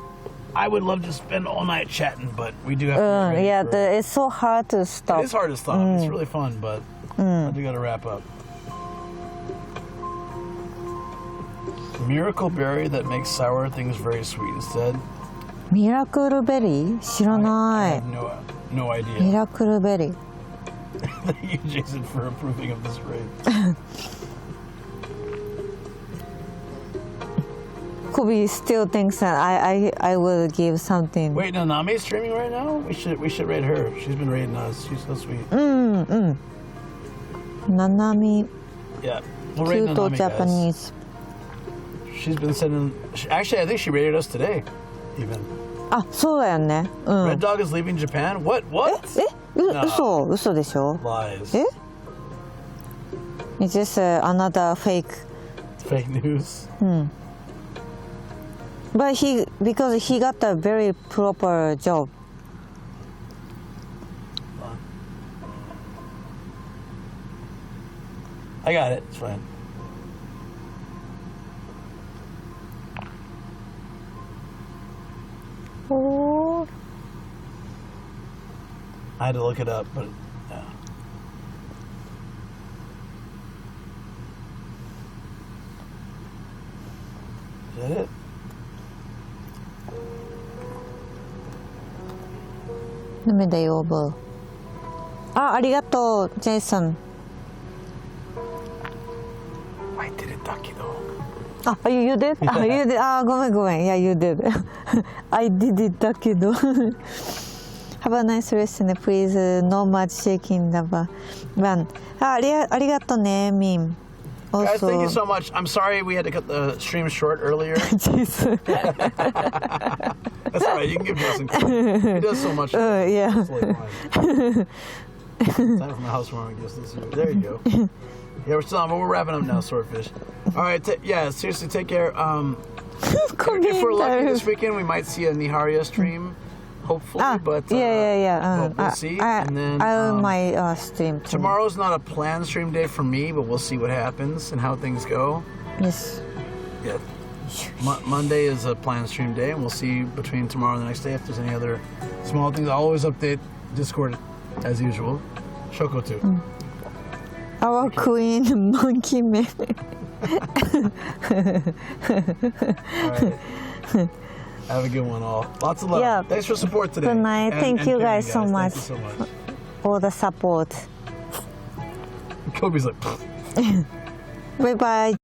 I would love to spend all night chatting, but we do have to get ready yeah, for- it's so hard to stop. It is hard to stop. It's really fun, but I do gotta wrap up. Miracle berry that makes sour things very sweet instead. ミラクルベリー知ら I ない have no idea. ミラクルベリー Thank you, Jason, for approving of this raid. Kobe still thinks that I will give something. Wait, Nanami's streaming right now? We should raid her. She's been raiding us. She's so sweet. Nanami, Yeah, we'll raid cute Nanami, guys. Japanese. She's been sending. Actually, I think she raided us today, even. あ、そうだよね。うん。 Red Dog is leaving Japan. What? 嘘でしょ Lies. え It's just another fake. Fake news. But because he got a very proper job. I got it. It's fine. Oh. I had to look it up, but yeah. Is that it? Namida over. ありがとう、ジェイソン。 I did it, Dakido. You did? You did. ごめん。Yeah, you did. I did it だけど。Have a nice rest, please. No much shaking the van. ありがとうね、ミン。Guys, thank you so much. I'm sorry we had to cut the stream short earlier. That's all right. You can give Jason credit. He does so much. Yeah. It's totally fine. Time for my housewarming gifts this year. There you go. Yeah, we're still on, but we're wrapping up now, Swordfish. All right, seriously, take care. If we're lucky this weekend, we might see a Niharia stream, hopefully. But yeah. But we'll see. And then I my stream. Tomorrow's not a planned stream day for me, but we'll see what happens and how things go. Yes. Yeah. Monday is a planned stream day, and we'll see between tomorrow and the next day if there's any other small things. I'll always update Discord as usual. Shoko too. Our queen monkey man. All right. Have a good one, all. Lots of love. Yeah. Thanks for support today. Good night. Thank you guys so much. Thank you so much. For the support. Kobe's like. Bye bye.